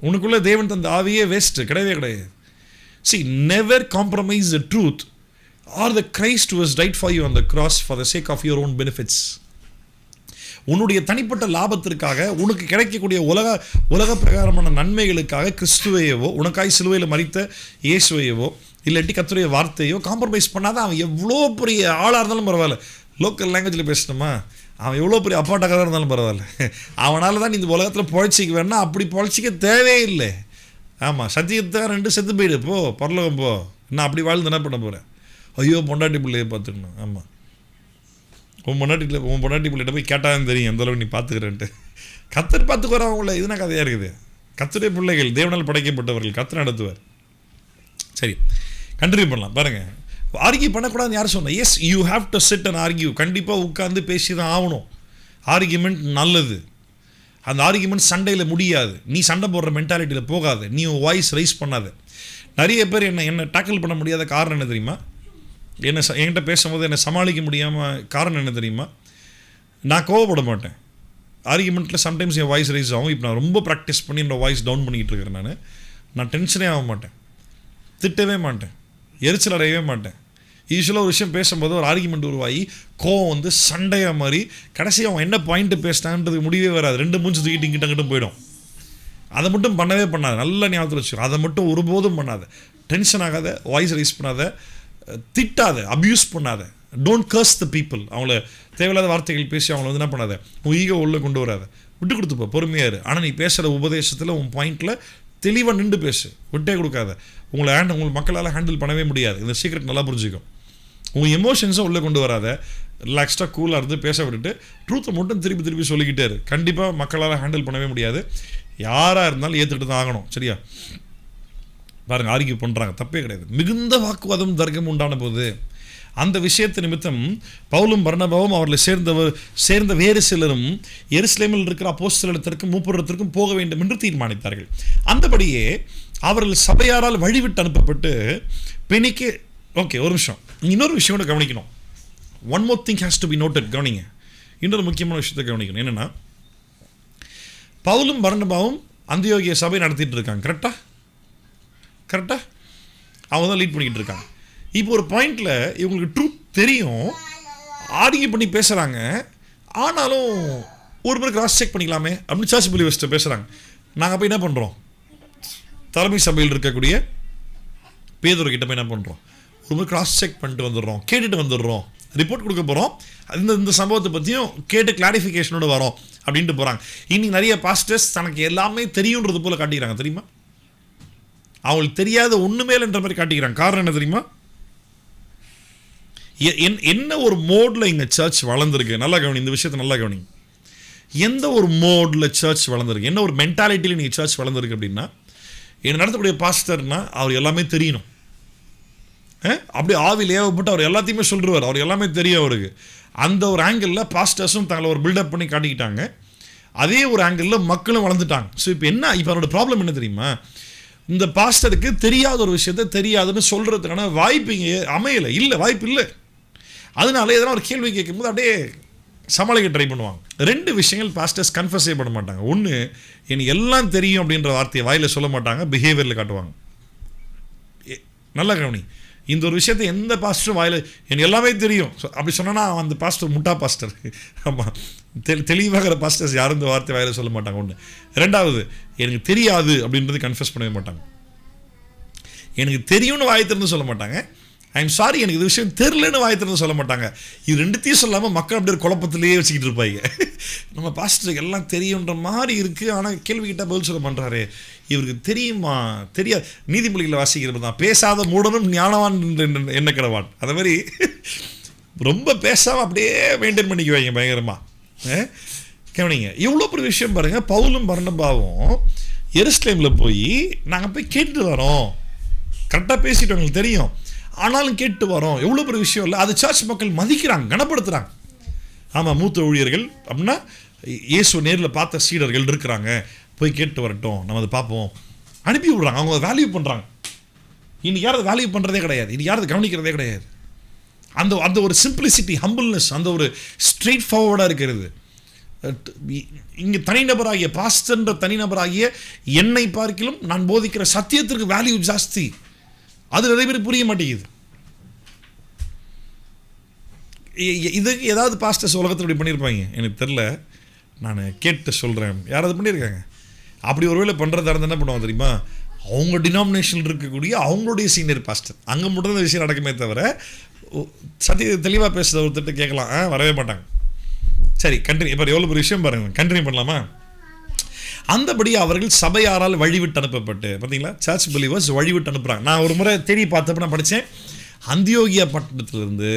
உனக்குள்ளே தேவன் தந்த ஆவியே வேஸ்ட்டு, கிடையவே கிடையாது. See, never compromise the truth or the Christ who has died for you on the cross for the sake of your own benefits. உன்னுடைய தனிப்பட்ட லாபத்திற்காக உனக்கு கிடைக்கக்கூடிய உலக பிரகாரமான நன்மைகளுக்காக கிறிஸ்துவையவோ, உனக்காய் சிலுவையில் மரித்த இயேசுவையவோ, இல்லாட்டி கர்த்தருடைய வார்த்தையோ காம்ப்ரமைஸ் பண்ணாத அவன் எவ்வளோ பெரிய ஆளாக இருந்தாலும் பரவாயில்ல. லோக்கல் லாங்குவேஜில் பேசணுமா, அவன் எவ்வளோ பெரிய அப்பாட்டக்காராக இருந்தாலும் பரவாயில்ல. அவனால் தான் இந்த உலகத்தில் பொழைச்சிக்க வேணா, அப்படி பொழைச்சிக்க தேவையில்லை. ஆமாம், சத்தியத்தை 2 செத்து போயிடு, போ பரலோகம் போ. நான் அப்படி வாழ்ந்து என்ன பண்ண போகிறேன்? ஐயோ பொண்டாட்டி பிள்ளையை பார்த்துக்கணும். ஆமாம், உன் பொண்டாட்டி பிள்ளைகிட்ட போய் கேட்டாலும் தெரியும் எந்தளவு நீ பார்த்துக்கிறேன்ட்டு. கர்த்தர் பார்த்துக்குவார் அவங்கள. இதுனா கதையாக இருக்குது. கர்த்தருடைய பிள்ளைகள், தேவனால் படைக்கப்பட்டவர்கள், கர்த்தர் நடத்துவார். சரி, கண்டினியூ பண்ணலாம். பாருங்கள், ஆர்கியூ பண்ணக்கூடாதுன்னு யார் சொன்னால்? Yes, you have to sit and argue. கண்டிப்பாக உட்காந்து பேசி தான் ஆகணும். ஆர்கியூமெண்ட் நல்லது. அந்த ஆர்கியூமெண்ட் சண்டையில் முடியாது. நீ சண்டை போடுற மென்டாலிட்டியில் போகாத. நீ வாய்ஸ் ரைஸ் பண்ணாத. நிறைய பேர் என்ன டேக்கிள் பண்ண முடியாத காரணம் என்ன தெரியுமா? என்கிட்ட பேசும்போது என்னை சமாளிக்க முடியாமல் காரணம் என்ன தெரியுமா? நான் கோவப்பட மாட்டேன். ஆர்கியூமெண்ட்டில் சம்டைம்ஸ் என் வாய்ஸ் ரைஸ் ஆகும். இப்போ நான் ரொம்ப ப்ராக்டிஸ் பண்ணி என்னோட வாய்ஸ் டவுன் பண்ணிக்கிட்டு இருக்கிறேன். நான் டென்ஷனே ஆக மாட்டேன், திட்டவே மாட்டேன், எரிச்சல் அடையவே மாட்டேன். யூஸ்வலாக ஒரு விஷயம் பேசும்போது ஒரு ஆர்கியூமெண்ட் உருவாகி கோவம் சண்டையாக மாதிரி கடைசி அவன் என்ன பாயிண்ட்டு பேசினான்றதுக்கு முடிவே வராது. 2 மூஞ்சி தூக்கிட்டு கிட்ட போயிடும். அதை மட்டும் பண்ணவே பண்ணாத, நல்ல ஞாபகத்தில் வச்சுக்கோ. அதை மட்டும் ஒருபோதும் பண்ணாத. டென்ஷன் ஆகாத, வாய்ஸ் ரைஸ் பண்ணாத, திட்டாத, அப்யூஸ் பண்ணாத. Don't curse the people. அவங்கள தேவையில்லாத வார்த்தைகள் பேசி அவங்கள வந்து என்ன பண்ணாத, உன் ஈகோ உள்ளே கொண்டு வராத. விட்டு கொடுத்துப்போ, பொறுமையாக இரு. ஆனால் நீ பேசுகிற உபதேசத்தில் உன் பாயிண்டில் தெளிவாக நின்று பேசு, விட்டே கொடுக்காத. உங்களுக்கு மக்களால் ஹேண்டில் பண்ணவே முடியாது. இந்த சீக்ரெட் நல்லா புரிஞ்சுக்கும். உங்கள் எமோஷன்ஸை உள்ளே கொண்டு வராத, ரிலாக்ஸ்டாக கூலாக இருந்து பேச விட்டுட்டு ட்ரூத்தை மட்டும் திருப்பி திருப்பி சொல்லிக்கிட்டே இரு. கண்டிப்பாக மக்களால் ஹேண்டில் பண்ணவே முடியாது. யாராக இருந்தாலும் ஏற்றுக்கிட்டு தான் ஆகணும். சரியா? பாருங்கள், ஆர்கியூ பண்ணுறாங்க, தப்பே கிடையாது. மிகுந்த வாக்குவாதம் தர்க்கம் உண்டான போது அந்த விஷயத்து நிமித்தம் பவுலும் பர்னபாவும் அவர்களை சேர்ந்த வேறு சிலரும் எருசலேமில் இருக்கிற அப்போஸ்தலரிடத்திற்கும் மூப்பரிடத்திற்கும் போக வேண்டும் என்று தீர்மானித்தார்கள். அந்தபடியே அவர்கள் சபையாரால் வழிவிட்டு அனுப்பப்பட்டு பெனிக்கு. ஓகே, ஒரு நிமிஷம், இன்னொரு விஷயம் கூட கவனிக்கணும். One more thing has to be noted. கவனிங்க, இன்னொரு முக்கியமான விஷயத்தை கவனிக்கணும். என்னென்னா, பவுலும் பர்னபாவும் அந்தியோகிய சபை நடத்திட்டு இருக்காங்க. கரெக்டாக அவங்க தான் லீட் பண்ணிக்கிட்டு இருக்காங்க. இப்போ ஒரு பாயிண்டில் இவங்களுக்கு ட்ரூத் தெரியும், ஆர்கியூ பண்ணி பேசுகிறாங்க. ஆனாலும் ஒரு முறை கிராஸ் செக் பண்ணிக்கலாமே அப்படின்னு சர்ச் பிலீவர்ஸ்ட்டை பேசுகிறாங்க. நாங்கள் போய் என்ன பண்ணுறோம், தலைமை சபையில் இருக்கக்கூடிய பேதுருக்கிட்ட போய் என்ன பண்ணுறோம், ஒரு முறை கிராஸ் செக் பண்ணிட்டு வந்துடுறோம், கேட்டுட்டு வந்துடுறோம், ரிப்போர்ட் கொடுக்க போகிறோம், இந்த சம்பவத்தை பற்றியும் கேட்டு கிளாரிஃபிகேஷனோடு வரோம் அப்படின்ட்டு போகிறாங்க. இன்னைக்கு நிறைய பாஸ்டர்ஸ் தனக்கு எல்லாமே தெரியுன்றது போல் காட்டிக்கிறாங்க. தெரியுமா? அவங்களுக்கு தெரியாத ஒன்றுமே இல்லைன்ற மாதிரி காட்டிக்கிறாங்க. காரணம் என்ன தெரியுமா? என்ன ஒரு மோடில் இங்கே சர்ச் வளர்ந்துருக்கு. நல்லா கவனி, இந்த விஷயத்தை நல்லா கவனி. எந்த ஒரு மோடில் சர்ச் வளர்ந்துருக்கு, என்ன ஒரு மென்டாலிட்டியில் நீங்கள் சர்ச் வளர்ந்துருக்கு அப்படின்னா, என்ன நடத்தக்கூடிய பாஸ்டர்னா அவர் எல்லாமே தெரியணும். அப்படி ஆவியில் ஏவப்பட்டு அவர் எல்லாத்தையுமே சொல்லிடுவார், அவர் எல்லாமே தெரியும் அவருக்கு. அந்த ஒரு ஆங்கிளில் பாஸ்டர்ஸும் தங்களை ஒரு பில்டப் பண்ணி காட்டிக்கிட்டாங்க. அதே ஒரு ஆங்கிளில் மக்களும் வளர்ந்துட்டாங்க. ஸோ இப்போ அவரோட ப்ராப்ளம் என்ன தெரியுமா? இந்த பாஸ்டருக்கு தெரியாத ஒரு விஷயத்த தெரியாதுன்னு சொல்கிறதுக்கான வாய்ப்பு இங்கே அமையலை. வாய்ப்பு இல்லை. அதனால எதனா ஒரு கேள்வி கேட்கும்போது அப்படியே சமாளிக்க ட்ரை பண்ணுவாங்க. 2 விஷயங்கள் பாஸ்டர்ஸ் கன்ஃபஸே பண்ண மாட்டாங்க. ஒன்று, எனக்கு எல்லாம் தெரியும் அப்படின்ற வார்த்தையை வாயில் சொல்ல மாட்டாங்க, பிஹேவியரில் காட்டுவாங்க. நல்லா கவனி, இந்த ஒரு விஷயத்தை எந்த பாஸ்டரும் வாயில் எனக்கு எல்லாமே தெரியும் அப்படி சொன்னா அந்த பாஸ்டர் முட்டா பாஸ்டர். ஆமாம், தெளிவாகிற பாஸ்டர்ஸ் யாரும் இந்த வார்த்தை வாயில் சொல்ல மாட்டாங்க. ஒன்று. 2வது, எனக்கு தெரியாது அப்படின்றது கன்ஃபஸ் பண்ணவே மாட்டாங்க. எனக்கு தெரியும்னு வாய் திறந்து சொல்ல மாட்டாங்க. ஐம் சாரி, எனக்கு இது விஷயம் தெரிலன்னு வாய் திறந்து சொல்ல மாட்டாங்க. இது 2த்தையும் சொல்லாமல் மக்கள் அப்படியே குழப்பத்திலேயே வச்சுக்கிட்டு இருப்பாங்க. நம்ம பாஸ்டருக்கு எல்லாம் தெரியுன்ற மாதிரி இருக்குது, ஆனால் கேள்விக்கிட்ட பதில் சொல்ல பண்ணுறாரு. இவருக்கு தெரியுமா? தெரியாது. நீதிமொழிகளை வாசிக்கிறது தான், பேசாத மூடனும் ஞானவான் என்ன கிடவான். அந்த மாதிரி ரொம்ப பேசாமல் அப்படியே மெயின்டைன் பண்ணிக்குவாங்க பயங்கரமாக. கவனிங்க, எவ்வளோ பெரிய விஷயம் பாருங்கள். பவுலும் பர்னபாவும் எருசலேமில் போய் நாங்கள் போய் கேட்டு வரோம், கரெக்டாக பேசிட்டு எங்களுக்கு தெரியும், ஆனாலும் கேட்டு வரோம். எவ்வளோ பெரிய விஷயம் இல்லை. அது சர்ச் மக்கள் மதிக்கிறாங்க, கனப்படுத்துகிறாங்க. ஆமாம், மூத்த ஊழியர்கள் அப்படின்னா இயேசு நேரில் பார்த்த சீடர்கள் இருக்கிறாங்க, போய் கேட்டு வரட்டும், நம்ம அதை பார்ப்போம், அனுப்பி விடுறாங்க. அவங்க அதை வேல்யூ பண்ணுறாங்க. இன்னைக்கு யாரும் வேல்யூ பண்ணுறதே கிடையாது, இன்னைக்கு யாரும் கவனிக்கிறதே கிடையாது. அந்த ஒரு சிம்பிளிசிட்டி, ஹம்பிள்னஸ், அந்த ஒரு ஸ்ட்ரெயிட் ஃபார்வர்டாக இருக்கிறது. இங்கே தனிநபராகிய பாஸ்டர்ன்ற தனிநபராகிய என்னை பார்க்கிலும் நான் போதிக்கிற சத்தியத்திற்கு வேல்யூ ஜாஸ்தி. அது நிறைய பேர் புரிய மாட்டேங்குது. இதுக்கு ஏதாவது பாஸ்டர்ஸ் உலகத்தில் இப்படி பண்ணியிருப்பாங்க எனக்கு தெரில, நான் கேட்டு சொல்கிறேன். யாராவது பண்ணியிருக்காங்க? அப்படி ஒருவேளை பண்ணுறதா இருந்தால் என்ன பண்ணுவாங்க தெரியுமா? அவங்க டினாமினேஷனில் இருக்கக்கூடிய அவங்களுடைய சீனியர் பாஸ்டர் அங்கே மட்டும் தான் விஷயம் நடக்குமே தவிர, சத்திய தெளிவாக பேசுகிற ஒருத்தட்டு கேட்கலாம், வரவே மாட்டாங்க. சரி, கண்டினியூ. இப்போ எவ்வளோ பெரிய விஷயம் பாருங்கள், கண்டினியூ பண்ணலாமா? அந்தபடி அவர்கள் சபையாரால் வழிவிட்டு அனுப்பப்பட்டு, பார்த்தீங்களா, சர்ச் பிலீவர்ஸ் வழிவிட்டு அனுப்புகிறாங்க. நான் ஒரு முறை தேடி பார்த்தப்ப நான் படித்தேன், அந்தியோகியா பட்டணத்திலிருந்து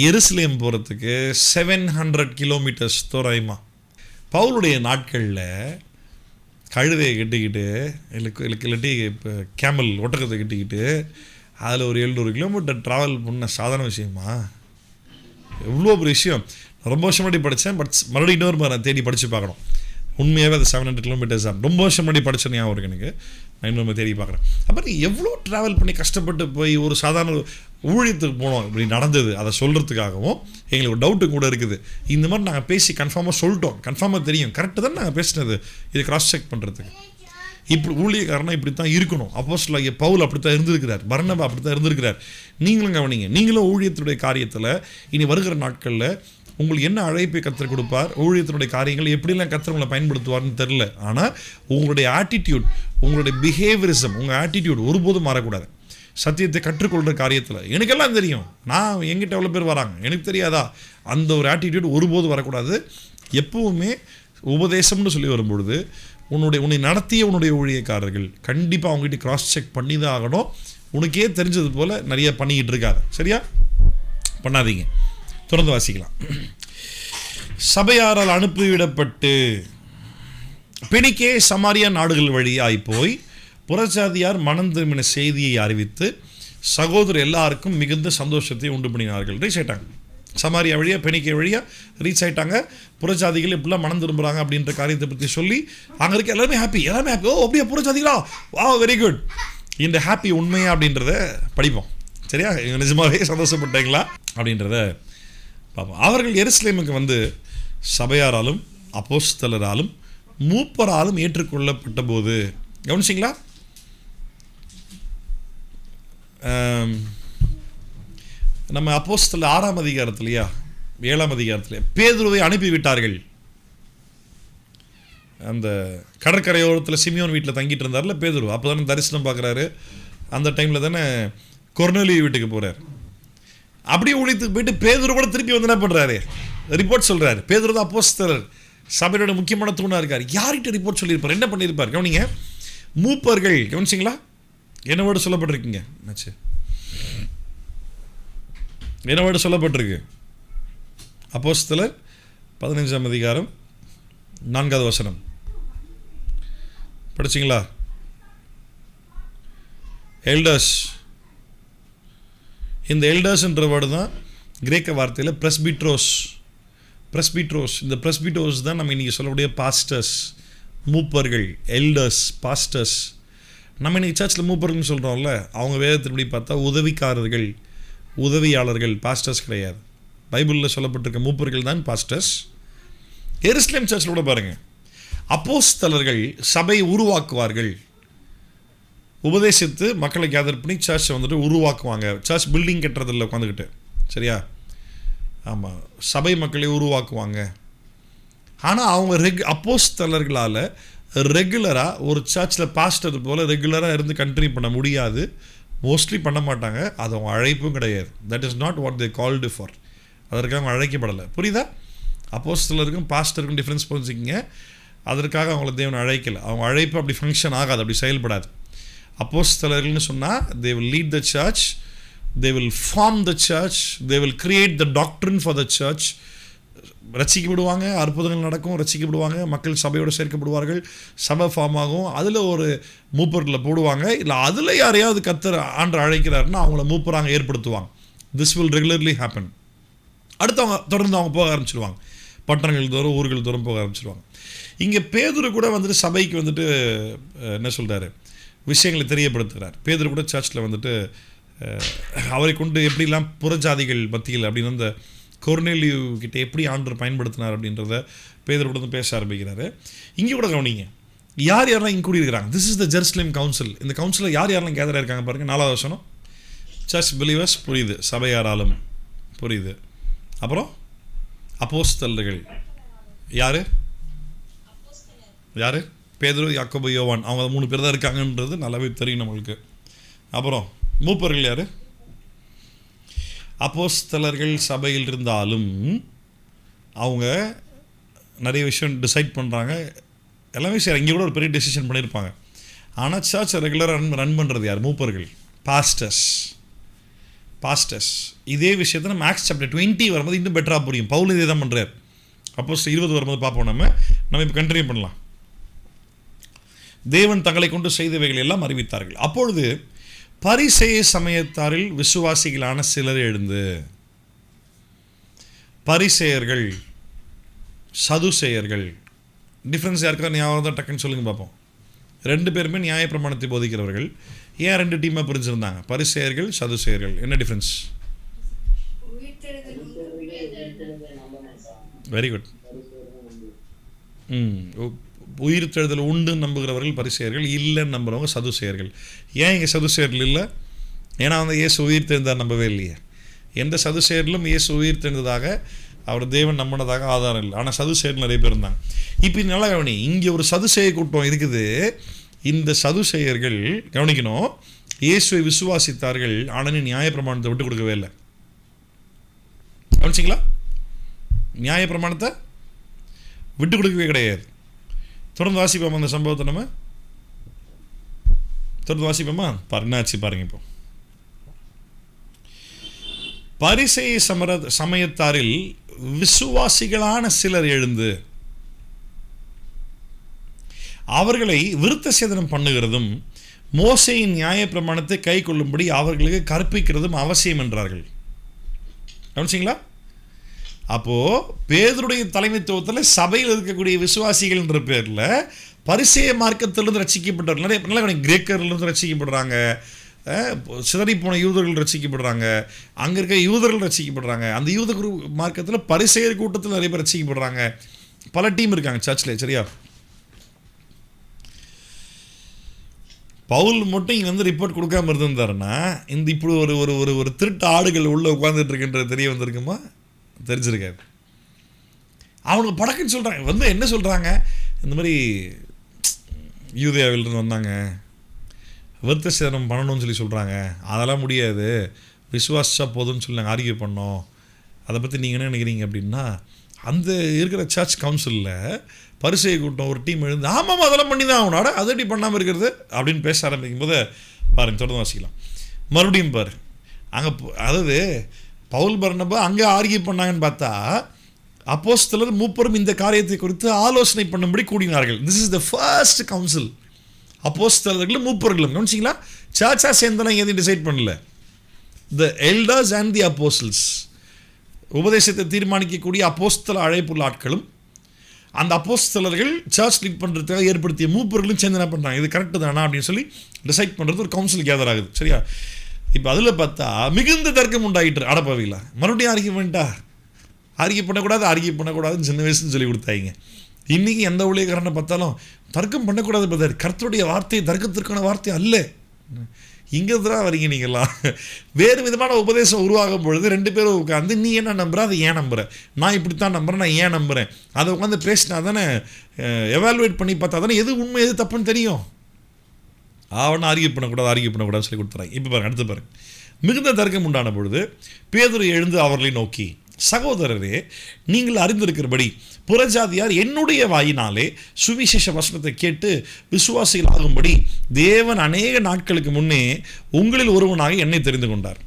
எருசலேம் போகிறதுக்கு 700 கிலோமீட்டர்ஸ் தோராயமா. பவுலுடைய நாட்களில் கழுதையை கட்டிக்கிட்டு இல்லாட்டி இப்போ கேமல் ஒட்டகத்தை கட்டிக்கிட்டு அதில் ஒரு 700 கிலோமீட்டர் ட்ராவல் பண்ண சாதாரண விஷயமா? எவ்வளோ ஒரு விஷயம். ரொம்ப வருஷம் முன்னாடி படித்தேன், பட் மறுபடியும் இன்னொரு நான் தேடி படித்து பார்க்கணும். உண்மையாகவே அது 700 கிலோமீட்டர்ஸ் தான். ரொம்ப வருஷம் முன்னாடி படித்த ஞாபகம் இருக்குது எனக்கு. நான் இன்னொரு தேடி பார்க்குறேன். அப்புறம் எவ்வளோ ட்ராவல் பண்ணி கஷ்டப்பட்டு போய் ஒரு சாதாரண ஊழியத்துக்கு போனோம் இப்படி நடந்தது, அதை சொல்கிறதுக்காகவும் எங்களுக்கு ஒரு டவுட்டு கூட இருக்குது. இந்த மாதிரி நாங்கள் பேசி கன்ஃபார்மாக சொல்லிட்டோம், கன்ஃபார்மாக தெரியும், கரெக்டு தான் நாங்கள் பேசினது, இது கிராஸ் செக் பண்ணுறதுக்கு. இப்படி ஊழியக்காரனா இப்படி தான் இருக்கணும். அப்போஸ்தலனாகிய பவுல் அப்படி தான் இருந்திருக்கிறார், பர்னபா அப்படி தான் இருந்திருக்கிறார். நீங்களும் கவனிங்க, நீங்களும் ஊழியத்துடைய காரியத்தில் இனி வருகிற நாட்களில் உங்களுக்கு என்ன அழைப்பை கற்றுக் கொடுப்பார், ஊழியத்தினுடைய காரியங்கள் எப்படிலாம் கர்த்தர் உங்களை பயன்படுத்துவார்னு தெரில. ஆனால் உங்களுடைய ஆட்டிடியூட், உங்களுடைய பிஹேவியரிசம், உங்கள் ஆட்டிடியூட் ஒருபோதும் மாறக்கூடாது. சத்தியத்தை கற்றுக்கொள்கிற காரியத்தில் எனக்கெல்லாம் தெரியும், நான் எங்கிட்ட எவ்வளோ பேர் வராங்க, எனக்கு தெரியாதா, அந்த ஒரு ஆட்டிடியூட் ஒருபோதும் வரக்கூடாது. எப்பவுமே உபதேசம்னு சொல்லி வரும்பொழுது உன்னை நடத்திய உன்னுடைய ஊழியக்காரர்கள் கண்டிப்பாக அவங்ககிட்ட கிராஸ் செக் பண்ணி தான் ஆகணும். உனக்கே தெரிஞ்சது போல் நிறைய பண்ணிக்கிட்டு இருக்காது, சரியா? பண்ணாதீங்க. தொடர்ந்து வாசிக்கலாம். சபையாரால் அனுப்பிவிடப்பட்டு பெனிக்கே சமாரியா நாடுகள் வழியாய் போய் புறஜாதியார் மனம் திரும்பின செய்தியை அறிவித்து சகோதரர் எல்லாருக்கும் மிகுந்த சந்தோஷத்தை உண்டு பண்ணினார்கள். ரீச் ஆயிட்டாங்க, சமாரியா வழியாக பெனிக்கே வழியாக ரீச் ஆகிட்டாங்க. புறஜாதிகள் எப்படிலாம் மனம் திரும்புகிறாங்க அப்படின்ற காரியத்தை பற்றி சொல்லி அங்கே இருக்க எல்லாருமே ஹாப்பி. ஓ அப்படியே புறஜாதிகளா, வா வெரி குட். இந்த ஹாப்பி உண்மையா அப்படின்றத படிப்போம், சரியா? நிஜமாகவே சந்தோஷப்பட்டீங்களா அப்படின்றத பார்ப்போம். அவர்கள் எருசலேமுக்கு வந்து சபையாராலும் அப்போஸ்தலராலும் மூப்பராலும் ஏற்றுக்கொள்ளப்பட்ட போது, கவனிச்சிங்களா? நம்ம அப்போஸ்தலர் 6ஆம் அதிகாரத்திலையா 7ஆம் அதிகாரத்தில் பேதுருவை அனுப்பிவிட்டார்கள். அந்த கடற்கரையோரத்தில் சிமியோன் வீட்டில் தங்கிட்டு இருந்தார்ல பேதுரு, அப்போ தானே தரிசனம் பார்க்குறாரு. அந்த டைமில் தானே கொர்நேலியு வீட்டுக்கு போகிறார். அப்படியே ஊழியத்துக்கு போயிட்டு பேதுரு கூட திருப்பி வந்து என்ன பண்ணுறாரு, ரிப்போர்ட் சொல்கிறார். பேதுரு தான் அப்போஸ்தலர், சபையோட முக்கியமான தூணாக இருக்கார். யார்கிட்ட ரிப்போர்ட் சொல்லியிருப்பார், என்ன பண்ணியிருப்பார்? கவனிங்க, மூப்பர்கள். கவனிச்சிங்களா? என்ன வேர்டு சொல்லப்பட்டிருக்கீங்க? என்னாச்சு? என்ன வேர்டு சொல்லப்பட்டிருக்கு? அப்போஸ்தலர் 15ஆம் அதிகாரம் 4வது வசனம் படிச்சிங்களா? எல்டர்ஸ். இந்த எல்டர்ஸ்ன்ற வேர்டு தான் கிரேக்க வார்த்தையில் பிரஸ்பிட்ரோஸ். இந்த பிரஸ்பிட்ரோஸ் தான் நம்ம இன்றைக்கி சொல்லக்கூடிய பாஸ்டர்ஸ், மூப்பர்கள், எல்டர்ஸ், பாஸ்டர்ஸ். நம்ம இன்றைக்கி சர்ச்சில் மூப்பர்கள்னு சொல்கிறோம்ல, அவங்க வேதத்தின்படி பார்த்தா உதவிக்காரர்கள், உதவியாளர்கள், பாஸ்டர்ஸ் கிடையாது. பைபிளில் சொல்லப்பட்டிருக்க மூப்பர்கள் தான் பாஸ்டர்ஸ். எருசலேம் சர்ச்சில் கூட பாருங்கள், அப்போஸ்தலர்கள் சபையை உருவாக்குவார்கள், உபதேசித்து மக்களை கேதர் பண்ணி சர்ச்சை வந்துட்டு உருவாக்குவாங்க. சர்ச் பில்டிங் கட்டுறதில்ல உட்காந்துக்கிட்டு, சரியா? ஆமாம், சபை மக்களை உருவாக்குவாங்க. ஆனால் அவங்க அப்போஸ்தலர்களால் ரெகுலராக ஒரு சர்ச்சில் பாஸ்டர் போல் ரெகுலராக இருந்து கண்டினியூ பண்ண முடியாது, மோஸ்ட்லி பண்ண மாட்டாங்க. அது அவங்க அழைப்பும் கிடையாது. That is not what they called for. அதற்காக அவங்க அழைக்கப்படலை. புரியுதா? அப்போஸ்தலருக்கும் பாஸ்டருக்கும் டிஃப்ரென்ஸ் புரிஞ்சுக்கிங்க. அதற்காக அவங்கள தேவன் அழைக்கலை. அவங்க அழைப்பு அப்படி ஃபங்க்ஷன் ஆகாது, அப்படி செயல்படாது. அப்போஸ்தலர்கள்னு சொன்னால் they will lead the church, they will form the church, they will create the doctrine for the church. ரசிக்கப்படுவாங்க, அற்புதங்கள் நடக்கும், ரசிக்கப்படுவாங்க, மக்கள் சபையோடு சேர்க்கப்படுவார்கள், சபை ஃபார்ம் ஆகும். அதில் ஒரு மூப்பர்களை போடுவாங்க. இல்லை அதில் யாரையாவது கர்த்தர் ஆண்டு அழைக்கிறாருன்னா அவங்கள மூப்பராங்க ஏற்படுத்துவாங்க. This will regularly happen. அடுத்து அவங்க தொடர்ந்து அவங்க போக ஆரம்பிச்சிடுவாங்க, பட்டணங்கள் தோறும் ஊர்கள் தோறும் போக ஆரம்பிச்சிடுவாங்க. இங்கே பேதுரு கூட வந்துட்டு சபைக்கு வந்துட்டு என்ன சொல்கிறாரு, விஷயங்களை தெரியப்படுத்துகிறார். பேதுரு கூட சர்ச்சில் வந்துட்டு அவரை கொண்டு எப்படிலாம் புறஜாதிகள் மத்தியில் அப்படின்னு அந்த கொர்நேலியு கிட்ட எப்படி ஆண்டவர் பயன்படுத்தினார் அப்படின்றத பேதுரு கூட பேச ஆரம்பிக்கிறாரு. இங்கே கூட கவனிங்க, யார் யாரெல்லாம் இங்கே கூடியிருக்கிறாங்க. This is the Jerusalem council. இந்த கவுன்சிலில் யார் யாரெல்லாம் கேதராக இருக்காங்க பாருங்கள். 4வது வசனம், சர்ச் பிலீவர்ஸ் புரியுது, சபையாராலும் புரியுது. அப்புறம் அப்போஸ்தலர்கள் யார் யார்? பேதுரு, யாக்கோபு, யோவான். அவங்க 3 பேர் தான் இருக்காங்கன்றது நல்லாவே தெரியும் நம்மளுக்கு. அப்புறம் மூப்பர்கள் யார்? அப்போஸ்தலர்கள் சபையில் இருந்தாலும் அவங்க நிறைய விஷயம் டிசைட் பண்ணுறாங்க, எல்லாமே சரி. இங்கே கூட ஒரு பெரிய டெசிஷன் பண்ணியிருப்பாங்க. ஆனால் சர்ச்சை ரெகுலராக ரன் பண்ணுறது யார்? மூப்பர்கள், பாஸ்டர்ஸ். இதே விஷயத்தை நம்ம ஆக்ஸ் சாப்டர் 20 வரும்போது இன்னும் பெட்டராக புரியும். பவுல் இதே தான் பண்ணுறார். அப்போஸ்தலர் 20 வரும்போது பார்ப்போம். நம்ம இப்போ கண்டினியூ பண்ணலாம். தேவன் தங்களை கொண்டு செய்தவைகள் எல்லாம் அறிவித்தார்கள். அப்பொழுது பரிசேய சமயத்தாரில் விசுவாசிகளான சிலர் எழுந்து, பரிசேயர்கள், சதுசேயர்கள், டிஃப்ரென்ஸ் யாருக்கா ஞாபகம் தான் டக்குன்னு சொல்லுங்க பார்ப்போம். 2 பேருமே நியாயப்பிரமாணத்தை போதிக்கிறவர்கள். ஏன் 2 டீமாக பிரிஞ்சிருந்தாங்க? பரிசேயர்கள், சதுசேயர்கள். என்ன டிஃப்ரென்ஸ்? Very good. உயிர் தெழுதல் உண்டு நம்புகிறவர்கள் பரிசேயர்கள், இல்லைன்னு நம்புகிறவங்க சதுசேயர்கள். ஏன் இங்கே சதுசேயர்கள் இல்லை? ஏன்னா இயேசு உயிர் தெழுந்தார் நம்பவே இல்லையே. எந்த சதுசேயர்களும் இயேசு உயிர் தெழுந்ததாக அவர் தேவன் நம்பினதாக ஆதாரம் இல்லை. ஆனால் சதுசேயர் நிறைய பேர் இருந்தாங்க. இப்போ நல்லா கவனி, இங்கே ஒரு சதுசேய கூட்டம் இருக்குது. இந்த சதுசேயர்கள் கவனிக்கணும், இயேசுவை விசுவாசித்தார்கள், ஆனால் நியாயப்பிரமாணத்தை விட்டு கொடுக்கவே இல்லை. கவனிச்சிங்களா? நியாயப்பிரமாணத்தை விட்டு கொடுக்கவே கிடையாது. தொடர்ந்து வாசிப்போம் அந்த சம்பவத்தை. நம்ம தொடர்ந்து வாசிப்போமா? என்னாச்சு பாருங்க. இப்போ பரிசேய சமயத்தாரில் விசுவாசிகளான சிலர் எழுந்து அவர்களை விருத்த சேதனம் பண்ணுகிறதும் மோசேயின் நியாயப்பிரமாணத்தை கை கொள்ளும்படி அவர்களுக்கு கற்பிக்கிறதும் அவசியம் என்றார்கள். கவனிச்சிங்களா? அப்போ பேதுருடைய தலைமைத்துவத்தில் சபையில் இருக்கக்கூடிய விசுவாசிகள் என்ற பேரில் பரிசேய மார்க்கத்திலிருந்து ரட்சிக்கப்பட்டவர்கள் நிறைய கிரேக்கர்லேருந்து ரட்சிக்கப்படுறாங்க, சிதறிப்போன யூதர்கள் ரட்சிக்கப்படுறாங்க, அங்கே இருக்க யூதர்கள் ரட்சிக்கப்படுறாங்க. அந்த யூத மார்க்கத்தில் பரிசேயர் கூட்டத்தில் நிறைய பேர் ரட்சிக்கப்படுறாங்க. பல டீம் இருக்காங்க சர்ச்சில். சரியா? பவுல் மட்டும் இங்கே வந்து ரிப்போர்ட் கொடுக்காம இருந்திருந்தாருன்னா இந்த இப்படி ஒரு ஒரு ஒரு திருட்டு ஆடுகள் உள்ளே உட்காந்துட்டு இருக்குன்றது தெரிய வந்திருக்குமா? தெரிஞ்சிருக்காது. அவனுக்கு படக்குன்னு சொல்கிறாங்க. வந்து என்ன சொல்கிறாங்க, இந்த மாதிரி யூதேயாவிலிருந்து வந்தாங்க, விருத்த சேதனம் பண்ணணும்னு சொல்லி சொல்கிறாங்க. அதெல்லாம் முடியாது, விசுவாசா போதும்னு சொல்லி நாங்கள் ஆர்கியூ பண்ணோம். அதை பற்றி நீங்கள் என்ன நினைக்கிறீங்க அப்படின்னா, அந்த இருக்கிற சர்ச் கவுன்சிலில் பரிசேய கூட்டம் ஒரு டீம் எழுந்து ஆமாம் அதெல்லாம் பண்ணி தான் அவனோட அதை எப்படி பண்ணாமல் இருக்கிறது அப்படின்னு பேச ஆரம்பிக்கும் போது பாருங்கள், தொடர்ந்து வாசிக்கலாம். மறுபடியும் பாரு, அங்கே அதாவது பவுல் பர்னபா அங்கே ஆர்கியூ பண்ணாங்கன்னு பார்த்தா அப்போஸ்தலர் மூப்பரும் இந்த காரியத்தை குறித்து ஆலோசனை பண்ணும்படி கூடினார்கள். This is the first council. அப்போஸ்தலர்களும் மூப்பர்களும் கவனிச்சிங்களா? சர்ச்சாக சேர்ந்தெல்லாம் எதையும் டிசைட் பண்ணல. The elders and the apostles, உபதேசத்தை தீர்மானிக்கக்கூடிய அப்போஸ்தல அழைப்புள்ள ஆட்களும் அந்த அப்போஸ்தலர்கள் சர்ச் லீட் பண்ணுறதுக்காக ஏற்படுத்திய மூப்பர்களும் சேர்ந்து என்ன பண்ணுறாங்க, இது கரெக்டு தானா அப்படின்னு சொல்லி டிசைட் பண்ணுறது ஒரு கவுன்சில் கேதர் ஆகுது. சரியா? இப்போ அதில் பார்த்தா மிகுந்த தர்க்கம் உண்டாகிட்டு அடப்பாவிங்களா, மறுபடியும் ஆர்கியூமெண்ட்டா, ஆர்கியூ பண்ணக்கூடாதுன்னு சின்ன வயசுன்னு சொல்லி கொடுத்தாங்க. இன்றைக்கி எந்த ஊழியக்காரனை பார்த்தாலும் தர்க்கம் பண்ணக்கூடாது பிரதர், கர்த்தருடைய வார்த்தை தர்க்கத்திற்கான வார்த்தை அல்ல. இங்கே தான் வரீங்க நீங்கள்லாம். வேறு விதமான உபதேசம் உருவாகும் பொழுது ரெண்டு பேரும் உட்காந்து நீ என்ன நம்புற, அதை ஏன் நம்புற, நான் இப்படித்தான் நம்புகிறேன், நான் ஏன் நம்புகிறேன், அதை உட்காந்து பேசினா தானே, எவாலுவேட் பண்ணி பார்த்தா தானே எது உண்மை எது தப்புன்னு தெரியும். அவனை ஆர்கியூ பண்ணக்கூடாதுன்னு சொல்லி கொடுத்துறாங்க. இப்போ பாருங்க, அடுத்து பாருங்க. மிகுந்த தர்க்கம் உண்டான பொழுது பேதுரு எழுந்து அவர்களை நோக்கி, சகோதரரே, நீங்கள் அறிந்திருக்கிறபடி புறஜாதியார் என்னுடைய வாயினாலே சுவிசேஷ வசனத்தை கேட்டு விசுவாசிகள் ஆகும்படி தேவன் அநேக நாட்களுக்கு முன்னே உங்களில் ஒருவனாக என்னை தெரிந்து கொண்டார்.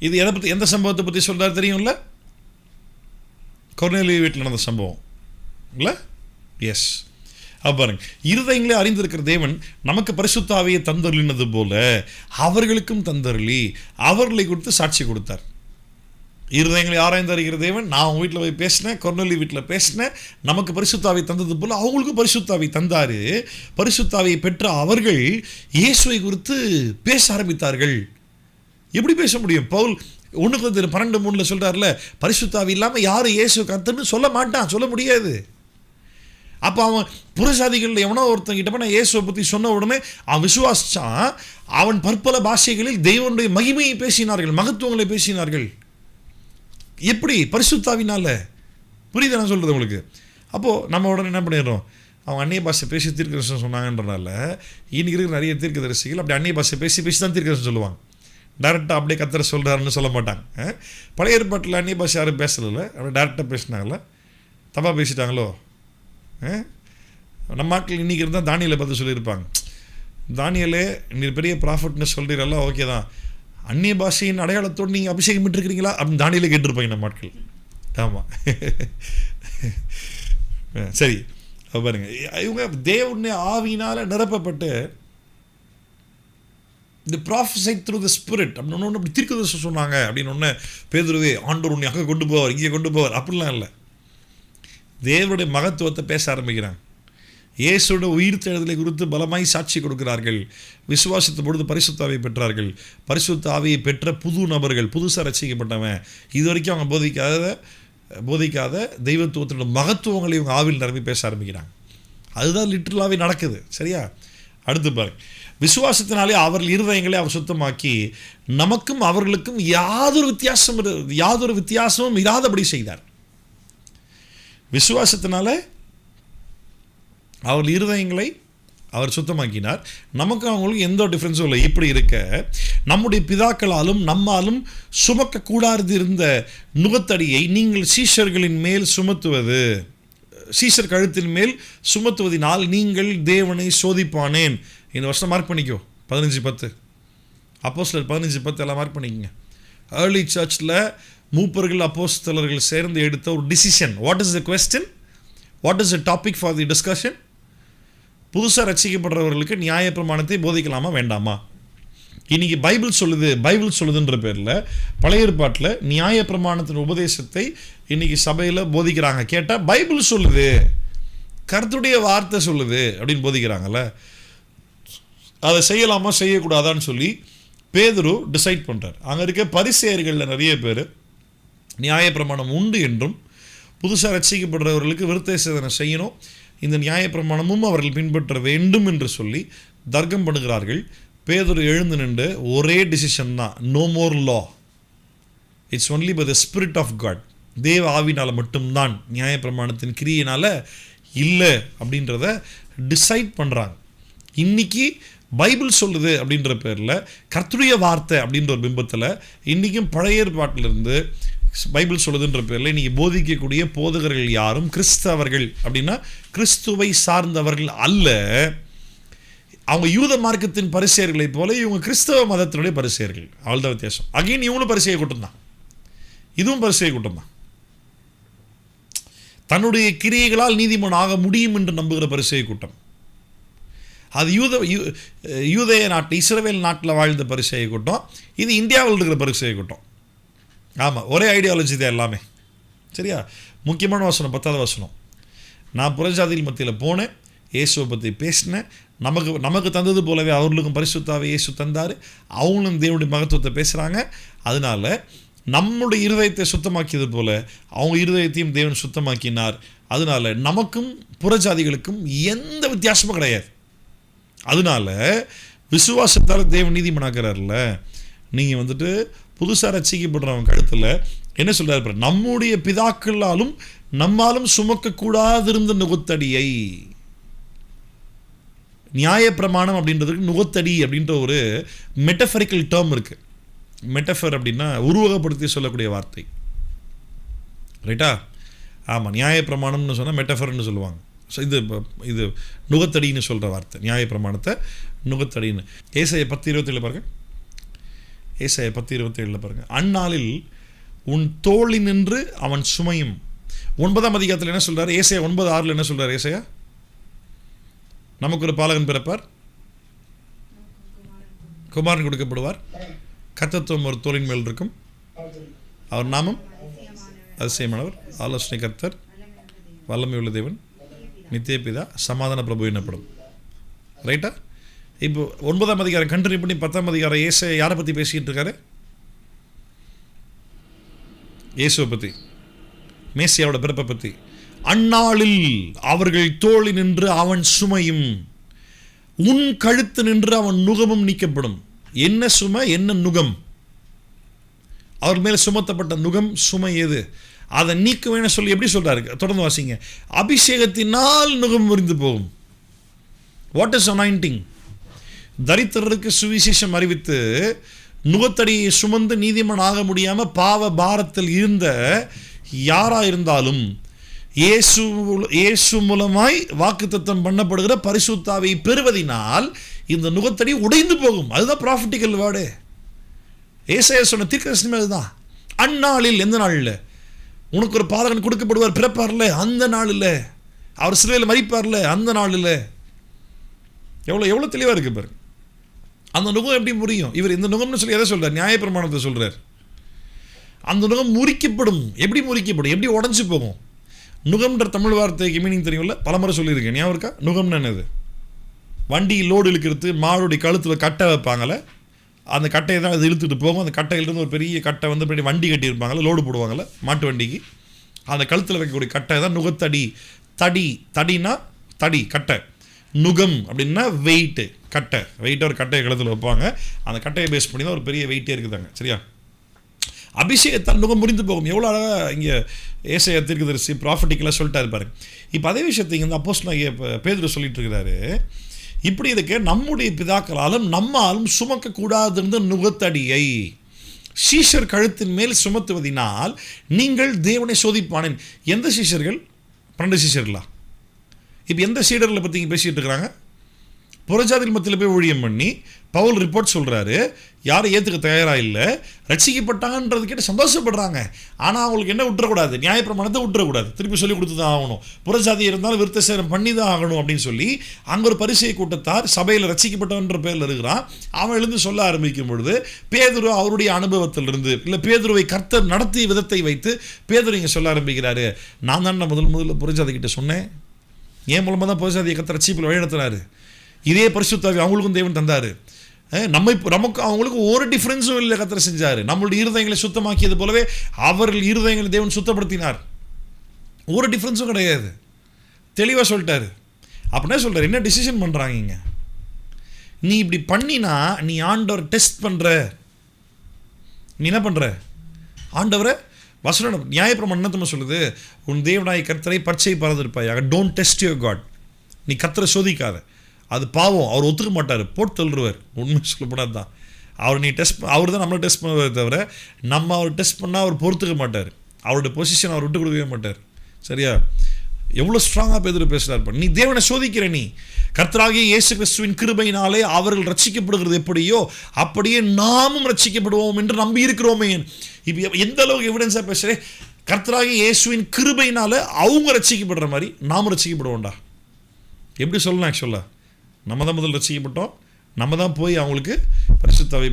இது எதை பற்றி, எந்த சம்பவத்தை பற்றி சொல்றாரு தெரியும்ல? கொர்நேலியு வீட்டில் நடந்த சம்பவம் இல்லை? எஸ். பாருங்க, இருதயங்களே அறிந்திருக்கிற தேவன் நமக்கு பரிசுத்த ஆவியை தந்தருளினது போல அவர்களுக்கும் தந்தருளி அவர்களை கொடுத்து சாட்சி கொடுத்தார். இருதயங்களை ஆராய்ந்து அறிகிற தேவன், நான் அவங்க வீட்டில் போய் பேசினேன், கொர்நேலியு வீட்டில் பேசினேன், நமக்கு பரிசுத்த ஆவி தந்தது போல அவங்களுக்கும் பரிசுத்த ஆவி தந்தார். பரிசுத்த ஆவியை பெற்ற அவர்கள் இயேசுவை குறித்து பேச ஆரம்பித்தார்கள். எப்படி பேச முடியும்? பவுல் 1:12 சொல்கிறார்ல, பரிசுத்த ஆவி இல்லாமல் யாரும் இயேசு கர்த்தர்னு சொல்ல மாட்டான், சொல்ல முடியாது. அப்போ அவன் புறஜாதிகளில் எவனோ ஒருத்தங்கிட்ட போய் நான் இயேசுவை பற்றி சொன்ன உடனே அவன் விசுவாசிச்சான். அவன் பற்பல பாஷைகளில் தெய்வனுடைய மகிமையை பேசினார்கள், மகத்துவங்களை பேசினார்கள். எப்படி? பரிசுத்தாவினால. புரியுது நான் சொல்கிறது உங்களுக்கு? அப்போது நம்ம உடனே என்ன பண்ணிடுறோம், அவங்க அந்நிய பாஷை பேசி தீர்க்கதரிசனம் சொன்னாங்கன்றனால இன்றைக்கி இருக்கிற நிறைய தீர்க்கதரிசிகள் அப்படி அந்நிய பாஷை பேசி தான் தீர்க்கதரிசனம் சொல்லுவாங்க. டேரெக்டாக அப்படியே கத்தரை சொல்கிறாருன்னு சொல்ல மாட்டாங்க. பழைய ஏற்பாட்டில் அந்நிய பாஷை யாரும் பேசலை, அப்படி டேரெக்டாக பேசினாங்களா, தப்பாக பேசிட்டாங்களோ? நம்ம ஆட்கள் இன்றைக்கி இருந்தால் தானியலை பார்த்து சொல்லியிருப்பாங்க, தானியலே நீ பெரிய ப்ராஃபிட்னு சொல்கிறீங்களா, ஓகே தான், அந்நிய பாஷையின் அடையாளத்தோடு நீங்கள் அபிஷேகம் பண்ணிருக்கிறீங்களா அப்படின்னு தானியலே கேட்டிருப்பாங்க நம்ம ஆட்கள். ஆமாம், சரி. பாருங்க, இவங்க தேவனுடைய ஆவியினால் நிரப்பப்பட்டு இந்த ப்ராஃபஸை த்ரூ த ஸ்பிரிட் அப்படின்னு ஒன்று அப்படி தீர்க்கதரிசனம் சொன்னாங்க அப்படின்னு ஒன்று பேதுருவே ஆண்டவர் உன்னை அங்கே கொண்டு போவார், இங்கே கொண்டு போவார் அப்படிலாம் இல்லை. தேவனுடைய மகத்துவத்தை பேச ஆரம்பிக்கிறாங்க. இயேசுவோட உயிர்த்தெழுதலை குறித்து பலமாய் சாட்சி கொடுக்கிறார்கள். விசுவாசித்த பொழுது பரிசுத்த ஆவியை பெற்றார்கள். பரிசுத்த ஆவியை பெற்ற புது நபர்கள், புதுசாக ரட்சிக்கப்பட்டவன், இது வரைக்கும் அவங்க போதிக்காத தெய்வத்துவத்தோட மகத்துவங்களை இவங்க ஆவியில் நிரம்பி பேச ஆரம்பிக்கிறாங்க. அதுதான் லிட்டரலாகவே நடக்குது. சரியா? அடுத்து பாருங்க, விசுவாசத்தினாலே அவர்கள் இருதயங்களை அவர் சுத்தமாக்கி நமக்கும் அவர்களுக்கும் யாதொரு வித்தியாசமும் இராதபடி செய்தார். விசுவாசத்தினால அவர்கள் இருதயங்களை அவர் சுத்தமாக்கினார், நமக்கும் அவங்களுக்கு எந்த டிஃப்ரென்ஸும் இல்லை. இப்படி இருக்க நம்முடைய பிதாக்களாலும் நம்மாலும் சுமக்கக்கூடாது இருந்த நுகத்தடியை நீங்கள் சீஷர்களின் மேல் சுமத்துவது, சீஷர் கழுத்தின் மேல் சுமத்துவதினால் நீங்கள் தேவனை சோதிப்பானேன். இந்த வருஷம் மார்க் பண்ணிக்கோ, 15:10 அப்போஸ்தலர் 15:10 எல்லாம் மார்க் பண்ணிக்கங்க. ஏர்லி சர்ச்சில் மூப்பர்கள் அப்போஸ்தலர்கள் சேர்ந்து எடுத்த ஒரு decision. What is the question? What is the topic for the discussion? புதுசாக ரட்சிக்கப்படுறவர்களுக்கு நியாயப்பிரமாணத்தை போதிக்கலாமா வேண்டாமா? இன்றைக்கி பைபிள் சொல்லுதுன்ற பேரில் பழைய ஏற்பாட்டில் நியாயப்பிரமாணத்தின் உபதேசத்தை இன்றைக்கி சபையில் போதிக்கிறாங்க. கேட்டால் பைபிள் சொல்லுது, கர்த்தருடைய வார்த்தை சொல்லுது அப்படின்னு போதிக்கிறாங்கல்ல. அதை செய்யலாமா செய்யக்கூடாதான்னு சொல்லி பேதுரு டிசைட் பண்ணுறார். அங்கே இருக்க பரிசேயர்களில் நிறைய பேர் நியாயப்பிரமாணம் உண்டு என்றும் புதுசாக ரட்சிக்கப்படுறவர்களுக்கு விருத்த சேதனை செய்யணும், இந்த நியாயப்பிரமாணமும் அவர்கள் பின்பற்ற வேண்டும் என்று சொல்லி தர்க்கம் பண்ணுகிறார்கள். பேதுரு எழுந்து நின்று ஒரே டிசிஷன் தான், no more law, it's only by the spirit of God. தேவ ஆவினால் மட்டும்தான், நியாயப்பிரமாணத்தின் கிரியினால் இல்லை அப்படின்றத டிசைட் பண்ணுறாங்க. இன்றைக்கி பைபிள் சொல்லுது அப்படின்ற பேரில் கர்த்தருடைய வார்த்தை அப்படின்ற ஒரு பிம்பத்தில் இன்றைக்கும் பழைய ஏற்பாட்டிலிருந்து பைபிள் சொல்லுதுன்ற பேரில் இன்றைக்கி போதிக்கக்கூடிய போதகர்கள் யாரும் கிறிஸ்தவர்கள் அப்படின்னா கிறிஸ்துவை சார்ந்தவர்கள் அல்ல. அவங்க யூத மார்க்கத்தின் பரிசேயர்களை போல இவங்க கிறிஸ்தவ மதத்தினுடைய பரிசேயர்கள். அவ்வளோதான் வித்தியாசம். அகைன் இவங்களும் பரிசேய கூட்டம் தான், இதுவும் பரிசேய கூட்டம் தான். தன்னுடைய கிரியைகளால் நீதிமான் ஆக முடியும் என்று நம்புகிற பரிசேய கூட்டம். அது யூதேய நாட்டு இஸ்ரவேல் நாட்டில் வாழ்ந்த பரிசேய கூட்டம். இது இந்தியாவில் இருக்கிற பரிசேய கூட்டம். ஆமாம், ஒரே ஐடியாலஜி தான் எல்லாமே. சரியா? முக்கியமான வசனம் 10வது வசனம். நான் புறஜாதிகள் மத்தியில் போனேன், இயேசுவை பற்றி பேசினேன், நமக்கு தந்தது போலவே அவர்களுக்கும் பரிசுத்தாவே இயேசு தந்தார், அவங்களும் தேவனுடைய மகத்துவத்தை பேசுகிறாங்க. அதனால நம்முடைய இருதயத்தை சுத்தமாக்கியது போல அவங்க இருதயத்தையும் தேவன் சுத்தமாக்கினார். அதனால நமக்கும் புறஜாதிகளுக்கும் எந்த வித்தியாசமும் கிடையாது. அதனால விசுவாசத்தால் தேவன் நீதிமானாக்குறாருல. நீங்கள் புதுசாக ரட்சிக்கப்படுறவங்க கழுத்தில் என்ன சொல்கிறார்? நம்முடைய பிதாக்களாலும் நம்மாலும் சுமக்கக்கூடாது இருந்த நுகத்தடியை. நியாயப்பிரமாணம் அப்படின்றதுக்கு நுகத்தடி அப்படின்ற ஒரு மெட்டஃபரிக்கல் டேர்ம் இருக்குது. மெட்டஃபர் அப்படின்னா உருவகப்படுத்தி சொல்லக்கூடிய வார்த்தை, ரைட்டா? ஆமாம், நியாயப்பிரமாணம்னு சொன்னால் மெட்டஃபர்னு சொல்லுவாங்க. ஸோ இது நுகத்தடின்னு சொல்கிற வார்த்தை, நியாயப்பிரமாணத்தை நுகத்தடின்னு. ஏசாயா 10:27 பாருங்கள். ஏசாயா 10:27 பாருங்கள். அந்நாளில் உன் தோழி நின்று அவன் சுமையும். 9ஆம் அதிகாரத்தில் என்ன சொல்கிறார்? ஏசாயா 9:6 என்ன சொல்கிறார்? ஏசாயா, நமக்கு ஒரு பாலகன் பிறப்பார், குமாரன் கொடுக்கப்படுவார், கர்த்தத்துவம் ஒரு தோளின் மேல் இருக்கும், அவர் நாமம் அதிசயமானவர், ஆலோசனை கர்த்தர், வல்லமை உள்ள தேவன், நித்திய பிதா, சமாதான பிரபு எனப்படும். ரைட்டா? இப்போ 9ஆம் அதிகாரம் கண்டினியூ பண்ணி 10ஆம் அதிகாரம் ஏசாயா யாரை பற்றி பேசிக்கிட்டு இருக்காரு? இயேசுவை பற்றி, மேசியாவோட பிறப்பை பற்றி. அந்நாளில் அவர்கள் தோளி நின்று அவன் சுமையும், உன் கழுத்து நின்று அவன் நுகமும் நீக்கப்படும். என்ன சுமை, என்ன நுகம்? அவர் மேலே சுமத்தப்பட்ட நுகம் சுமை எது? அதை நீக்க வேணும் சொல்லி எப்படி சொல்றாரு? தொடர்ந்து வாசிங்க. அபிஷேகத்தினால் நுகம் முறிந்து போகும். What is anointing? தரித்திரருக்கு சுவிசேஷம் அறிவித்து நுகத்தடியை சுமந்து நீதிமான் ஆக முடியாமல் பாவ பாரத்தில் இருந்த யாராக இருந்தாலும் இயேசு மூலமாய் வாக்குத்தத்தம் பண்ணப்படுகிற பரிசுத்தாவை பெறுவதினால் இந்த நுகத்தடி உடைந்து போகும். அதுதான் ப்ராஃபிட்டிக்கல் வேர்டு. ஏசாயா சொன்ன தீர்க்கதரிசனமே அதுதான். அந்நாளில், எந்த நாளில்? உனக்கு ஒரு பாதகன் கொடுக்கப்படுவார், பிறப்பார்ல அந்த நாளில், அவர் சிலுவையில் மரிப்பார்ல அந்த நாளில். எவ்வளோ தெளிவாக இருக்கு பாருங்க. அந்த நுகம் எப்படி முறியும்? இவர் இந்த நுகம்னு சொல்லி எதை சொல்கிறார்? நியாயப்பிரமாணத்தை சொல்கிறார். அந்த நுகம் முறிக்கப்படும். எப்படி முறிக்கப்படும்? எப்படி உடஞ்சி போகும்? நுகம்ன்ற தமிழ் வார்த்தைக்கு மீனிங் தெரியும்ல, பலமுறை சொல்லியிருக்கேன். ஞாபகம் இருக்கா? நுகம்னு என்னது? வண்டி லோடு இழுக்கிறது, மாடுடைய கழுத்தில் கட்டை வைப்பாங்கள்ல, அந்த கட்டையை தான் அது இழுத்துட்டு போகும். அந்த கட்டையிலிருந்து ஒரு பெரிய கட்டை இப்படி வண்டி கட்டியிருப்பாங்கள்ல, லோடு போடுவாங்கள்ல மாட்டு வண்டிக்கு, அந்த கழுத்தில் வைக்கக்கூடிய கட்டை தான் நுகத்தடி. தடினா தடி, கட்டை. நுகம் அப்படின்னா வெயிட்டு, கட்டை, வெயிட்டாக ஒரு கட்டையை கழுத்தில் வைப்பாங்க. அந்த கட்டையை பேஸ் பண்ணி தான் ஒரு பெரிய வெயிட்டே இருக்குதாங்க. சரியா? அபிஷேகத்தால் நுகம் முறிந்து போகும். எவ்வளோ அழகாக இங்கே ஏசாயா தீர்க்கதரிசி ப்ராஃபட்டிக்கலாக சொல்லிட்டாரு பாருங்க. இப்போ அதே விஷயத்தை இங்கே அப்போஸ்தலனாகிய பேதுரு சொல்லிட்டு இருக்கிறாரு. இப்படி இருக்க நம்முடைய பிதாக்களாலும் நம்மாலும் சுமக்கக்கூடாதிருந்த நுகத்தடியை சீஷர் கழுத்தின் மேல் சுமத்துவதினால் நீங்கள் தேவனை சோதிப்பானேன். எந்த சீஷர்கள்? 12 சீஷர்களா? இப்போ எந்த சீடர்களை பற்றி இங்கே பேசிகிட்டு இருக்கிறாங்க? புறஜாதிகள் மத்தியில் போய் ஊழியம் பண்ணி பவுல் ரிப்போர்ட் சொல்கிறாரு, யாரும் ஏற்றுக்க தயாராக இல்லை, ரட்சிக்கப்பட்டாங்கன்றது கேட்டு சந்தோஷப்படுறாங்க. ஆனால் அவங்களுக்கு என்ன விட்டுறக்கூடாது? நியாயப்பிரமாணத்தை விட்டுறக்கூடாது, திருப்பி சொல்லி கொடுத்து தான் ஆகணும். புறஜாதி இருந்தாலும் விருத்த சேரம் பண்ணி தான் ஆகணும் அப்படின்னு சொல்லி அங்கே ஒரு பரிசை கூட்டத்தார் சபையில் ரட்சிக்கப்பட்டவன்ற பேரில் இருக்கிறான். அவன் எழுந்து சொல்ல ஆரம்பிக்கும் பொழுது பேதுரு அவருடைய அனுபவத்திலிருந்து, இல்லை பேதுருவை கர்த்தர் நடத்திய விதத்தை வைத்து பேதுரு இங்கே சொல்ல ஆரம்பிக்கிறாரு, நான் தான் முதல்ல புறஜாதிக்கிட்ட சொன்னேன், ஏன் மூலமாக தான் புறஜாதியை கர்த்தர் ரட்சிப்பில் வழிநடத்தினாரு. இதே பரிசுத்தாவி அவங்களுக்கும் தேவன் தந்தார். நமக்கு அவங்களுக்கு ஒரு டிஃப்ரென்ஸும் இல்லை. கர்த்தர் செஞ்சார். நம்மளுடைய இருதயங்களை சுத்தமாக்கியது போலவே அவர்கள் இருதயங்களை தேவன் சுத்தப்படுத்தினார். ஒரு டிஃப்ரென்ஸும் கிடையாது. தெளிவாக சொல்லிட்டாரு. அப்படின்னா சொல்கிறார், என்ன டிசிஷன் பண்ணுறாங்க? நீ இப்படி பண்ணினா நீ ஆண்டவர் டெஸ்ட் பண்ணுற. நீ என்ன பண்ணுற? ஆண்டவரை வசனம் நியாயப்பிரமாணம் என்னத்தமா சொல்லுது? உன் தேவனாய் கர்த்தரை பச்சை பறந்திருப்பாயாக. Don't test your God. நீ கர்த்தரை சோதிக்காத, அது பாவம். அவர் ஒத்துக்க மாட்டார், போட்டு தள்ளுருவார். உண்மை சொல்லப்படாது தான். அவர் நீ அவர் தான் நம்மளை டெஸ்ட் பண்ணுவதை தவிர நம்ம அவர் டெஸ்ட் பண்ணால் அவர் பொறுத்துக்க மாட்டார். அவருடைய பொசிஷன் அவர் விட்டு கொடுக்கவே மாட்டார். சரியா? எவ்வளோ ஸ்ட்ராங்காக பேதுரு பேசுகிறார். நீ தேவனை சோதிக்கிற, நீ கர்த்தராகிய இயேசு கிறிஸ்துவின் கிருபையினாலே அவர்கள் ரட்சிக்கப்படுகிறது எப்படியோ அப்படியே நாமும் ரட்சிக்கப்படுவோம் என்று நம்பி இருக்கிறோமே. இப்போ எந்த அளவுக்கு எவிடன்ஸாக பேசுகிறேன்? கர்த்தராகிய இயேசுவின் கிருபையினால அவங்க ரட்சிக்கப்படுற மாதிரி நாமும் ரட்சிக்கப்படுவோம்டா. எப்படி சொல்லலாம்? ஆக்சுவலாக நம்ம தான் முதல் ரட்சிக்கப்பட்டோம். நம்ம தான் போய் அவங்களுக்கு பரிசுத்தாவை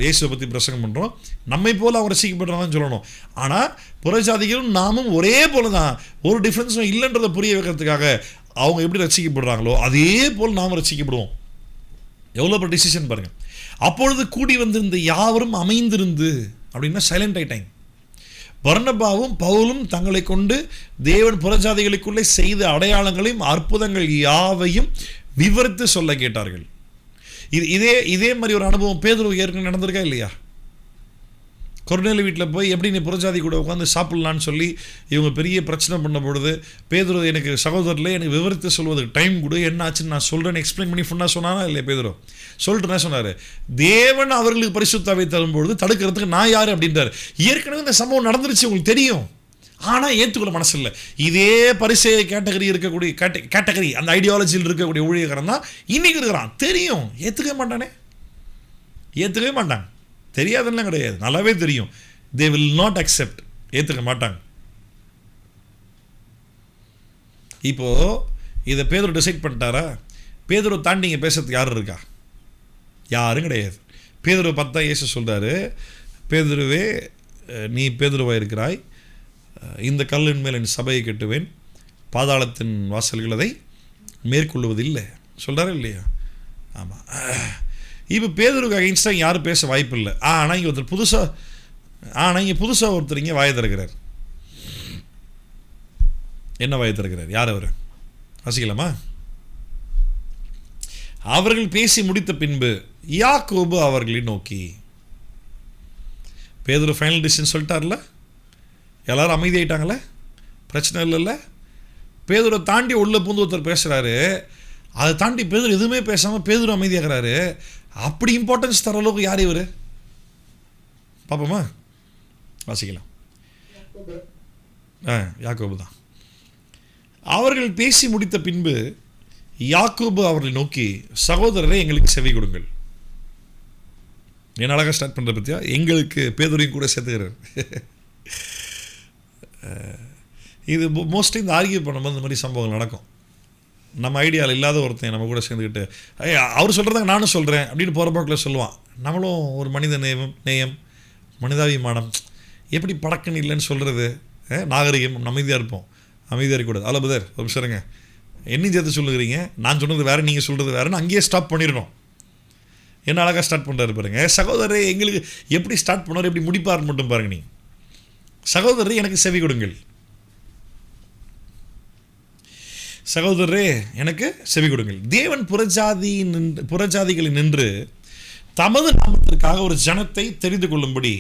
இயேசுவை பற்றி பிரசங்கம் பண்ணுறோம். நம்மை போல் அவங்க ரசிக்கப்படுறாங்கன்னு சொல்லணும். ஆனால் புறஜாதிகளும் நாமும் ஒரே போல தான், ஒரு டிஃப்ரென்ஸும் இல்லைன்றதை புரிய வைக்கிறதுக்காக அவங்க எப்படி ரசிக்கப்படுறாங்களோ அதே போல் நாம் ரசிக்கப்படுவோம். எவ்வளோ பெரிய டிசிஷன் பாருங்கள். அப்பொழுது கூடி வந்திருந்த யாவரும் அமைந்திருந்து அப்படின்னா சைலண்ட் ஆயிட்டாங்க. பர்னபாவும் பவுலும் தங்களை கொண்டு தேவன் புறஜாதிகளுக்குள்ளே செய்த அடையாளங்களையும் அற்புதங்கள் யாவையும் விவரித்து சொல்ல கேட்டார்கள். இதே மாதிரி ஒரு அனுபவம் பேதுரு ஏற்கனவே நடந்திருக்கா இல்லையா? கொர்நேலியு வீட்டில் போய் எப்படி நீ புறஜாதி கூட உட்காந்து சாப்பிட்லான்னு சொல்லி இவங்க பெரிய பிரச்சனை பண்ண பொழுது பேதுரு, எனக்கு சகோதரர்களே எனக்கு விவரித்து சொல்வதுக்கு டைம் கொடு, என்ன ஆச்சுன்னு நான் சொல்கிறேன்னு எக்ஸ்பிளைன் பண்ணி ஃபுல்லாக சொன்னானா இல்லையா? பேதுரு சொல்லிட்டு என்ன சொன்னார்? தேவன் அவர்களுக்கு பரிசுத்தாவை தரும்பொழுது தடுக்கிறதுக்கு நான் யார் அப்படின்றார். ஏற்கனவே இந்த சம்பவம் நடந்துருச்சு, உங்களுக்கு தெரியும். ஆனால் ஏற்றுக்கொள்ள மனசு இல்லை. இதே பரிசேய கேட்டகரி இருக்கக்கூடிய கேட்டகரி அந்த ஐடியாலஜியில் இருக்கக்கூடிய ஊழியக்காரன் தான் இன்னைக்கு இருக்கிறான். தெரியும், ஏற்றுக்கவே மாட்டாங்க. தெரியாதுன்னு கிடையாது, நல்லாவே தெரியும். தே வில் நாட் அக்செப்ட், ஏற்றுக்க மாட்டாங்க. இப்போது இதை பேதுரு டிசைட் பண்ணிட்டாரா? பேதுரு தாண்டி இங்கே பேசுறதுக்கு யாரும் இருக்கா? யாரும் கிடையாது. பேதுருவை பார்த்தா இயேசு சொல்கிறாரு, பேதுருவே நீ பேதுருவாக இருக்கிறாய், இந்த கல்லின் மேல் என் சபையை கட்டுவேன், பாதாளத்தின் வாசல்கள் அதை மேற்கொள்வதில்லை சொல்கிறாரு இல்லையா? ஆமாம். இப்போ பேதுருக்கு அகைன்ஸ்டாக யாரும் பேச வாய்ப்பு இல்லை. ஆனால் இங்கே ஒருத்தர் புதுசாக ஒருத்தர் இங்கே வாயை திறக்கிறார். என்ன வாயை திறக்கிறார்? யார் அவர்? வாசிக்கலாமா? அவர்கள் பேசி முடித்த பின்பு யாக்கோபு அவர்களை நோக்கி, பேதுரு ஃபைனல் டிசிஷன் சொல்லிட்டார்ல, எல்லாரும் அமைதியாயிட்டாங்களே, பிரச்சனை இல்லைல்ல. பேதுரை தாண்டி உள்ள பூந்து ஒருத்தர் பேசுகிறாரு, அதை தாண்டி பேதுரு எதுவுமே பேசாமல் பேதுரு அமைதியாகிறாரு. அப்படி இம்பார்ட்டன்ஸ் தர அளவுக்கு யார் இவர்? பார்ப்போமா? வாசிக்கலாம். யாக்கோபு தான். அவர்கள் பேசி முடித்த பின்பு யாக்கோபு அவர்களை நோக்கி, சகோதரரை எங்களுக்கு செவி கொடுங்கள். என்ன அழகாக ஸ்டார்ட் பண்ணுற பற்றியா? எங்களுக்கு பேதுரையும் கூட சேர்த்துக்கிறார். இது மோஸ்ட்லி இந்த ஆர்கியூ பண்ணும்போது இந்த மாதிரி சம்பவங்கள் நடக்கும். நம்ம ஐடியாவில் இல்லாத ஒருத்தன் நம்ம கூட சேர்ந்துக்கிட்டு அவர் சொல்கிறதாங்க நானும் சொல்கிறேன் அப்படின்னு போகிற போக்கில் சொல்லுவான். நம்மளும் ஒரு மனித நேயம் மனிதாபிமானம் எப்படி படக்குன்னு இல்லைன்னு சொல்கிறது, நாகரிகம், அமைதியாக இருப்போம். அமைதியாக இருக்கக்கூடாது. அவ்வளோ புதர் ஒரு சரிங்க, என்னையும் சேர்த்து சொல்லுகிறீங்க, நான் சொன்னது வேறு, நீங்கள் சொல்கிறது வேறுன்னு அங்கேயே ஸ்டாப் பண்ணிடணும். என்ன அழகாக ஸ்டார்ட் பண்ணுறாரு பாருங்க. சகோதரரை எங்களுக்கு எப்படி ஸ்டார்ட் பண்ணுவார், எப்படி முடிப்பார் மட்டும் பாருங்க. நீ சகோதரரை எனக்கு செவி கொடுங்கள். சகோதரரே எனக்கு செவி கொடுங்கள். தேவன் புறஜாதிகளில் நின்று தமது நாமத்திற்காக ஒரு ஜனத்தை தெரிந்து கொள்ளும்படி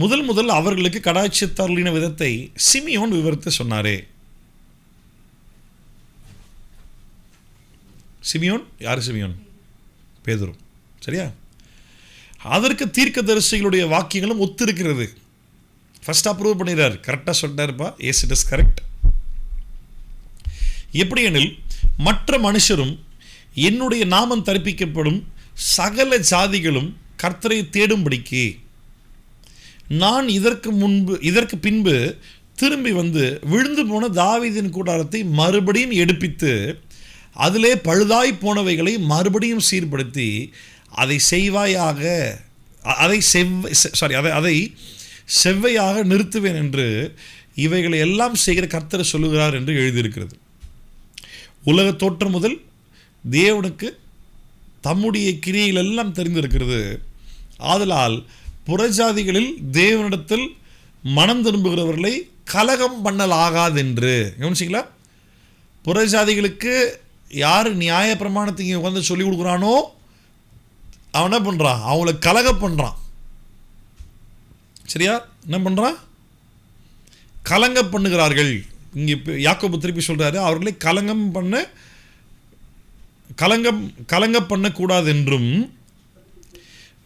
முதல் அவர்களுக்கு கடாட்சித்தருளின விதத்தை சிமியோன் விவரித்து சொன்னாரே. சிமியோன் யார்? சிமியோன் பேதுரு. சரியா? அதற்கு தீர்க்கதரிசிகளுடைய வாக்கியங்களும் ஒத்திருக்கிறது. ஃபர்ஸ்ட் அப்ரூவ் பண்ணிடுறார். கரெக்டாக சொல்லிட்டாருப்பா. Yes, it is correct. எப்படி எனில், மற்ற மனுஷரும் என்னுடைய நாமம் தரிப்பிக்கப்படும் சகல ஜாதிகளும் கர்த்தரை தேடும்படிக்கு நான் இதற்கு பின்பு திரும்பி வந்து விழுந்து போன தாவீதின் கூடாரத்தை மறுபடியும் எடுப்பித்து அதிலே பழுதாய் போனவைகளை மறுபடியும் சீர்படுத்தி அதை செவ்வையாக நிறுத்துவேன் என்று இவைகளை எல்லாம் செய்கிற கர்த்தர் சொல்லுகிறார் என்று எழுதியிருக்கிறது. உலக தோற்றம் முதல் தேவனுக்கு தம்முடைய கிரியைகள் எல்லாம் தெரிந்திருக்கிறது. ஆதலால் புறஜாதிகளில் தேவனிடத்தில் மனம் திரும்புகிறவர்களை கலகம் பண்ணலாகாதென்று. கவனிச்சிங்களா? புறஜாதிகளுக்கு யார் நியாய பிரமாணத்தை இங்கே உட்காந்து சொல்லிக் கொடுக்குறானோ அவன் என்ன பண்ணுறான்? அவங்கள கலக பண்ணுறான். சரியா? என்ன பண்ணுறான்? கலங்க பண்ணுகிறார்கள். இங்கே யாக்கோபு திருப்பி சொல்கிறாரு, அவர்களை கலங்க பண்ணக்கூடாது என்றும்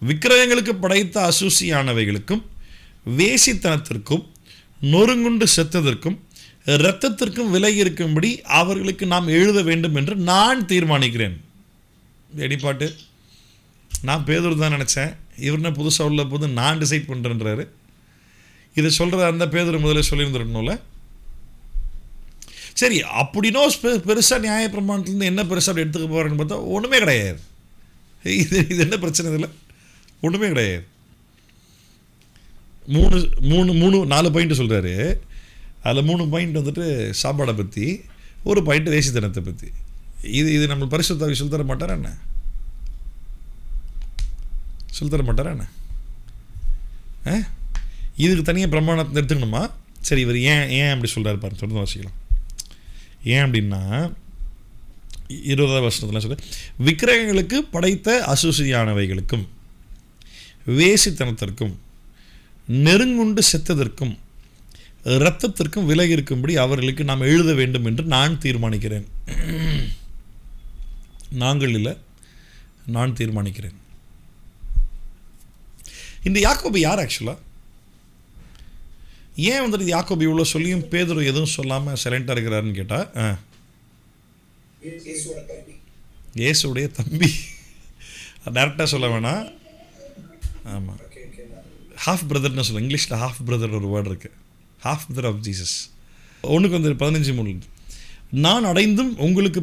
விக்கிரகங்களுக்கு படைத்த அசூசியானவைகளுக்கும் வேசித்தனத்திற்கும் நொறுங்குண்டு செத்ததற்கும் இரத்தத்திற்கும் விலகி இருக்கும்படி அவர்களுக்கு நாம் எழுத வேண்டும் என்று நான் தீர்மானிக்கிறேன். எடிப்பாட்டு, நான் பேதுரு தான் நினச்சேன், இவருன்னா புதுசாக உள்ள போது நான் டிசைட் பண்ணுறேன்றாரு. இதை சொல்கிற அந்த பேதுரு முதல்ல சொல்லியிருந்துருக்கணும்ல. சரி, அப்படின்னோ பெருசாக நியாய பிரமாணத்துலேருந்து என்ன பெருசாக அப்படி எடுத்துக்க போகிறேன்னு பார்த்தா ஒன்றுமே கிடையாது. இது என்ன பிரச்சனை? இதில் ஒன்றுமே கிடையாது. 4 பாயிண்ட் சொல்கிறாரு. அதில் 3 பாயிண்ட் வந்துட்டு சாப்பாடை பற்றி, ஒரு பாயிண்ட் வேசித்தனத்தை பற்றி. இது நம்ம பரிசுத்தாவி சொல்லித்தர மாட்டாரா என்ன? சொல்லித்தர மாட்டாரா என்ன? இதுக்கு தனியாக பிரமாணத்தை எடுத்துக்கணுமா? சரி, இவர் ஏன் அப்படி சொல்கிறாரு பாருங்க. தொடர்ந்து வாசிக்கலாம். ஏன் அப்படின்னா 20வது வசனத்தில் சொல்ல, விக்கிரகங்களுக்கு படைத்த அசூசியானவைகளுக்கும் வேசித்தனத்திற்கும் நெருங்குண்டு செத்ததற்கும் இரத்தத்திற்கும் விலகி இருக்கும்படி அவர்களுக்கு நாம் எழுத வேண்டும் என்று நான் தீர்மானிக்கிறேன். நாங்கள் இல்லை, நான் தீர்மானிக்கிறேன். இந்த யாக்கோபு யார் ஆக்சுவலாக? ஏன் வந்துட்டு யாக்கோபு இவ்வளோ சொல்லியும் பேதுரு எதுவும் சொல்லாமல் சைலண்டாக இருக்கிறாருன்னு கேட்டால், இயேசுடைய தம்பி. டேரெக்டாக சொல்ல வேணாம். ஆமாம், ஹாஃப் பிரதர்னு சொல்லுவோம். இங்கிலீஷில் ஹாஃப் பிரதர் ஒரு வேர்டு இருக்குது. Half brother of Jesus. 1:15 நான் அடைந்தும் உங்களுக்கு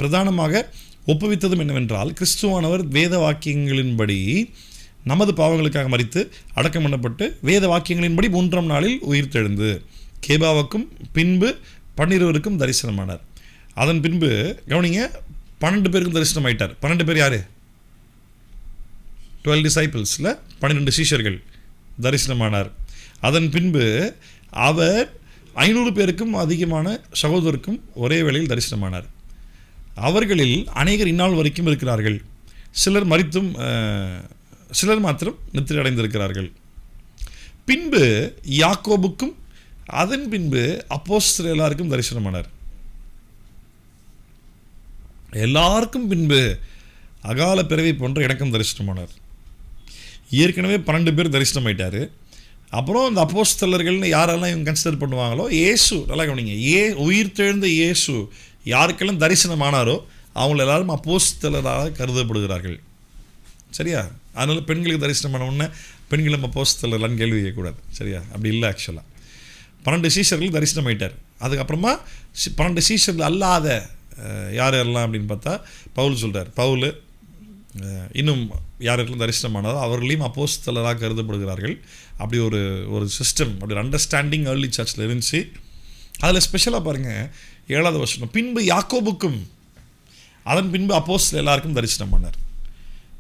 பிரதானமாக ஒப்புவித்ததும் என்னவென்றால், கிறிஸ்துவானவர் வேத வாக்கியங்களின்படி நமது பாவங்களுக்காக மரித்து அடக்கம் பண்ணப்பட்டு வேத வாக்கியங்களின்படி 3ஆம் நாளில் உயிர்த்தெழுந்து கேபாவுக்கும் பின்பு 12 தரிசனமானார். அதன் பின்பு கவனிங்க, 12 பேருக்கும் தரிசனம் ஆயிட்டார். 12 பேர் யார்? 12 டிசைபிள்ஸில் 12 சீஷர்கள் தரிசனமானார். அதன் பின்பு அவர் 500 பேருக்கும் அதிகமான சகோதரருக்கும் ஒரே வேளையில் தரிசனமானார். அவர்களில் அநேகர் இந்நாள் வரைக்கும் இருக்கிறார்கள். சிலர் மாத்திரம் நித்திரை அடைந்திருக்கிறார்கள். பின்பு யாக்கோபுக்கும் அதன் பின்பு அப்போஸ்தலர் எல்லாருக்கும் தரிசனமானார். எல்லாருக்கும் பின்பு அகால பிறவி போன்ற எனக்கும் தரிசனமானார். ஏற்கனவே 12 பேர் தரிசனம் ஆயிட்டார். அப்புறம் இந்த அப்போஸ்தலர்கள்னு யாரெல்லாம் இவங்க கன்சிடர் பண்ணுவாங்களோ, இயேசு, நல்லா கவனிங்க, உயிர்த்தெழுந்த இயேசு யாருக்கெல்லாம் தரிசனமானாரோ அவங்க எல்லாரும் அப்போஸ்தலராக கருதப்படுகிறார்கள். சரியா? அதனால் பெண்களுக்கு தரிசனம் பண்ண உடனே பெண்களும் அப்போஸ்தலர்லாம் கேள்வி கேட்கக்கூடாது. சரியா? அப்படி இல்லை. ஆக்சுவலாக 12 சீஷர்கள் தரிசனம் ஆயிட்டார். அதுக்கப்புறமா 12 சீஷர்கள் அல்லாத யாரெல்லாம் அப்படின்னு பார்த்தா பவுல் சொல்கிறார். பவுல் இன்னும் யாருக்கெல்லாம் தரிசனமானதோ அவர்களையும் அப்போஸ்தலராக கருதப்படுகிறார்கள். அப்படி ஒரு சிஸ்டம், அப்படி ஒரு அண்டர்ஸ்டாண்டிங் ஏர்லி சர்ச்சில் இருந்துச்சு. அதில் ஸ்பெஷலாக பாருங்கள், 7வது வசனம், பின்பு யாக்கோபுக்கும் அதன் பின்பு அப்போஸ்தலர் எல்லாருக்கும் தரிசனம் பண்ணார்.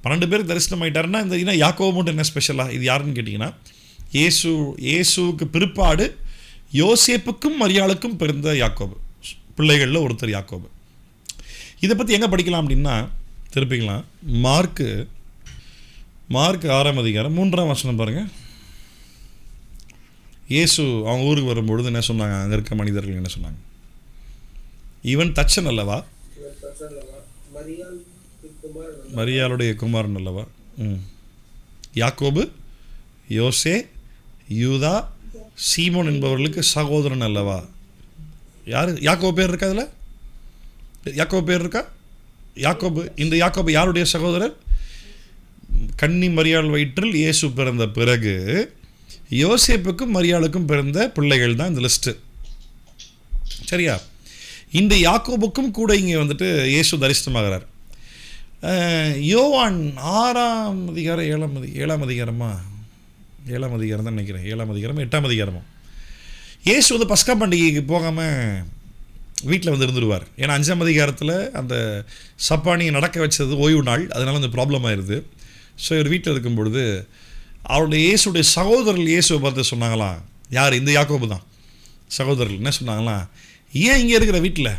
12 பேருக்கு தரிசனம் ஆகிட்டாருன்னா இந்த யாக்கோபு மட்டும் என்ன ஸ்பெஷலாக? இது யாருன்னு கேட்டிங்கன்னா, இயேசுவுக்கு பிற்பாடு யோசேப்புக்கும் மரியாளுக்கும் பிறந்த யாக்கோபு. பிள்ளைகளில் ஒருத்தர் யாக்கோபு. இதை பற்றி எங்கே படிக்கலாம் அப்படின்னா திருப்பிக்கலாம், மார்க்கு 6ஆம் அதிகாரம் 3ஆம் வசனம் பாருங்கள். இயேசு அவங்க ஊருக்கு வரும்பொழுது என்ன சொன்னாங்க, அங்கே இருக்க மனிதர்கள் என்ன சொன்னாங்க? இவன் தச்சன் அல்லவா, மரியாளுடைய குமாரன் அல்லவா, யாக்கோபு, யோசே, யூதா, சீமோன் என்பவர்களுக்கு சகோதரன் அல்லவா. யார் யாக்கோபு பேர் இருக்கா? அதில் யாக்கோபு பேர் இருக்கா? யாக்கோபு, இந்த யாக்கோபு யாருடைய சகோதரர்? கன்னி மரியாள் வயிற்றில் இயேசு பிறந்த பிறகு யோசேப்புக்கும் மரியாளுக்கும் பிறந்த பிள்ளைகள் தான் இந்த லிஸ்ட்டு. சரியா? இந்த யாக்கோபுக்கும் கூட இங்கே வந்துட்டு இயேசு தரிசனமாகிறார். யோவான் 6ஆம் அதிகாரம் 7ஆம் அதிகாரம் தான் நினைக்கிறேன், 7ஆம் அதிகாரம் 8ஆம் அதிகாரமும் இயேசு வந்து பஸ்கா பண்டிகைக்கு போகாமல் வீட்டில் வந்து இருந்துருவார். ஏன்னா 5ஆம் அதிகாரத்தில் அந்த சப்பானியை நடக்க வச்சது ஓய்வு நாள், அதனால அந்த ப்ராப்ளம் ஆயிடுது. ஸோ இவர் வீட்டில் இருக்கும் பொழுது அவருடைய இயேசுடைய சகோதரர்கள் இயேசுவை பார்த்து சொன்னாங்களாம், யார்? இந்த யாக்கோபு தான் சகோதரர்கள் என்ன சொன்னாங்களாம், ஏன் இங்கே இருக்கிற வீட்டில்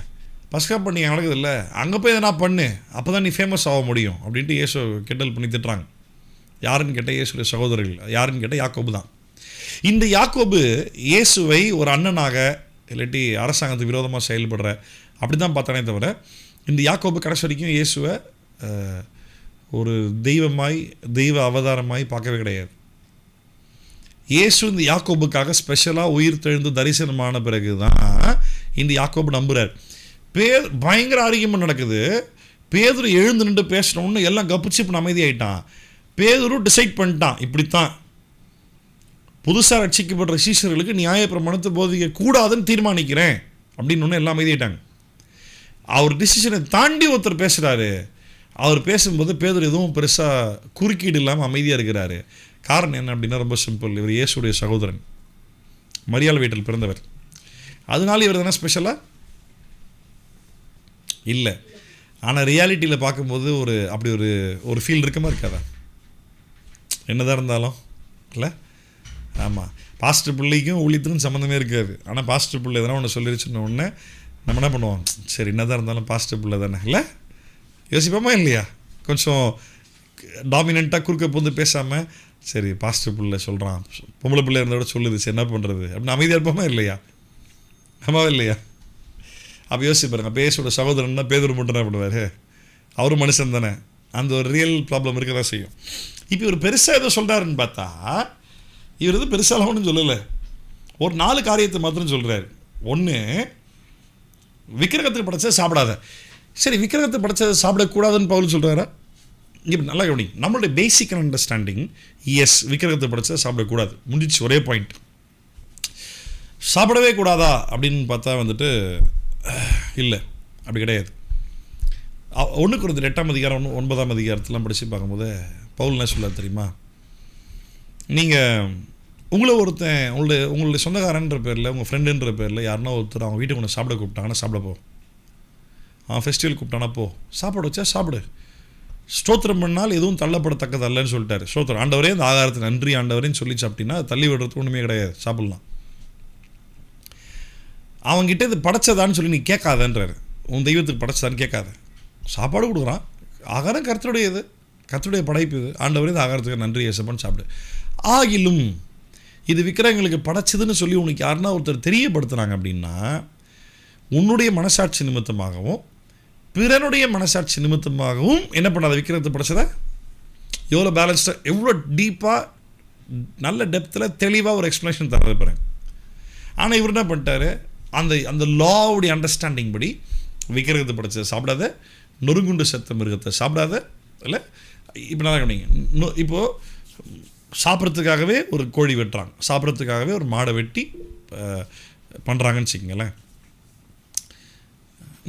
பஸ்கா பண்டிகை நடக்குது இல்லை, அங்கே போய் எதனா பண்ணு, அப்போ தான் நீ ஃபேமஸ் ஆக முடியும் அப்படின்ட்டு இயேசு கிண்டல் பண்ணி திட்டுறாங்க. யாருன்னு கேட்டால் இயேசுடைய சகோதரர்கள். யாருன்னு கேட்டால் யாக்கோபு தான். இந்த யாக்கோபு இயேசுவை ஒரு அண்ணனாக இல்லாட்டி அரசாங்கத்துக்கு விரோதமாக செயல்படுற அப்படி தான் பார்த்தானே தவிர, இந்த யாக்கோபு கடைசி வரைக்கும் இயேசுவை ஒரு தெய்வ அவதாரமாய் பார்க்கவே கிடையாது. இயேசு இந்த யாக்கோபுக்காக ஸ்பெஷலாக உயிர் தெழுந்து தரிசனமான பிறகு தான் இந்த யாக்கோபு நம்புகிறார். பயங்கர ஆரோக்கியமாக நடக்குது. பேதுரு எழுந்து நின்று பேசினோன்னு எல்லாம் கப்புச்சு இப்போ அமைதியாயிட்டான். பேதுரு டிசைட் பண்ணிட்டான், இப்படித்தான் புதுசாக ரட்சிக்கப்படுற சீஷர்களுக்கு நியாயப்பிரமாணத்தை போதிக்க கூடாதுன்னு தீர்மானிக்கிறேன் அப்படின்னு ஒன்று எல்லாம் அமைதியாயிட்டாங்க. அவர் டிசிஷனை தாண்டி ஒருத்தர் பேசுகிறாரு. அவர் பேசும்போது பேதுரு எதுவும் பெருசாக குறுக்கீடு இல்லாமல் அமைதியாக இருக்கிறாரு. காரணம் என்ன அப்படின்னா ரொம்ப சிம்பிள், இவர் இயேசுடைய சகோதரன், மரியாள் வீட்டில் பிறந்தவர். அதனால இவர் தானே ஸ்பெஷலாக இல்லை. ஆனால் ரியாலிட்டியில் பார்க்கும்போது அப்படி ஒரு ஃபீல் இருக்குமா இருக்காதா? என்னதான் இருந்தாலும் இல்லை. ஆமாம், பாஸ்டர் பிள்ளைக்கும் ஊழியத்துக்கும் சம்மந்தமே இருக்காது. ஆனால் பாஸ்டர் பிள்ளை எதனா ஒன்று சொல்லிடுச்சுன்னு உடனே நம்ம என்ன பண்ணுவோம், சரி என்னதான் இருந்தாலும் பாஸ்டர் பிள்ளை தானே இல்லை, யோசிப்போமா இல்லையா? கொஞ்சம் டாமினண்ட்டாக குறுக்க பூந்து பேசாமல், சரி பாஸ்டர் பிள்ளை சொல்கிறான், பொம்பளை பிள்ளை இருந்தோட சொல்லுது, சரி என்ன பண்ணுறது அப்படின்னு அமைதியாக இருப்போமா இல்லையா? ஆமாவா இல்லையா? அப்போ யோசிச்சு பாருங்க, பேசோட சகோதரன்னா பேதர் மட்டும் என்ன பண்ணுவார்? அவரும் மனுஷன் தானே. அந்த ஒரு ரியல் ப்ராப்ளம் இருக்க தான் செய்யும். இப்போ இவர் பெருசாக ஏதோ சொல்கிறாருன்னு பார்த்தா இவர் எதுவும் பெருசாக ஒன்றும் சொல்லலை. ஒரு 4 காரியத்தை மாத்திரம் சொல்கிறார். ஒன்று, விக்கிரகத்துக்கு படைச்சதை சாப்பிடாத. சரி, விக்கிரகத்தை படைச்சதை சாப்பிடக்கூடாதுன்னு பவுல் சொல்கிறாரா? இப்போ நல்லா கவனி, நம்மளுடைய பேசிக் அண்டர்ஸ்டாண்டிங், எஸ் விக்கிரகத்தை படைச்சதை சாப்பிடக்கூடாது, முடிச்சு, ஒரே பாயிண்ட். சாப்பிடவே கூடாதா அப்படின்னு பார்த்தா வந்துட்டு இல்லை, அப்படி கிடையாது. 1 Corinthians 8ஆம் அதிகாரம் 9ஆம் அதிகாரத்தெலாம் படித்து பார்க்கும்போது பவுல் என்ன சொல்ல தெரியுமா? நீங்கள் உங்களுடைய சொந்தக்காரன்ற பேரில், உங்கள் ஃப்ரெண்டுன்ற பேரில் யாருன்னா ஒருத்தர் அவங்க வீட்டுக்கு ஒன்று சாப்பிட கூப்பிட்டாங்கன்னா சாப்பிட போ. அவன் ஃபெஸ்டிவல் கூப்பிட்டானா போ, சாப்பாடு வச்சா சாப்பிடு. ஸ்தோத்திரம் பண்ணால் எதுவும் தள்ளப்படத்தக்கது அல்லன்னு சொல்லிட்டாரு. ஸ்தோத்திரம், ஆண்டவரே இந்த ஆகாரத்தை நன்றி ஆண்டவரேன்னு சொல்லி சாப்பிட்டீங்கன்னா தள்ளி விடுறதுக்கு ஒன்றுமே கிடையாது, சாப்பிட்லாம். அவங்ககிட்ட இது படைச்சதான்னு சொல்லி நீ கேட்காதன்றாரு. உன் தெய்வத்துக்கு படைச்சதான்னு கேட்காத, சாப்பாடு கொடுக்குறான், ஆகாரம் கர்த்தருடையது, கர்த்தருடைய படைப்பு இது, ஆண்டவரே இந்த ஆகாரத்துக்கு நன்றி ஏசப்பான்னு சாப்பிடு. ஆகிலும் இது விக்கிரகங்களுக்கு படைச்சதுன்னு சொல்லி உனக்கு யாருன்னா ஒருத்தர் தெரியப்படுத்துனாங்க அப்படின்னா, உன்னுடைய மனசாட்சி நிமித்தமாகவும் பிறனுடைய மனசாட்சி நிமித்தமாகவும் என்ன பண்ணாத, விக்கிரகத்தை படைச்சதை எவ்வளோ பேலன்ஸ்டாக, எவ்வளோ டீப்பாக, நல்ல டெப்த்தில் தெளிவாக ஒரு எக்ஸ்ப்ளனேஷன் தரது பாருங்க. ஆனால் இவர் என்ன பண்ணிட்டாரு, அந்த லாவுடைய அண்டர்ஸ்டாண்டிங் படி விக்கிரகத்தை படைச்சதை சாப்பிடாத, நொறுங்குண்டு செத்த மிருகத்தை சாப்பிடாத, இல்லை இப்போ நல்லா கவனிங்க. இப்போது சாப்பிட்றதுக்காகவே ஒரு கோழி வெட்டுறாங்க, சாப்பிட்றதுக்காகவே ஒரு மாடை வெட்டி பண்ணுறாங்கன்னு வச்சுக்கோங்களேன்.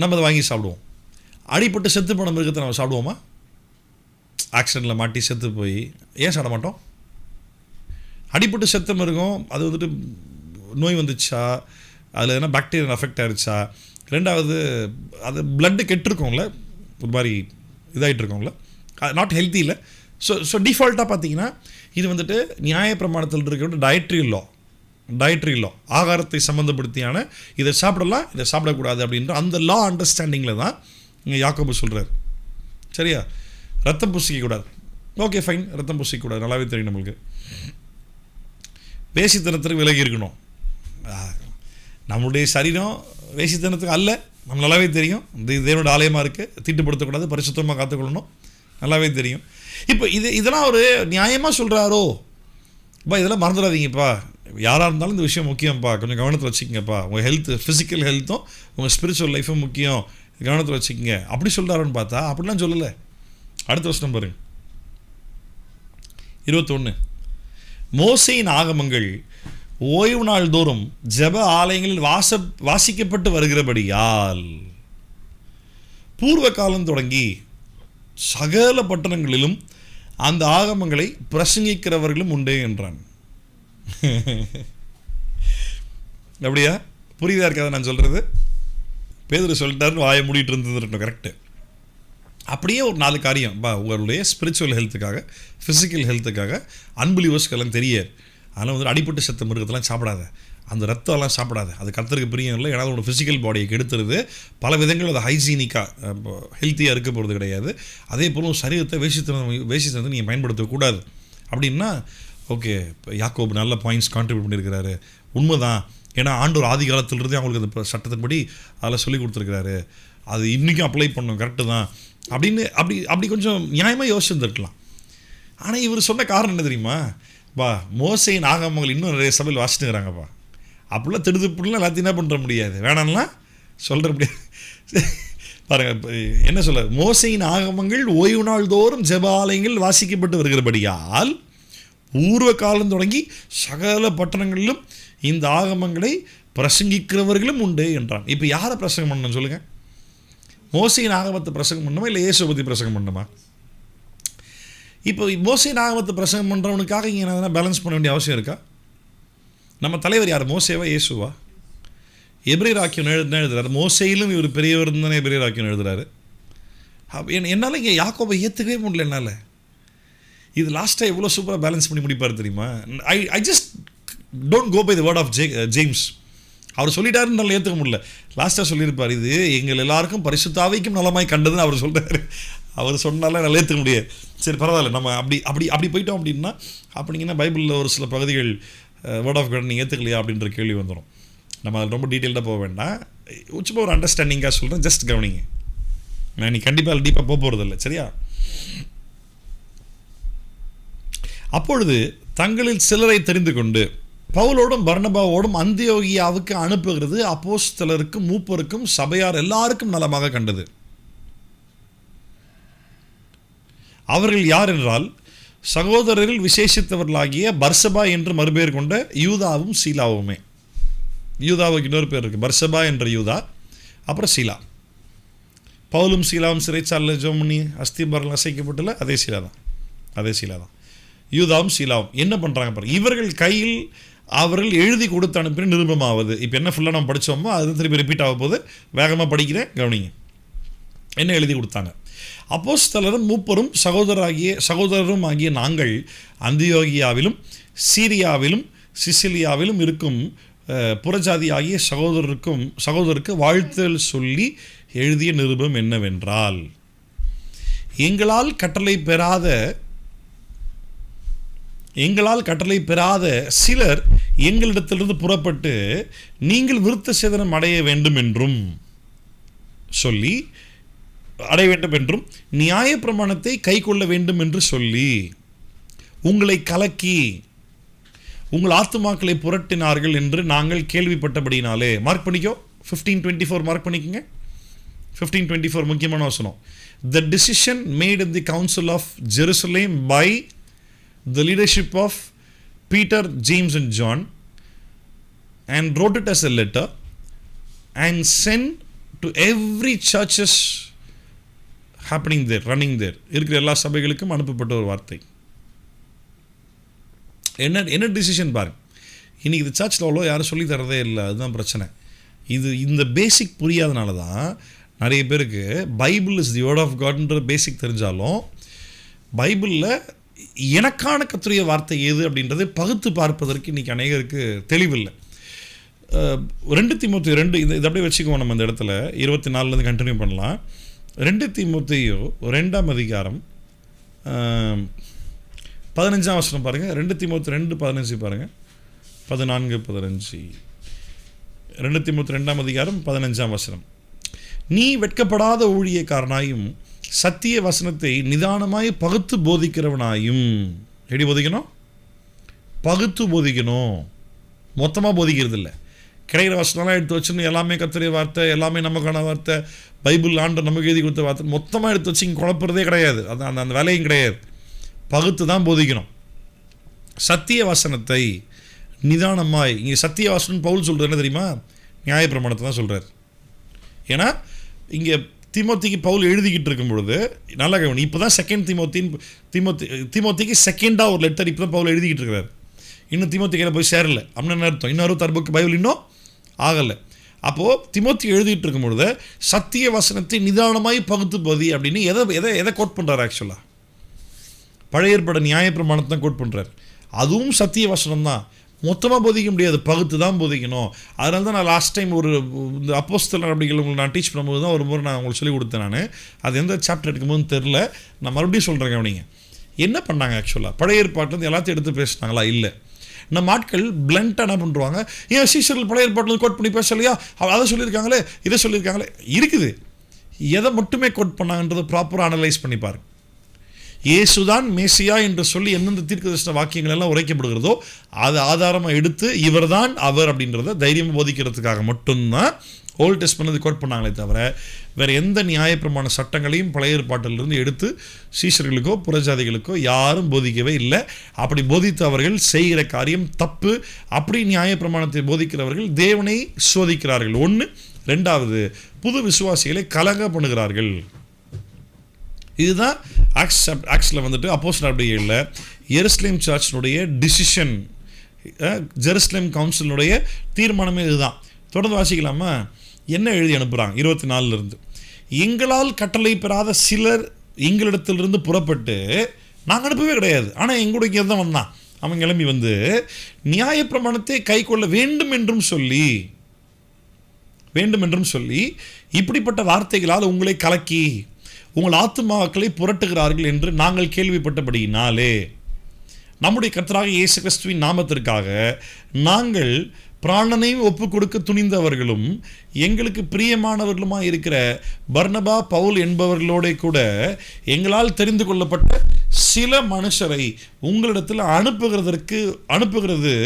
நம்ம அதை வாங்கி சாப்பிடுவோம். அடிப்பட்டு செத்து போன மிருகத்தை நம்ம சாப்பிடுவோமா? ஆக்சிடெண்ட்டில் மாட்டி செத்து போய் ஏன் சாப்பிட மாட்டோம்? அடிப்பட்டு செத்த மிருகம் அது வந்துட்டு நோய் வந்துச்சா, அதில் எதனா பாக்டீரியல் அஃபெக்ட் ஆகிடுச்சா, ரெண்டாவது அது பிளட்டு கெட்டிருக்கோம்ல, ஒரு மாதிரி இதாகிட்டு இருக்கோம்ல, நாட் ஹெல்த்தி இல்லை. ஸோ டிஃபால்ட்டாக பார்த்தீங்கன்னா இது வந்துட்டு நியாய பிரமாணத்தில் இருக்கிற டயட்ரி லா, டயட்ரி லா, ஆகாரத்தை சம்மந்தப்படுத்தியான இதை சாப்பிடலாம் இதை சாப்பிடக்கூடாது அப்படின்ற அந்த லா அண்டர்ஸ்டாண்டிங்கில் தான் இங்கே யாக்கோபு சொல்கிறார். சரியா? ரத்தம் பூசிக்கக்கூடாது, ஓகே ஃபைன், ரத்தம் பூசிக்கக்கூடாது, நல்லாவே தெரியும் நம்மளுக்கு. வேசித்தனத்துக்கு விலகி இருக்கணும், நம்மளுடைய சரீரம் வேசித்தனத்துக்கு அல்ல, நம்ம நல்லாவே தெரியும். இந்த தேவனோட ஆலயமாக இருக்குது, தீட்டுப்படுத்தக்கூடாது, பரிசுத்தமாக காத்துக்கொள்ளணும், நல்லாவே தெரியும். இப்போ இதெல்லாம் ஒரு நியாயமாக சொல்கிறாரோ? அப்பா இதெல்லாம் மறந்துடாதீங்கப்பா, யாராக இருந்தாலும் இந்த விஷயம் முக்கியம்ப்பா, கொஞ்சம் கவனத்தில் வச்சுக்கங்கப்பா, உங்கள் ஹெல்த், ஃபிசிக்கல் ஹெல்த்தும் உங்கள் ஸ்பிரிச்சுவல் லைஃபும் முக்கியம், கவனத்தில் வச்சுக்கோங்க அப்படி சொல்கிறாருன்னு பார்த்தா அப்படிலாம் சொல்லலை. அடுத்த வருஷம் பாருங்க 21. மோசேயின் ஆகமங்கள் ஓய்வு நாள் தோறும் ஜெப ஆலயங்களில் வாசிக்கப்பட்டு வருகிறபடியால் பூர்வ காலம் தொடங்கி சகல பட்டணங்களிலும் அந்த ஆகமங்களை பிரசங்கிக்கிறவர்களும் உண்டே என்றான். அப்படியா? புரியுதா இருக்காது நான் சொல்கிறது? பேதுரு சொல்லிட்டாருன்னு வாயை மூடிட்டு இருந்தது கரெக்டு. அப்படியே ஒரு 4 காரியம் உங்களுடைய ஸ்பிரிச்சுவல் ஹெல்த்துக்காக, ஃபிசிக்கல் ஹெல்த்துக்காக அன்பிலீவர்ஸ்க்கெல்லாம் தெரியாது. அதனால் வந்து அடிப்பட்டு செத்த மிருகத்தெல்லாம் சாப்பிடாத, அந்த ரத்தம்லாம் சாப்பிடாத, அது கர்த்தருக்கு பிரியம் இல்லை, ஏன்னா அதோட ஃபிசிக்கல் பாடியை கெடுத்துருது. பல விதங்கள் அது ஹைஜீனிக்காக ஹெல்த்தியாக இருக்க போகிறது கிடையாது. அதே போல் சரீரத்தை வேசித்தனத்தை நீங்கள் பயன்படுத்தக்கூடாது அப்படின்னா ஓகே, யாக்கோபு நல்ல பாயிண்ட்ஸ் கான்ட்ரிபியூட் பண்ணியிருக்கிறாரு, உண்மைதான். ஏன்னா ஆண்டவர் ஆதி காலத்திலிருந்தே அவங்களுக்கு அந்த சட்டத்தின்படி அதெல்லாம் சொல்லி கொடுத்துருக்கிறாரு, அது இன்றைக்கும் அப்ளை பண்ணணும், கரெக்டு தான் அப்படின்னு அப்படி கொஞ்சம் நியாயமாக யோசிச்சுருந்துருக்கலாம். ஆனால் இவர் சொன்ன காரணம் என்ன தெரியுமா? மோசேயின் ஆகமங்கள் இன்னும் நிறைய சபையில் வாசிட்டுங்கிறாங்கப்பா, அப்படிலாம் திடுதுப்புலாம் எல்லாத்தையும் என்ன பண்ணுற முடியாது, வேணாம்லாம் சொல்கிற முடியாது. பாருங்கள் என்ன சொல்ல, மோசேயின் ஆகமங்கள் ஓய்வு நாள் தோறும் ஜெபாலயங்கள் வாசிக்கப்பட்டு வருகிறபடியால் பூர்வ காலம் தொடங்கி சகல பட்டணங்களிலும் இந்த ஆகமங்களை பிரசங்கிக்கிறவர்களும் உண்டு என்றான். இப்போ யாரை பிரசங்கம் பண்ணணும் சொல்லுங்கள்? மோசேயின் ஆகமத்தை பிரசங்கம் பண்ணணுமா இல்லை இயேசுவை பற்றி பிரசங்கம் பண்ணணுமா? இப்போ மோசேயின் ஆகமத்தை பிரசங்கம் பண்ணுறவனுக்காக இங்கே நான் பேலன்ஸ் பண்ண வேண்டிய அவசியம் இருக்கா? நம்ம தலைவர் யார், மோசேவா இயேசுவா? எபிரேயர் வாக்கியம் எழுதுறாரு, மோசேயிலும் இவர் பெரியவர் தானே எபிரேயர் வாக்கியம் எழுதுறாரு. என்னால் இங்கே யாக்கோபை ஏற்றுக்கவே முடியல என்னால். இது லாஸ்ட்டாக எவ்வளோ சூப்பராக பேலன்ஸ் பண்ணி முடிப்பார் தெரியுமா? I just don't go by the word of James. அவர் சொல்லிட்டாருன்னு நல்லா ஏற்றுக்க முடியல. லாஸ்ட்டாக சொல்லியிருப்பார், இது எங்கள் எல்லாருக்கும் பரிசுத்தாவிக்கும் நலமாய் கண்டதுன்னு அவர் சொல்கிறார். அவர் சொன்னால நல்லா ஏற்றுக்க முடியாது. சரி பரவாயில்ல, நம்ம அப்படி போயிட்டோம் அப்படின்னா அப்படிங்கன்னா பைபிளில் ஒரு சில பகுதிகள் வேர்ட் ஆஃப் காட் நீங்கள் ஏற்றுக்கலையா அப்படின்ற கேள்வி வந்துடும். நம்ம அது ரொம்ப டீட்டெயில்டாக போக வேண்டாம், சும்மா ஒரு அண்டர்ஸ்டாண்டிங்காக சொல்கிறேன், ஜஸ்ட் கவனிங்க. நான் நீ கண்டிப்பாக டீப்பாக போக போகிறதில்ல, சரியா? அப்பொழுது தங்களில் சிலரை தெரிந்து கொண்டு பவுலோடும் பர்னபாவோடும் அந்தியோகியாவுக்கு அனுப்புகிறது அப்போஸ்தலருக்கும் மூப்பருக்கும் சபையார் எல்லாருக்கும் நலமாக கண்டது. அவர்கள் யார் என்றால் சகோதரரில் விசேஷித்தவர்களாகிய பர்சபா என்று மறுபெயர் கொண்ட யூதாவும் சீலாவுமே. யூதாவுக்கு இன்னொரு பேர் இருக்குது, பர்சபா என்ற யூதா, அப்புறம் சீலா. பவுலும் சீலாவும் சிறைச்சாலையில் ஜெபம் பண்ணி அஸ்திபாரம் அசைக்கப்பட்டுள்ள அதே சீலா தான். யூதாவும் சீலாவும் என்ன பண்ணுறாங்க பாருங்கள். இவர்கள் கையில் அவர்கள் எழுதி கொடுத்து அனுப்பின நிருபமாவது. இப்போ என்ன ஃபுல்லாக நம்ம படித்தோமோ அது திருப்பி ரிப்பீட் ஆக போது, வேகமாக படிக்கிறேன் கவனிங்க. என்ன எழுதி கொடுத்தாங்க? அப்போஸ்தலரும் மூப்பரும் சகோதரரும் ஆகிய நாங்கள் அந்தியோகியாவிலும் சீரியாவிலும் சிசிலியாவிலும் இருக்கும் புறஜாதி ஆகிய சகோதரருக்கு வாழ்த்தல் சொல்லி எழுதிய நிருபம் என்னவென்றால், எங்களால் கட்டளை பெறாத சிலர் எங்களிடத்திலிருந்து புறப்பட்டு நீங்கள் விருத்த சேதனம் அடைய வேண்டும் என்றும் நியாயப்பிரமாணத்தை கை கொள்ள வேண்டும் என்று சொல்லி உங்களை கலக்கி உங்கள் ஆத்துமாக்களை புரட்டினார்கள் என்று நாங்கள் கேள்விப்பட்டபடினாலே. மார்க் பண்ணிக்கோ, 15:24 மார்க் பண்ணிக்கோங்க. 15:24 முக்கியமான வசனம். The decision made in the council of Jerusalem by the leadership of Peter, James and John, and wrote it as a letter and sent to every churches happening there, running there. இருக்கிற எல்லா சபைகளுக்கும் அனுப்பப்பட்ட ஒரு வார்த்தை. என்ன decision பாருங்க. இன்றைக்கி இது சர்ச்சில் அவ்வளோ யாரும் சொல்லி தரதே இல்லை, அதுதான் பிரச்சனை. இந்த பேசிக் புரியாதனால தான் நிறைய பேருக்கு Bible is the word of காட்ன்ற பேசிக் தெரிஞ்சாலும் பைபிளில் எனக்கான கர்த்தருடைய வார்த்தை எது அப்படின்றதை பகுத்து பார்ப்பதற்கு இன்றைக்கி அநேகருக்கு தெளிவில்லை. 2 தீமோத்தேயு 2 இது அப்படியே வச்சுக்குவோம். நம்ம இந்த இடத்துல 24 கண்டினியூ பண்ணலாம். 2 தீமோத்தேயு 2ஆம் அதிகாரம் 15ஆம் வசனம் பாருங்கள். 2 தீமோத்தேயு 2:15 பாருங்கள். 14:15. 2 தீமோத்தேயு 2ஆம் அதிகாரம் 15ஆம் வசனம். நீ வெட்கப்படாத ஊழியக்காரனாயும் சத்திய வசனத்தை நிதானமாய் பகுத்து போதிக்கிறவனாயும். எப்படி போதிக்கணும்? பகுத்து போதிக்கணும். மொத்தமாக போதிக்கிறது இல்லை. கிடைக்கிற வசனம்லாம் எடுத்து வச்சுன்னு எல்லாமே கர்த்தருடைய வார்த்தை, எல்லாமே நமக்கான வார்த்தை, பைபிள் ஆண்டு நமக்கு எழுதி கொடுத்த வார்த்தை மொத்தமாக எடுத்து வச்சு இங்கே குழப்பறதே கிடையாது. அது அந்த அந்த வேலையும் கிடையாது. பகுத்து தான் போதிக்கணும். சத்திய வசனத்தை நிதானமாய். இங்கே சத்திய வசனம் பவுல் சொல்கிறது என்ன தெரியுமா? நியாயப்பிரமாணத்தை தான் சொல்கிறார். ஏன்னா இங்கே தீமோத்திக்கு பவுல் எழுதிக்கிட்டு இருக்கும் பொழுது நல்லா கவனி. இப்போ தான் செகண்ட் தீமோத்திக்கு செகண்டாக ஒரு லெட்டர் இப்போ தான் பவுல் எழுதிக்கிட்டு இருக்கிறார். இன்னும் தீமோத்திக்கு போய் சேரலை. அப்படின்னு அர்த்தம் இன்னொரு தர்புக்கு பைபிள் இன்னும் ஆகலை. அப்போது தீமோத்தி எழுதிட்டு இருக்கும் பொழுது சத்திய வசனத்தை நிதானமாய் பகுத்து போதி அப்படின்னு எதை கோட் பண்ணுறாரு? ஆக்சுவலாக பழைய ஏற்பாடு நியாயப்பிரமாணத்தை தான் கோட் பண்ணுறார். அதுவும் சத்திய வசனம் தான். மொத்தமாக போதிக்க முடியாது, பகுத்து தான் போதிக்கணும். அதனால தான் நான் லாஸ்ட் டைம் ஒரு இந்த அப்போஸ்தலர் அப்படிங்கிற உங்களுக்கு நான் டீச் பண்ணும்போது தான் ஒரு முறை நான் உங்களுக்கு சொல்லிக் கொடுத்தேன். நான் அது எந்த சாப்டர் எடுக்கும்போது தெரில. நான் மறுபடியும் சொல்கிறேன். கவனிங்க, என்ன பண்ணாங்க? ஆக்சுவலாக பழைய ஏற்பாட்டிலேருந்து எல்லாத்தையும் எடுத்து பேசினாங்களா? இல்லை. நம்ம ஆட்கள் பிளண்ட்டாக என்ன பண்ணுறாங்க? ஏன் சீசர்கள் பழைய ஏற்பாட்டில் கோட் பண்ணி பேசலையா? அதை சொல்லியிருக்காங்களே, இதை சொல்லியிருக்காங்களே. இருக்குது. எதை மட்டுமே கோட் பண்ணாங்கன்றதை ப்ராப்பராக அனலைஸ் பண்ணி பாருங்க. இயேசுதான் மேசியா என்று சொல்லி எந்தெந்த தீர்க்கதரிசன வாக்கியங்கள் எல்லாம் உரைக்கப்படுகிறதோ அதை ஆதாரமாக எடுத்து இவர்தான் அவர் அப்படின்றத தைரியமாக போதிக்கிறதுக்காக மட்டும்தான் ஓல்ட் டெஸ்ட்மென்ட் கோட் பண்ணாங்களே தவிர வேறு எந்த நியாயப்பிரமாண சட்டங்களையும் பழைய ஏற்பாட்டிலிருந்து எடுத்து சீஷர்களுக்கோ புறஜாதிகளுக்கோ யாரும் போதிக்கவே இல்லை. அப்படி போதித்தவர்கள் செய்கிற காரியம் தப்பு. அப்படி நியாயப்பிரமாணத்தை போதிக்கிறவர்கள் தேவனை சோதிக்கிறார்கள். 1. 2வது, புது விசுவாசிகளை கலங்க பண்ணுகிறார்கள். இதுதான் ஆக்ஸில் வந்துட்டு அப்போஸ்தலர் நடவடிக்கைகளில் எருசலேம் சர்ச்சினுடைய டிசிஷன், ஜெருசலேம் கவுன்சிலுடைய தீர்மானமே இதுதான். தொடர்ந்து வாசிக்கலாமா? என்ன எழுதி அனுப்புகிறாங்க 24 எங்களால் கட்டளை பெறாத சிலர் எங்களிடத்திலிருந்து புறப்பட்டு, நாங்கள் அனுப்பவே கிடையாது, ஆனால் எங்களுடைய தான் வந்தான், அவன் கிளம்பி வந்து நியாயப்பிரமாணத்தை கை கொள்ள வேண்டும் என்றும் சொல்லி இப்படிப்பட்ட வார்த்தைகளால் உங்களை கலக்கி உங்கள் ஆத்துமாக்களை புரட்டுகிறார்கள் என்று நாங்கள் கேள்விப்பட்டபடியினாலே நம்முடைய கர்த்தராகிய இயேசு கிறிஸ்துவின் நாமத்திற்காக நாங்கள் பிராணனையும் ஒப்பு கொடுக்க துணிந்தவர்களும் எங்களுக்கு பிரியமானவர்களுமாக இருக்கிற பர்னபா, பவுல் என்பவர்களோட கூட எங்களால் தெரிந்து கொள்ளப்பட்ட சில மனுஷரை உங்களிடத்தில் அனுப்புகிறது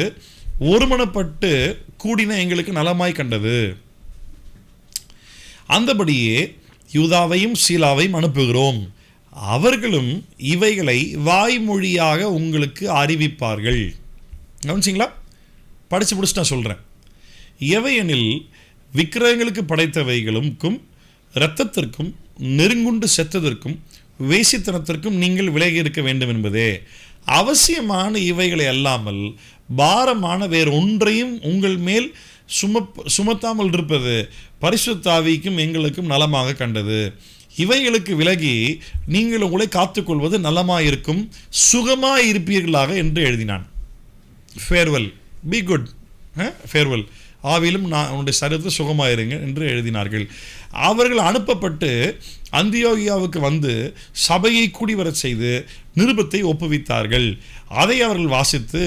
ஒருமனப்பட்டு கூடின எங்களுக்கு நலமாய் கண்டது. அந்தபடியே யூதாவையும் சீலாவையும் அனுப்புகிறோம். அவர்களும் இவைகளை வாய்மொழியாக உங்களுக்கு அறிவிப்பார்கள். கவனிச்சிங்களா? படித்து முடிச்சு நான் சொல்கிறேன். எவையெனில் விக்கிரகங்களுக்கு படைத்தவைகளுக்கும் இரத்தத்திற்கும் நெருங்குண்டு செத்ததற்கும் வேசித்தனத்திற்கும் நீங்கள் விலகி இருக்க வேண்டும் என்பதே. அவசியமான இவைகளை அல்லாமல் பாரமான வேறு ஒன்றையும் உங்கள் மேல் சுமத்தாமல் இருப்பது பரிசுத்த ஆவிக்கும் எங்களுக்கும் நலமாக கண்டது. இவைகளுக்கு விலகி நீங்கள் உங்களை காத்துக்கொள்வது நலமாயிருக்கும், சுகமாயிருப்பீர்களாக என்று எழுதினான். ஃபேர்வெல், பி குட், ஃபேர்வெல், ஆவிலும் நான் உன்னுடைய சரீரத்தை சுகமாயிருங்க என்று எழுதினார்கள். அவர்கள் அனுப்பப்பட்டு அந்தியோகியாவுக்கு வந்து சபையை கூடிவரச் செய்து நிருபத்தை ஒப்புவித்தார்கள். அதை அவர்கள் வாசித்து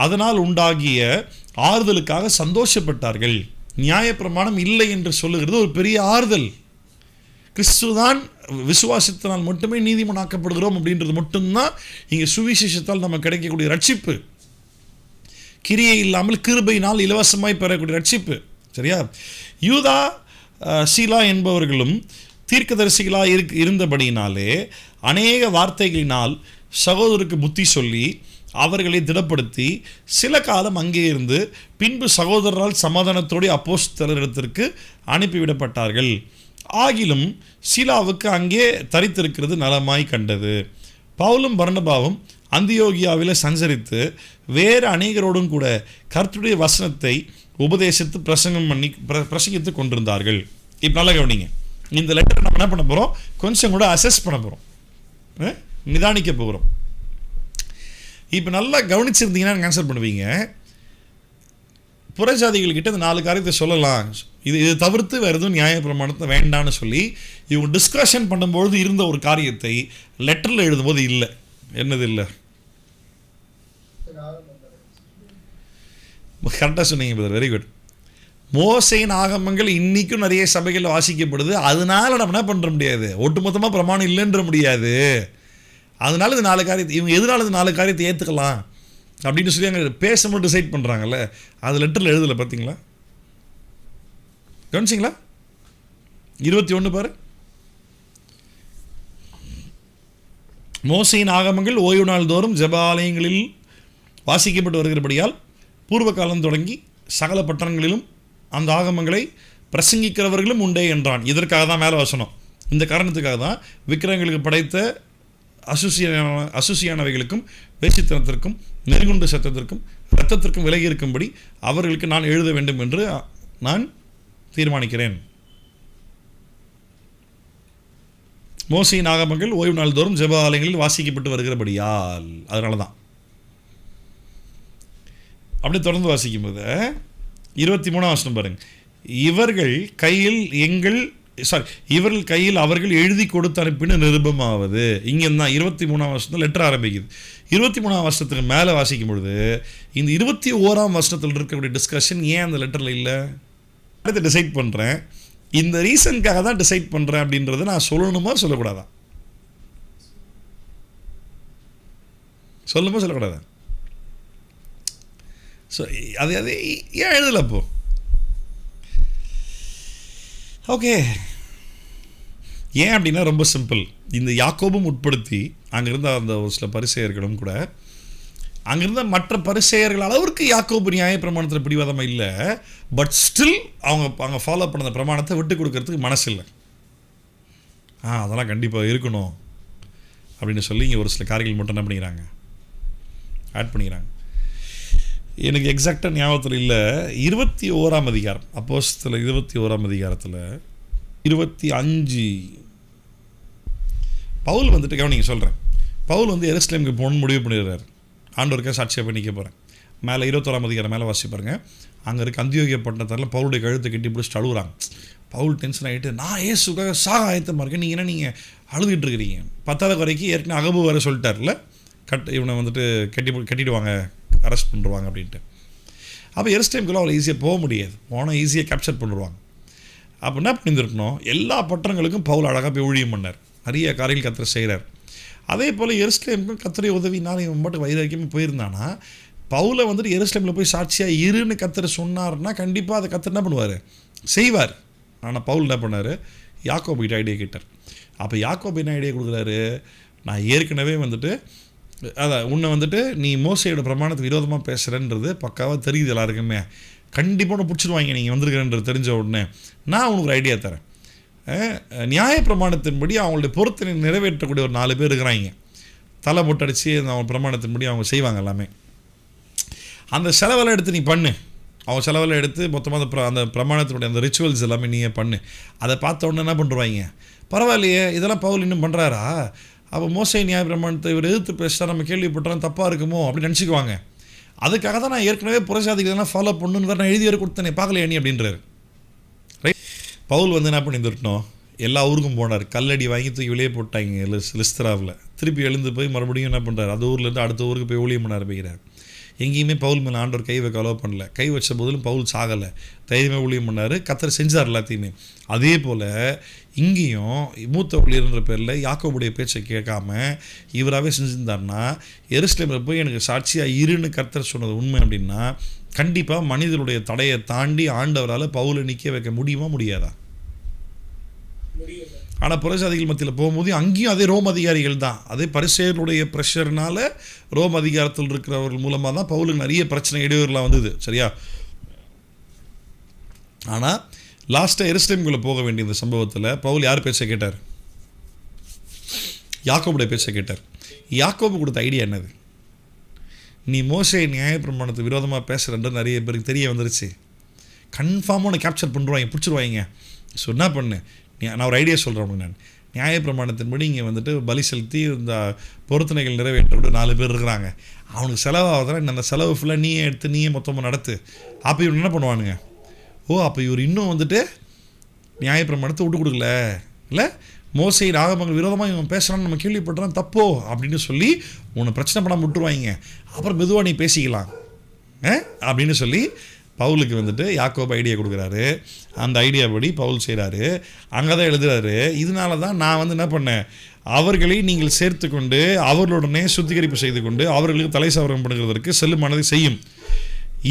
அதனால் உண்டாகிய ஆறுதலுக்காக சந்தோஷப்பட்டார்கள். நியாயப்பிரமாணம் இல்லை என்று சொல்லுகிறது ஒரு பெரிய ஆறுதல். கிறிஸ்துதான் விசுவாசத்தினால் மட்டுமே நீதிமானாக்கப்படுகிறோம் அப்படின்றது மட்டும்தான் இங்கே சுவிசேஷத்தால் நம்ம கிடைக்கக்கூடிய ரட்சிப்பு. கிரியை இல்லாமல் கிருபையினால் இலவசமாய் பெறக்கூடிய ரட்சிப்பு. சரியா? யூதா, சீலா என்பவர்களும் தீர்க்கதரிசிகளாக இருந்தபடியினாலே அநேக வார்த்தைகளினால் சகோதரருக்கு புத்தி சொல்லி அவர்களை திடப்படுத்தி சில காலம் அங்கே இருந்து பின்பு சகோதரரால் சமாதானத்தோடு அப்போஸ்தலரிடத்திற்கு அனுப்பிவிடப்பட்டார்கள். ஆகிலும் சீலாவுக்கு அங்கே தரித்திருக்கிறது நலமாய் கண்டது. பவுலும் பர்னபாவும் அந்தியோகியாவில் சஞ்சரித்து வேறு அநேகரோடும் கூட கர்த்தருடைய வசனத்தை உபதேசித்து பிரசங்கித்து கொண்டிருந்தார்கள். இப்போ நல்லா கவனிங்க. இந்த லெட்டரை நம்ம என்ன பண்ண போகிறோம்? கொஞ்சம் கூட அசஸ் பண்ண போகிறோம், நிதானிக்க போகிறோம். இப்போ நல்லா கவனிச்சிருந்தீங்கன்னா ஆன்சர் பண்ணுவீங்க. புறஜாதிகள்கிட்ட இந்த 4 காரியத்தை சொல்லலாம், இது தவிர்த்து வேறு எதுவும் நியாய பிரமாணத்தை வேண்டான்னு சொல்லி இவங்க டிஸ்கஷன் பண்ணும்போது இருந்த ஒரு காரியத்தை லெட்டரில் எழுதும்போது இல்லை. என்னது இல்லை? கரெக்டாக சொன்னீங்க பிரதர், வெரி குட். மோசையின் ஆகமங்கள் இன்றைக்கும் நிறைய சபைகளில் வாசிக்கப்படுது. அதனால நம்ம என்ன பண்ணுற முடியாது, ஒட்டுமொத்தமாக பிரமாணம் இல்லைன்ற முடியாது. அதனால இந்த 4 காரியத்தை இவங்க எதனால இந்த 4 காரியத்தை ஏற்றுக்கலாம் அப்படின்னு சொல்லி அங்கே பேசணும் டிசைட் பண்ணுறாங்கல்ல, அது லெட்டரில் எழுதலை. பார்த்தீங்களா, கவனிச்சிங்களா? 21 பாரு. மோசையின் ஆகமங்கள் ஓய்வு நாள் தோறும் ஜெப ஆலயங்களில் வாசிக்கப்பட்டு வருகிறபடியால் பூர்வ காலம் தொடங்கி சகல பட்டணங்களிலும் அந்த ஆகமங்களை பிரசங்கிக்கிறவர்களும் உண்டே என்றான். இதற்காக தான் மேலே வசனம். இந்த காரணத்துக்காக தான் விக்கிரகங்களுக்கு படைத்த அசுசியானவைகளுக்கும் வேசித்தனத்திற்கும் நெருங்குண்ட சத்தத்திற்கும் இரத்தத்திற்கும் விலகி இருக்கும்படி அவர்களுக்கு நான் எழுத வேண்டும் என்று நான் தீர்மானிக்கிறேன். மோசையின் ஆகமங்கள் ஓய்வு நாள் தோறும் ஜெப ஆலயங்களில் வாசிக்கப்பட்டு வருகிறபடியால், அதனால தான். அப்படி தொடர்ந்து வாசிக்கும்போது 23ஆம் வசனம் பாருங்க. இவர்கள் கையில் அவர்கள் எழுதி கொடுத்து அனுப்பின நிருபமாவது. இங்கே தான் 23ஆம் வசனத்தில் லெட்டர் ஆரம்பிக்குது. 23ஆம் வருஷத்துக்கு மேலே வாசிக்கும் பொழுது இந்த 21ஆம் வருஷத்தில் இருக்கக்கூடிய டிஸ்கஷன் ஏன் அந்த லெட்டரில் இல்லை, அடுத்து டிசைட் பண்ணுறேன். இந்த ரீசனுக்காக தான் டிசைட் பண்ணுறேன் அப்படின்றத நான் சொல்லணுமா சொல்லக்கூடாதா? சொல்லணுமா சொல்லக்கூடாதா? ஸோ அது ஏன் எழுதலை அப்போ? ஓகே, ஏன் அப்படின்னா ரொம்ப சிம்பிள். இந்த யாக்கோபும் உட்படுத்தி அங்கிருந்த அந்த ஒரு சில பரிசேயர்களும் கூட, அங்கிருந்த மற்ற பரிசேயர்கள் அளவிற்கு யாக்கோபு நியாய பிரமாணத்தில் பிடிவாதமாக இல்லை. பட் ஸ்டில் அவங்க ஃபாலோ பண்ண அந்த பிரமாணத்தை விட்டு கொடுக்கறதுக்கு மனசு இல்லை. அதெல்லாம் கண்டிப்பாக இருக்கணும் அப்படின்னு சொல்லி இங்கே ஒரு சில காரியங்கள் மட்டும் என்ன பண்ணிக்கிறாங்க, ஆட் பண்ணிக்கிறாங்க. எனக்கு எக்ஸாக்டாக ஞாபகத்தில் இல்லை. 21ஆம் அதிகாரம், அப்போஸ்தலர் 21ஆம் அதிகாரத்தில் 25 பவுல் வந்துட்டு கவனிங்க சொல்கிறேன். பவுல் வந்து எருசலேமுக்கு போகணும்னு முடிவு பண்ணிடுறாரு. ஆண்டவருக்கே சாட்சியாக பண்ணிக்க போகிறேன். மேலே 21ஆம் அதிகாரம் மேலே வாசிப்பாருங்க. அங்கே இருக்க அந்தியோகியா பட்டணத்தில் பவுலுடைய கழுத்தை கட்டி பிடிச்சிட்டு அழுகுறாங்க. பவுல் டென்ஷன் ஆகிட்டு, நான் ஏசுக்காக சாக ஆயத்தமாக இருக்கேன், நீங்கள் என்ன நீங்கள் அழுதுகிட்டு இருக்கிறீங்க? 10வது வரைக்கும் ஏற்கனவே அகபு வர சொல்லிட்டார்ல, இவனை வந்துட்டு கட்டிடுவாங்க, அரெஸ்ட் பண்ணுவாங்க அப்படின்ட்டு. அப்போ எருசலேமுக்குள்ள அவ்வளோ ஈஸியாக போக முடியாது, போனால் ஈஸியாக கேப்சர் பண்ணிடுவாங்க. அப்போ என்ன பண்ணியிருந்துருக்கணும், எல்லா பட்டணங்களுக்கும் பவுல் அழகாக போய் ஊழியம் பண்ணார், நிறைய காரியங்கள் கர்த்தர் செய்கிறார். அதே போல் எருசலேமுக்கும் கர்த்தருடைய உதவினால இவன் மட்டும் வைராக்கியமாக போயிருந்தானா, பவுலை வந்துட்டு எருசலேமில் போய் சாட்சியாக இருன்னு கர்த்தர் சொன்னார்னா கண்டிப்பாக அதை கர்த்தர் என்ன பண்ணுவார், செய்வார். ஆனால் பவுல் என்ன பண்ணார், யாக்கோபுக்கிட்ட ஐடியா கேட்டார். அப்போ யாக்கோபு என்ன ஐடியா கொடுக்குறாரு, நான் ஏற்கனவே வந்துட்டு அதான் உன்னை வந்துட்டு நீ மோசையோட பிரமாணத்துக்கு விரோதமாக பேசுகிறேன்றது பக்காவாக தெரியுது எல்லாருக்குமே, கண்டிப்பாக ஒன்று பிடிச்சிடுவாங்க நீங்கள் வந்திருக்கிறேன்றது தெரிஞ்ச உடனே நான் உனக்கு ஒரு ஐடியா தரேன். நியாய பிரமாணத்தின்படி அவங்களுடைய பொறுத்தனை நிறைவேற்றக்கூடிய ஒரு 4 பேர் இருக்கிறாங்க. தலை மொட்டடிச்சு அவங்க பிரமாணத்தின்படி அவங்க செய்வாங்க எல்லாமே. அந்த செலவெல்லாம் எடுத்து நீ பண்ணு, அவங்க செலவெல்லாம் எடுத்து மொத்தமாக அந்த பிரமாணத்தினுடைய அந்த ரிச்சுவல்ஸ் எல்லாமே நீயே பண்ணு. அதை பார்த்த உடனே என்ன பண்ணுவாங்க, பரவாயில்லையே இதெல்லாம் பவுல் இன்னும் பண்ணுறாரா, அப்போ மோசை நியாய பிரமாணத்தை இவர் எதிர்த்து பேசுகிறா, நம்ம கேள்விப்பட்டோம் தப்பாக இருக்குமோ அப்படின்னு நினச்சிக்குவாங்க. அதுக்காக தான் நான் ஏற்கனவே புறஜாதிகளெல்லாம் ஃபாலோ பண்ணுன்னு வேறு நான் எழுதி வர கொடுத்தேனே, பார்க்கலையா நீ அப்படின்றாரு. ரைட். பவுல் வந்து என்ன பண்ணியிருந்துருக்கணும், எல்லா ஊருக்கும் போனார், கல்லடி வாங்கி தூக்கி வெளியே போட்டாங்க லிஸ்திராவில். திருப்பி எழுந்து போய் மறுபடியும் என்ன பண்ணுறாரு, அந்த ஊர்லேருந்து அடுத்த ஊருக்கு போய் ஊழியம் பண்ண ஆரம்பிக்கிறார். எங்கேயுமே பவுல் மேலே ஆண்டவர் கை வைக்க அலோவ் பண்ணல. கை வச்ச போதிலும் பவுல் சாகலை, தைரியமாக ஊழியம் பண்ணார், கர்த்தர் செஞ்சார் எல்லாத்தையுமே. அதே போல் இங்கேயும் மூத்த ஊழியர்ன்ற பேரில் யாக்கோபுடைய பேச்சை கேட்காம இவராகவே செஞ்சுருந்தார்னா, எருசலேமில் போய் எனக்கு சாட்சியாக இருன்னு கர்த்தர் சொன்னது உண்மை அப்படின்னா கண்டிப்பாக மனிதனுடைய தடையை தாண்டி ஆண்டவரால் பவுலை நிற்க வைக்க முடியுமா முடியாதா? ஆனால் புறஜாதிகள் மத்தியில் போகும்போது அங்கேயும் அதே ரோம் அதிகாரிகள் தான், அதே பரிசேயருடைய ப்ரெஷர்னால ரோம் அதிகாரத்தில் இருக்கிறவர்கள் மூலமாக தான் பவுலுக்கு நிறைய பிரச்சனை இடையூறுலாம் வந்தது. சரியா? ஆனால் லாஸ்ட்டாக எருசலேமுக்குள்ளே போக வேண்டிய இந்த சம்பவத்தில் பவுல் யார் பேச்சை கேட்டார், யாக்கோபுடைய பேச்சை கேட்டார். யாக்கோபு கொடுத்த ஐடியா என்னது, நீ மோசே நியாயப்பிரமாணத்துக்கு விரோதமாக பேசுகிறன்றது நிறைய பேருக்கு தெரிய வந்துருச்சு, கன்ஃபார்மாக உன்னை கேப்சர் பண்ணுவாங்க, பிடிச்சிருவாங்க. ஸோ என்ன பண்ணு, நான் ஒரு ஐடியா சொல்கிறேன் அப்படின்னு. நான் நியாயப்பிரமாணத்தின்படி இங்கே வந்துட்டு பலி செலுத்தி இந்த பொருத்தனைகள் நிறைவேற்ற 4 பேர் இருக்கிறாங்க. அவனுக்கு செலவாகுதுன்னா அந்த செலவு ஃபுல்லாக நீயே எடுத்து நீயே மொத்தமாக நடத்து. அப்போ இவன் என்ன பண்ணுவானுங்க, அப்போ இவர் இன்னும் வந்துட்டு நியாயப்பிரமாணத்தை விட்டு கொடுக்கல, இல்லை மோசே ஆகமங்கள் விரோதமாக இவன் பேசுகிறான்னு நம்ம கேள்விப்பட்டுறான், தப்போ அப்படின்னு சொல்லி உன்னை பிரச்சனை பண்ணாமல் விட்டுருவாங்க. அப்புறம் மெதுவாக நீ பேசிக்கலாம் அப்படின்னு சொல்லி பவுலுக்கு வந்துட்டு யாக்கோபு ஐடியா கொடுக்குறாரு. அந்த ஐடியா படி பவுல் செய்கிறாரு. அங்கே தான் எழுதுறாரு, இதனால தான் நான் வந்து என்ன பண்ணேன், அவர்களை நீங்கள் சேர்த்து கொண்டு அவர்களுடனே சுத்திகரிப்பு செய்து கொண்டு அவர்களுக்கு தலை சவரம் பண்ணுகிறதற்கு செல்லுமானதை செய்யும்.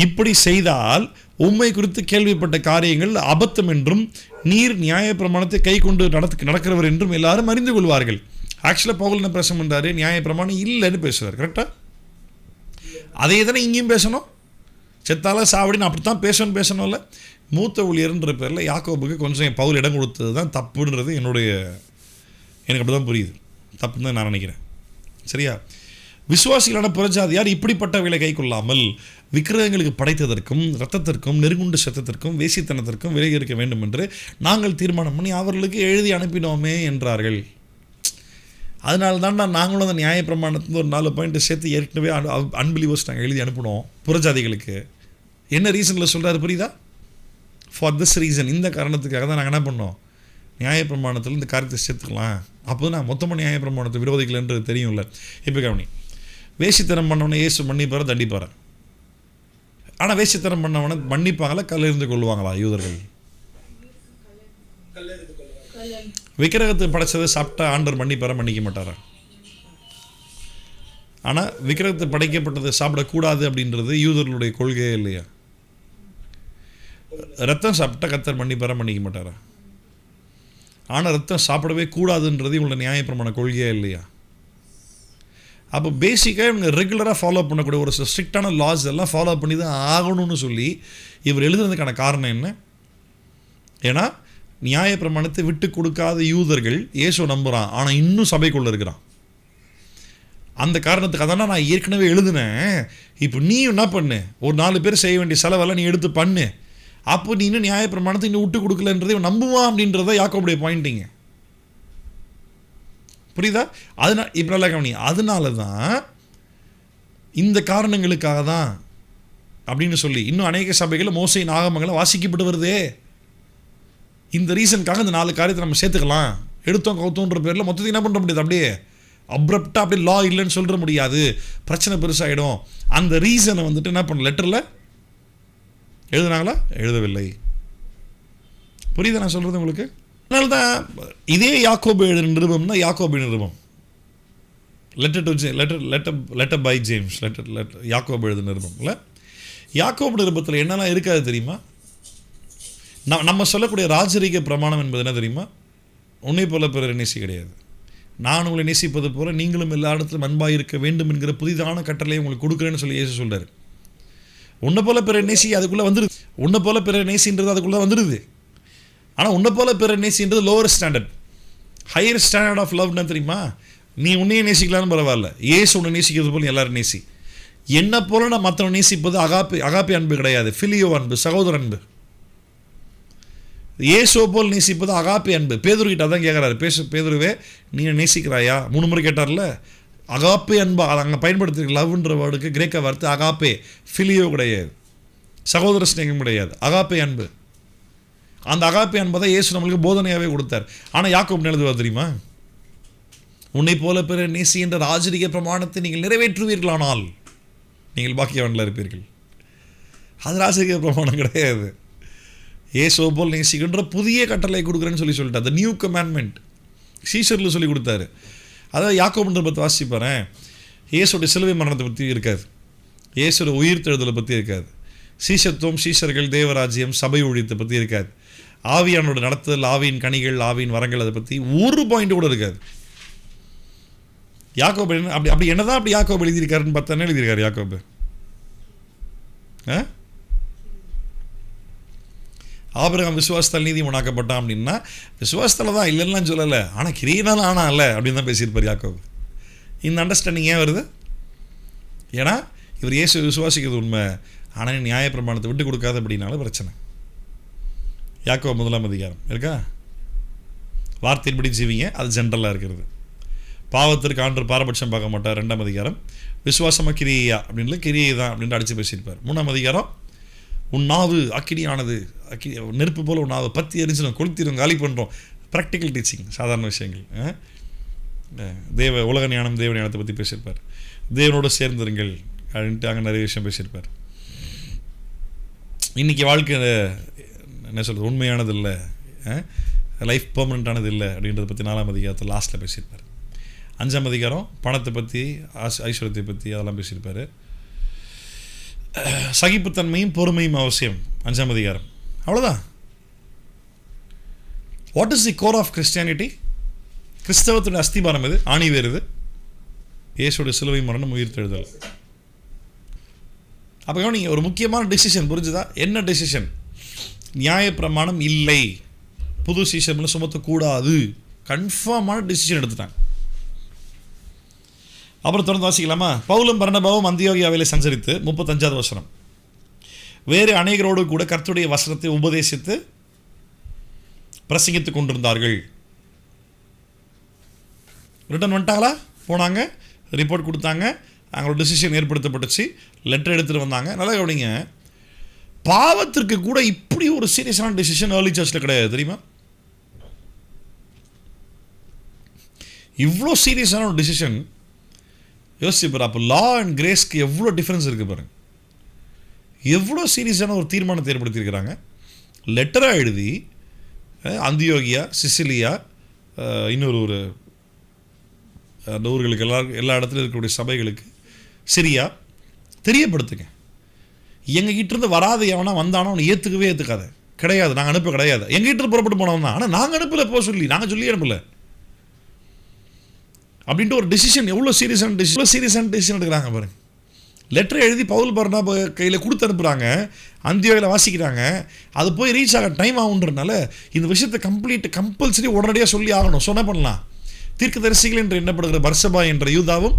இப்படி செய்தால் உண்மை குறித்து கேள்விப்பட்ட காரியங்கள் அபத்தம் என்றும் நீர் நியாயப்பிரமாணத்தை கை கொண்டு நடக்கிறவர் என்றும் எல்லாரும் அறிந்து கொள்வார்கள். ஆக்சுவலாக பவுல் என்ன பிரச்சனை பண்ணுறாரு, நியாயப்பிரமாணம் இல்லைன்னு பேசுகிறார். கரெக்டாக அதே தானே இங்கேயும் பேசணும். செத்தால சாவடின்னு அப்படித்தான் பேசணும்ல. மூத்த ஊழியர்ன்ற பேரில் யாக்கோபுக்கு கொஞ்சம் பவுல் இடம் கொடுத்தது தான் தப்புன்றது எனக்கு அப்படி தான் புரியுது. தப்புன்னு தான் நான் நினைக்கிறேன். சரியா? விசுவாசிகளான புறஜாதியார் இப்படிப்பட்டவைகளை கை கொள்ளாமல் விக்கிரகங்களுக்கு படைத்ததற்கும் இரத்தத்திற்கும் நெருங்குண்டு சத்தத்திற்கும் வேசித்தனத்திற்கும் விலகி இருக்க வேண்டும் என்று நாங்கள் தீர்மானம் பண்ணி அவர்களுக்கு எழுதி அனுப்பினோமே என்றார்கள். அதனால தான் நாங்களும் அந்த நியாயப்பிரமாணத்தில் ஒரு 4 பாயிண்ட் சேர்த்து ஏற்கனவே அன்பிலீவர்ஸ் நாங்கள் எழுதி அனுப்பினோம் புறஜாதிகளுக்கு. என்ன ரீசனில் சொல்கிறாரு புரியுதா? ஃபார் திஸ் ரீசன், இந்த காரணத்துக்காக தான் நாங்கள் என்ன பண்ணோம், நியாயப்பிரமாணத்தில் இந்த காரியத்தை சேர்த்துக்கலாம். அப்போ நான் மொத்தமாக நியாயப்பிரமாணத்தை விரோதிக்கலன்றது தெரியும்ல. இப்போ கவனி, வேசித்தனம் பண்ணவனை இயேசு மன்னிப்பார தண்டிப்பார. ஆனால் வேசித்தனம் பண்ணவனை மன்னிப்பாங்களா கல்லெறிந்து கொள்வாங்களா யூதர்கள்? விக்கிரகத்தை படைச்சதை சாப்பிட்டா ஆண்டவர் மன்னிப்பார மன்னிக்க மாட்டாரா? ஆனால் விக்கிரகத்தை படைக்கப்பட்டதை சாப்பிடக்கூடாது அப்படின்றது யூதர்களுடைய கொள்கையே இல்லையா? ரத்தம் சாப்பிட்டா கர்த்தர் மன்னிப்பார மன்னிக்க மாட்டாரா? ஆனால் ரத்தம் சாப்பிடவே கூடாதுன்றது இவங்களோட நியாயப்பிரமாண கொள்கையே இல்லையா? அப்போ பேசிக்காக இவங்க ரெகுலராக ஃபாலோ பண்ணக்கூடிய ஒரு ஸ்ட்ரிக்டான லாஸ் எல்லாம் ஃபாலோ பண்ணி தான் ஆகணும்னு சொல்லி இவர் எழுதுறதுக்கான காரணம் என்ன? ஏன்னா நியாயப்பிரமாணத்தை விட்டு கொடுக்காத யூதர்கள் இயேசு நம்புகிறான், ஆனால் இன்னும் சபைக்குள்ளே இருக்கிறான். அந்த காரணத்துக்கு அதான நான் ஏற்கனவே எழுதுனேன். இப்போ நீ என்ன பண்ணு, ஒரு 4 பேர் செய்ய வேண்டிய செலவெல்லாம் நீ எடுத்து பண்ணு. அப்போ நீ இன்னும் நியாயப்பிரமாணத்தை இன்னும் விட்டு கொடுக்கலன்றதை நம்புவான் அப்படின்றத யாக்கோபுடைய பாயிண்டிங்க. புரியுதா? அதனால் இப்போ நல்லா கவனி, அதனால தான் இந்த காரணங்களுக்காக தான் அப்படின்னு சொல்லி இன்னும் அநேக சபைகளில் மோசையின் ஆகமங்களை வாசிக்கப்பட்டு வருதே. இந்த ரீசனுக்காக இந்த 4 காரியத்தை நம்ம சேர்த்துக்கலாம். எடுத்தோம் கவுத்தோன்ற பேரில் மொத்தத்தை என்ன பண்ண முடியாது, அப்படியே அப்ரப்டாக அப்படியே லா இல்லைன்னு சொல்ல முடியாது, பிரச்சனை பெருசாகிடும். அந்த ரீசனை வந்துட்டு என்ன பண்ண லெட்டரில் எழுதுனாங்களா? எழுதவில்லை. புரியுதா நான் சொல்கிறது உங்களுக்கு? அதனால தான் இதே யாக்கோபு எழுதின நிருபம்னா யாக்கோபு நிருபம், லெட்டர் பை ஜேம்ஸ், யாக்கோபு எழுதின நிருபம் இல்லை. யாக்கோபு நிருபத்தில் என்னெல்லாம் இருக்காது தெரியுமா? நம்ம சொல்லக்கூடிய ராஜரீக பிரமாணம் என்பது என்ன தெரியுமா? உன்னை போல பிறரை நேசி கிடையாது, நான் உங்களை நேசிப்பது போல நீங்களும் எல்லா இடத்துலையும் அன்பாக இருக்க வேண்டும் என்கிற புதிதான கட்டளையை உங்களுக்கு கொடுக்குறேன்னு சொல்லி இயேசு சொல்கிறார். உன்னை போல பிறரை நேசி அதுக்குள்ளே வந்துடுது, உன்னை போல பிறரை நேசின்றது அதுக்குள்ளே வந்துடுது. ஆனால் உன்னை போல பிறரை நேசின்றது lower standard. Higher standard of லவ்னா தெரியுமா? நீ உன்னையே நேசிக்கலான்னு பரவாயில்ல, இயேசு உன்னை நேசிக்கிறது போல் எல்லாரும் நேசி. என்னை போல நான் மற்றவனை நேசிப்பது அகாப்பி அன்பு கிடையாது, ஃபிலியோ அன்பு, சகோதர அன்பு. இயேசுவை போல் நேசிப்பது அகாப்பி அன்பு. பேதுருக்கிட்ட தான் கேட்குறாரு, பேதுருவே நீ நேசிக்கிறாயா 3 முறை கேட்டார்ல. அகாப்பே அன்பா அங்கே பயன்படுத்திருக்க லவ்ன்ற வேர்டுக்கு கிரேக்க வார்த்தை அகாப்பே, ஃபிலியோ கிடையாது, சகோதர ஸ்நேகம் கிடையாது, அகாப்பே அன்பு. அந்த அகாப்பே அன்பை தான் இயேசு நம்மளுக்கு போதனையாகவே கொடுத்தார். ஆனால் யாக்கோபு எழுதுவார் தெரியுமா? உன்னை போல பிற நேசி என்ற ராஜரீக பிரமாணத்தை நீங்கள் நிறைவேற்றுவீர்களானால் நீங்கள் பாக்கியவான்ல இருப்பீர்கள். அது ராஜரீக பிரமாணம் கிடையாது. இயேசுவை போல் நேசிக்கின்ற புதிய கட்டளை கொடுக்குறேன்னு சொல்லிட்டார். த நியூ கமாண்ட்மெண்ட் சீசரில் சொல்லி கொடுத்தாரு. அதாவது யாக்கோபு நிருபத்தை வாசிப்பாரேன், இயேசுடைய சிலுவை மரணத்தை பற்றி இருக்காது, இயேசுடைய உயிர்த்தெழுதலை பற்றி இருக்காது, சீசத்துவம், சீசர்கள், தேவராஜ்யம், சபை ஊழியத்தை பற்றி இருக்காது, ஆவியானோட நடத்துதல், ஆவியின் கனிகள், ஆவியின் வரங்கள், அதை பற்றி ஒரு பாயிண்ட் கூட இருக்காது. யாக்கோபு அப்படி என்னதான் அப்படி யாக்கோபு எழுதியிருக்காருன்னு பார்த்தா எழுதியிருக்காரு யாக்கோபு. ஆபிரகாம் விசுவாசத்தால் நீதிமானாக்கப்பட்டான் அப்படின்னா விசுவாசத்தில் தான் இல்லைன்னா சொல்லலை, ஆனால் கிரியினால் ஆனால் இல்லை அப்படின்னு தான் பேசியிருப்பார் யாக்கோபு. இந்த அண்டர்ஸ்டாண்டிங் ஏன் வருது? ஏன்னா இவர் இயேசு விசுவாசிக்கிறது உண்மை, ஆனால் நியாயப்பிரமாணத்தை விட்டு கொடுக்காது அப்படின்னால பிரச்சனை. யாக்கோபு 1 அதிகாரம் இருக்கா, வார்த்தையின்படி ஜீவிங்க, அது ஜென்ரலாக இருக்கிறது. பாவத்திற்கு ஆண்டவர் பாரபட்சம் பார்க்க மாட்டார் 2 அதிகாரம். விசுவாசமாக கிரியையா அப்படின்ல கிரியை தான் அப்படின்ட்டு அடித்து பேசியிருப்பார். 3ஆம் அதிகாரம், உன் நாவு அக்கினியானது, நெருப்பு போல் உன் நாவு பற்றி எரிஞ்சிடும், கொளுத்திடும், காலி பண்ணுறோம். ப்ராக்டிக்கல் டீச்சிங், சாதாரண விஷயங்கள். உலக ஞானம், தேவ ஞானத்தை பற்றி பேசியிருப்பார். தேவனோடு சேர்ந்துருங்கள் அப்படின்ட்டு அங்கே நிறைய விஷயம் பேசியிருப்பார். இன்றைக்கி வாழ்க்கை என்ன சொல்கிறது, உண்மையானது இல்லை, லைஃப் பெர்மனண்ட்டானது இல்லை அப்படின்றத பற்றி 4ஆம் அதிகாரத்தில் லாஸ்ட்டில் பேசியிருப்பார். 5ஆம் அதிகாரம் பணத்தை பற்றி, ஐஸ்வர்யத்தை பற்றி அதெல்லாம் பேசியிருப்பார். சகிப்புத்தன்மையும் பொறுமையும் அவசியம் 5ஆம் அதிகாரம். அவ்வளோதான். What is the core of Christianity? கிறிஸ்தவத்துடைய அஸ்திபாரம் எது, ஆணி வேறு இது? இயேசுடைய சிலுவை மரணம், உயிர்த்தெழுதல். அப்போ நீங்கள் ஒரு முக்கியமான டெசிஷன் புரிஞ்சுதா? என்ன டெசிஷன்? நியாயப்பிரமாணம் இல்லை, புது சீசனில் சுமத்தக்கூடாது, கன்ஃபார்மான டெசிஷன் எடுத்துட்டாங்க. அப்புறம் தொடர்ந்து வாசிக்கலாமா? பவுலும் பர்னபாவும் அந்தியோகியாவிலே சஞ்சரித்து 35வது வசனம், வேறு அநேகரோடு கூட கர்த்தருடைய வசனத்தை உபதேசித்து பிரசங்கித்து கொண்டிருந்தார்கள். ரிட்டர்ன் வந்துட்டாங்களா? போனாங்க, ரிப்போர்ட் கொடுத்தாங்க, அவங்களோட டிசிஷன் ஏற்படுத்தப்பட்டுச்சு, லெட்டர் எடுத்துகிட்டு வந்தாங்க. நல்லா கவனிங்க, பாவத்திற்கு கூட இப்படி ஒரு சீரியஸான டிசிஷன் ஏர்லி சர்ச்சில் கிடையாது, தெரியுமா? இவ்வளோ சீரியஸான ஒரு டிசிஷன் யோசிச்சு பாரு. அப்போ லா அண்ட் கிரேஸ்க்கு எவ்வளோ டிஃப்ரென்ஸ் இருக்குது பாருங்க. எவ்வளோ சீரியஸான ஒரு தீர்மானத்தை ஏற்படுத்தியிருக்கிறாங்க. லெட்டராக எழுதி அந்தியோகியா, சிசிலியா, இன்னொரு ஒரு அந்த ஊர்களுக்கு எல்லா இடத்துலையும் இருக்கக்கூடிய சபைகளுக்கு, சிரியா தெரியப்படுத்துங்க. எங்ககிட்ட இருந்து வராது எவனா வந்தானோ அவனை ஏற்றுக்கவே ஏற்றுக்காத, கிடையாது, நாங்கள் அனுப்ப கிடையாது. எங்ககிட்ட இருந்து புறப்பட்டு போனவன் தான், ஆனால் நாங்கள் அனுப்பலை, போக சொல்லி நாங்கள் சொல்லி அனுப்பலை அப்படின்ட்டு ஒரு டிசிஷன். எவ்வளோ சீரியஸான டிசிஷன் எடுக்கிறாங்க பாருங்க. லெட்டர் எழுதி பவுல் பர்னபா கையில் கொடுத்து அனுப்புகிறாங்க, அந்தியோகியில் வாசிக்கிறாங்க. அது போய் ரீச் ஆக டைம் ஆகுன்றதுனால இந்த விஷயத்தை கம்பல்சரி உடனடியாக சொல்லி ஆகணும். சொன்ன பண்ணலாம். தீர்க்கதரிசிகள் என்று எண்ணப்படுகிற பர்சபா என்ற யூதாவும்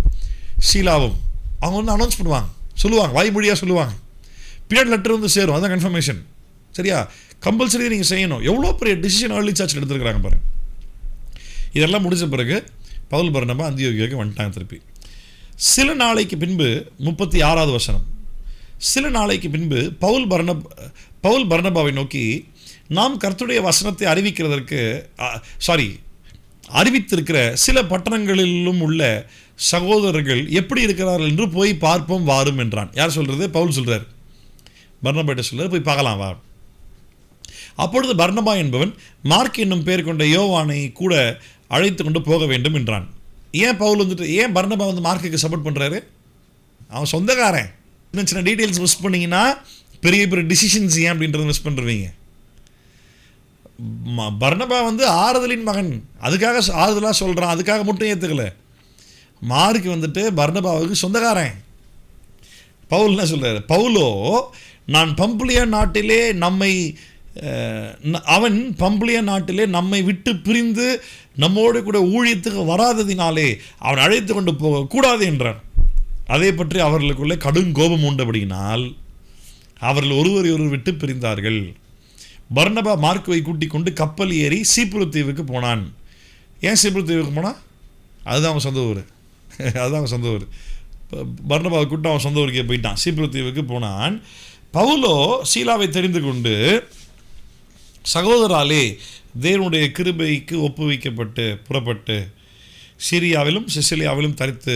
ஷீலாவும் அவங்க வந்து அனௌன்ஸ் பண்ணுவாங்க, சொல்லுவாங்க, வாய்மொழியாக சொல்லுவாங்க. பின்னாடி லெட்டர் வந்து சேரும், அதான் கன்ஃபர்மேஷன். சரியா? கம்பல்சரி நீங்கள் செய்யணும். எவ்வளோ பெரிய டிசிஷன் ஏர்லி சர்ச்சில் எடுத்துருக்கிறாங்க பாருங்க. இதெல்லாம் முடிஞ்ச பிறகு பவுல் பர்னபா அந்தியோகியாவுக்கு வந்துட்டாங்க திருப்பி. சில நாளைக்கு பின்பு 36வது வசனம், சில நாளைக்கு பின்பு பவுல் பர்னபாவை நோக்கி, நாம் கர்த்தருடைய வசனத்தை அறிவித்திருக்கிற சில பட்டணங்களிலும் உள்ள சகோதரர்கள் எப்படி இருக்கிறார்கள் என்று போய் பார்ப்போம் வாரும் என்றான். யார் சொல்கிறது? பவுல் சொல்கிறார். பர்னபாட்ட சொல்கிறார், போய் பார்க்கலாம் வா. அப்பொழுது பர்னபா என்பவன் மார்க் என்னும் பேர் கொண்ட யோவானை கூட அழைத்து கொண்டு போக வேண்டும் என்றான். ஏன் பவுல் வந்துட்டு, ஏன் பர்னபா வந்து மார்க்குக்கு சப்போர்ட் பண்ணுறாரு? அவன் சொந்தக்காரன். சின்ன சின்ன டீட்டெயில்ஸ் மிஸ் பண்ணிங்கன்னா பெரிய பெரிய டிசிஷன்ஸ் ஏன் அப்படின்றத மிஸ் பண்ணுறீங்க. பர்னபா வந்து ஆறுதலின் மகன், அதுக்காக ஆறுதலாக சொல்கிறான், அதுக்காக மட்டும் ஏற்றுக்கலை. மார்க்கு வந்துட்டு பர்னபாவுக்கு சொந்தக்காரன். பவுல் என்ன சொல்கிறார்? பவுலோ நான் பம்புலியா நாட்டிலே அவன் பம்புலியா நாட்டிலே நம்மை விட்டு பிரிந்து நம்மோடு கூட ஊழியத்துக்கு வராததினாலே அவன் அழைத்து கொண்டு போகக்கூடாது என்றான். அதை பற்றி அவர்களுக்குள்ளே கடும் கோபம் உண்டபடியினால் அவர்கள் ஒருவர் விட்டு பிரிந்தார்கள். பர்னபா மார்க்குவை கூட்டிக் கொண்டு கப்பல் ஏறி சீப்புரு தீவுக்கு போனான். ஏன் சீப்புரு தீவுக்கு போனான்? அதுதான் அவன் சொந்த ஊர். பர்னபாவை கூட்டம் அவன் சொந்த ஊருக்கே போயிட்டான். சீப்புரு தீவுக்கு போனான். பவுலோ சீலாவை தெரிந்து கொண்டு சகோதராலே தேவனுடைய கிருபைக்கு ஒப்புவிக்கப்பட்டு புறப்பட்டு சிரியாவிலும் சிசிலியாவிலும் தரித்து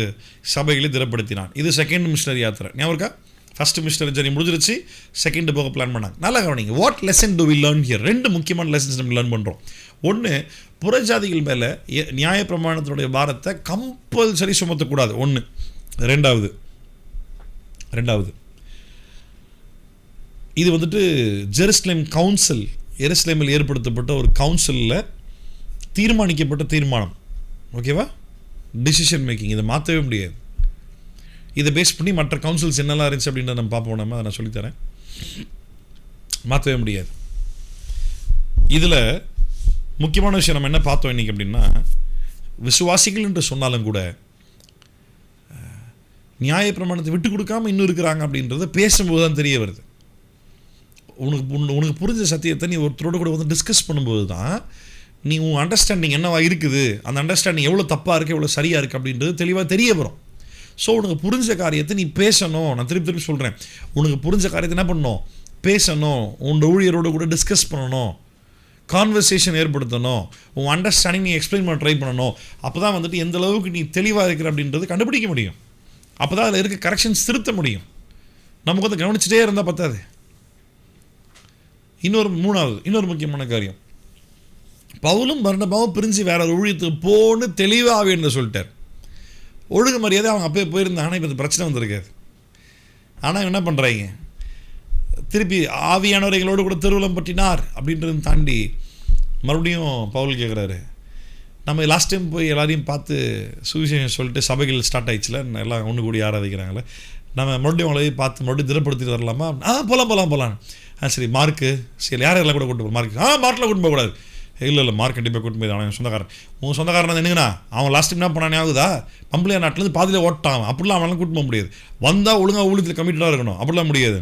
சபைகளை திடப்படுத்தினான். இது செகண்ட் மிஷனரி யாத்திரை. ஞாபகம் இருக்கா? ஃபஸ்ட்டு மிஷனரி ஜர்னி முடிஞ்சிருச்சு, செகண்ட் போக பிளான் பண்ணாங்க. நல்லா கவனிங்க. What lesson do we learn here? ரெண்டு முக்கியமான லெசன்ஸ் நம்ம லேர்ன் பண்ணுறோம். ஒன்று, புறஜாதிகள் மேலே நியாயப்பிரமாணத்தினுடைய பாரத்தை கம்பல்சரி சுமத்தக்கூடாது. ஒன்று. ரெண்டாவது இது வந்துட்டு ஜெருசலேம் கவுன்சில், எருசலேமில் ஏற்படுத்தப்பட்ட ஒரு கவுன்சிலில் தீர்மானிக்கப்பட்ட தீர்மானம். ஓகேவா? Decision making. இதை மாற்றவே முடியாது. இதை பேஸ் பண்ணி மற்ற கவுன்சில்ஸ் என்னெல்லாம் இருந்துச்சு அப்படின்றத நம்ம பார்ப்போம். அதை நான் சொல்லித்தரேன். மாற்றவே முடியாது. இதில் முக்கியமான விஷயம் நம்ம என்ன பார்த்தோம் இன்றைக்கி அப்படின்னா, விசுவாசிகள் என்று சொன்னாலும் கூட நியாயப்பிரமாணத்தை விட்டு கொடுக்காமல் இன்னும் இருக்கிறாங்க அப்படின்றத பேசும்போது தான் தெரிய வருது. உனக்கு புரிஞ்ச சத்தியத்தை நீ ஒருத்தரோடு கூட வந்து டிஸ்கஸ் பண்ணும்போது தான் நீ உன் அண்டர்ஸ்டாண்டிங் என்னவா இருக்குது, அந்த அண்டர்ஸ்டாண்டிங் எவ்வளோ தப்பாக இருக்குது எவ்வளோ சரியாக இருக்குது அப்படின்றது தெளிவாக தெரிய வரும். ஸோ உனக்கு புரிஞ்ச காரியத்தை நீ பேசணும். நான் திருப்பி சொல்கிறேன், உனக்கு புரிஞ்ச காரியத்தை என்ன பண்ணணும்? பேசணும். உன் ஊழியரோடு கூட டிஸ்கஸ் பண்ணணும், கான்வர்சேஷன் ஏற்படுத்தணும், உன் அண்டர்ஸ்டாண்டிங் நீ எக்ஸ்பிளைன் பண்ண ட்ரை பண்ணணும். அப்போ தான் வந்துட்டு எந்த அளவுக்கு நீ தெளிவாக இருக்கிற அப்படின்றது கண்டுபிடிக்க முடியும். அப்போ தான் அதில் இருக்க கரெக்ஷன்ஸ் திருத்த முடியும். நமக்கு வந்து கவனிச்சுட்டே இருந்தால் பத்தாது. இன்னொரு முக்கியமான காரியம், பவுலும் பர்னபாவும் பிரிஞ்சு வேற ஒரு ஊழியத்துக்கு போன்னு தெளிவாக என்று சொல்லிட்டார். ஒழுங்கு மரியாதை அவங்க அப்பயே போயிருந்தாங்கன்னா இப்போ இந்த பிரச்சனை வந்திருக்காது. ஆனால் என்ன பண்ணுறாங்க, திருப்பி ஆவியானவர்களோடு கூட திருவுளம் பற்றினார் அப்படின்றத தாண்டி மறுபடியும் பவுல் கேட்குறாரு, நம்ம லாஸ்ட் டைம் போய் எல்லாரையும் பார்த்து சுவிசேஷம் சொல்லிட்டு சபைகள் ஸ்டார்ட் ஆயிடுச்சுல, எல்லாம் ஒன்று கூடி ஆராதிக்கிறாங்களே, நம்ம மறுபடியும் அவங்கள பார்த்து மறுபடியும் திடப்படுத்திட்டு வரலாமா? போகலாம். சரி மார்க்கு, சரி யாரெல்லாம் கூட கூட்டு போக? மார்க்கில் கூட்டு போகக்கூடாது. இல்லை மார்க் கண்டிப்பாக கூட்டு போய் அவன் சொந்தக்காரன். உன் சொந்தக்காரன் என்னங்கண்ணா, அவன் லாஸ்ட் டைம் என்ன பண்ணானே ஆகுதா, பம்பளையா நாட்டிலேருந்து பாதியில் ஓட்டான், அப்படிலாம் அவனால கூட்டு போக முடியாது. வந்தால் ஒழுங்காக ஊழியத்தில் கமிட்டடாக இருக்கணும், அப்படிலாம் முடியாது.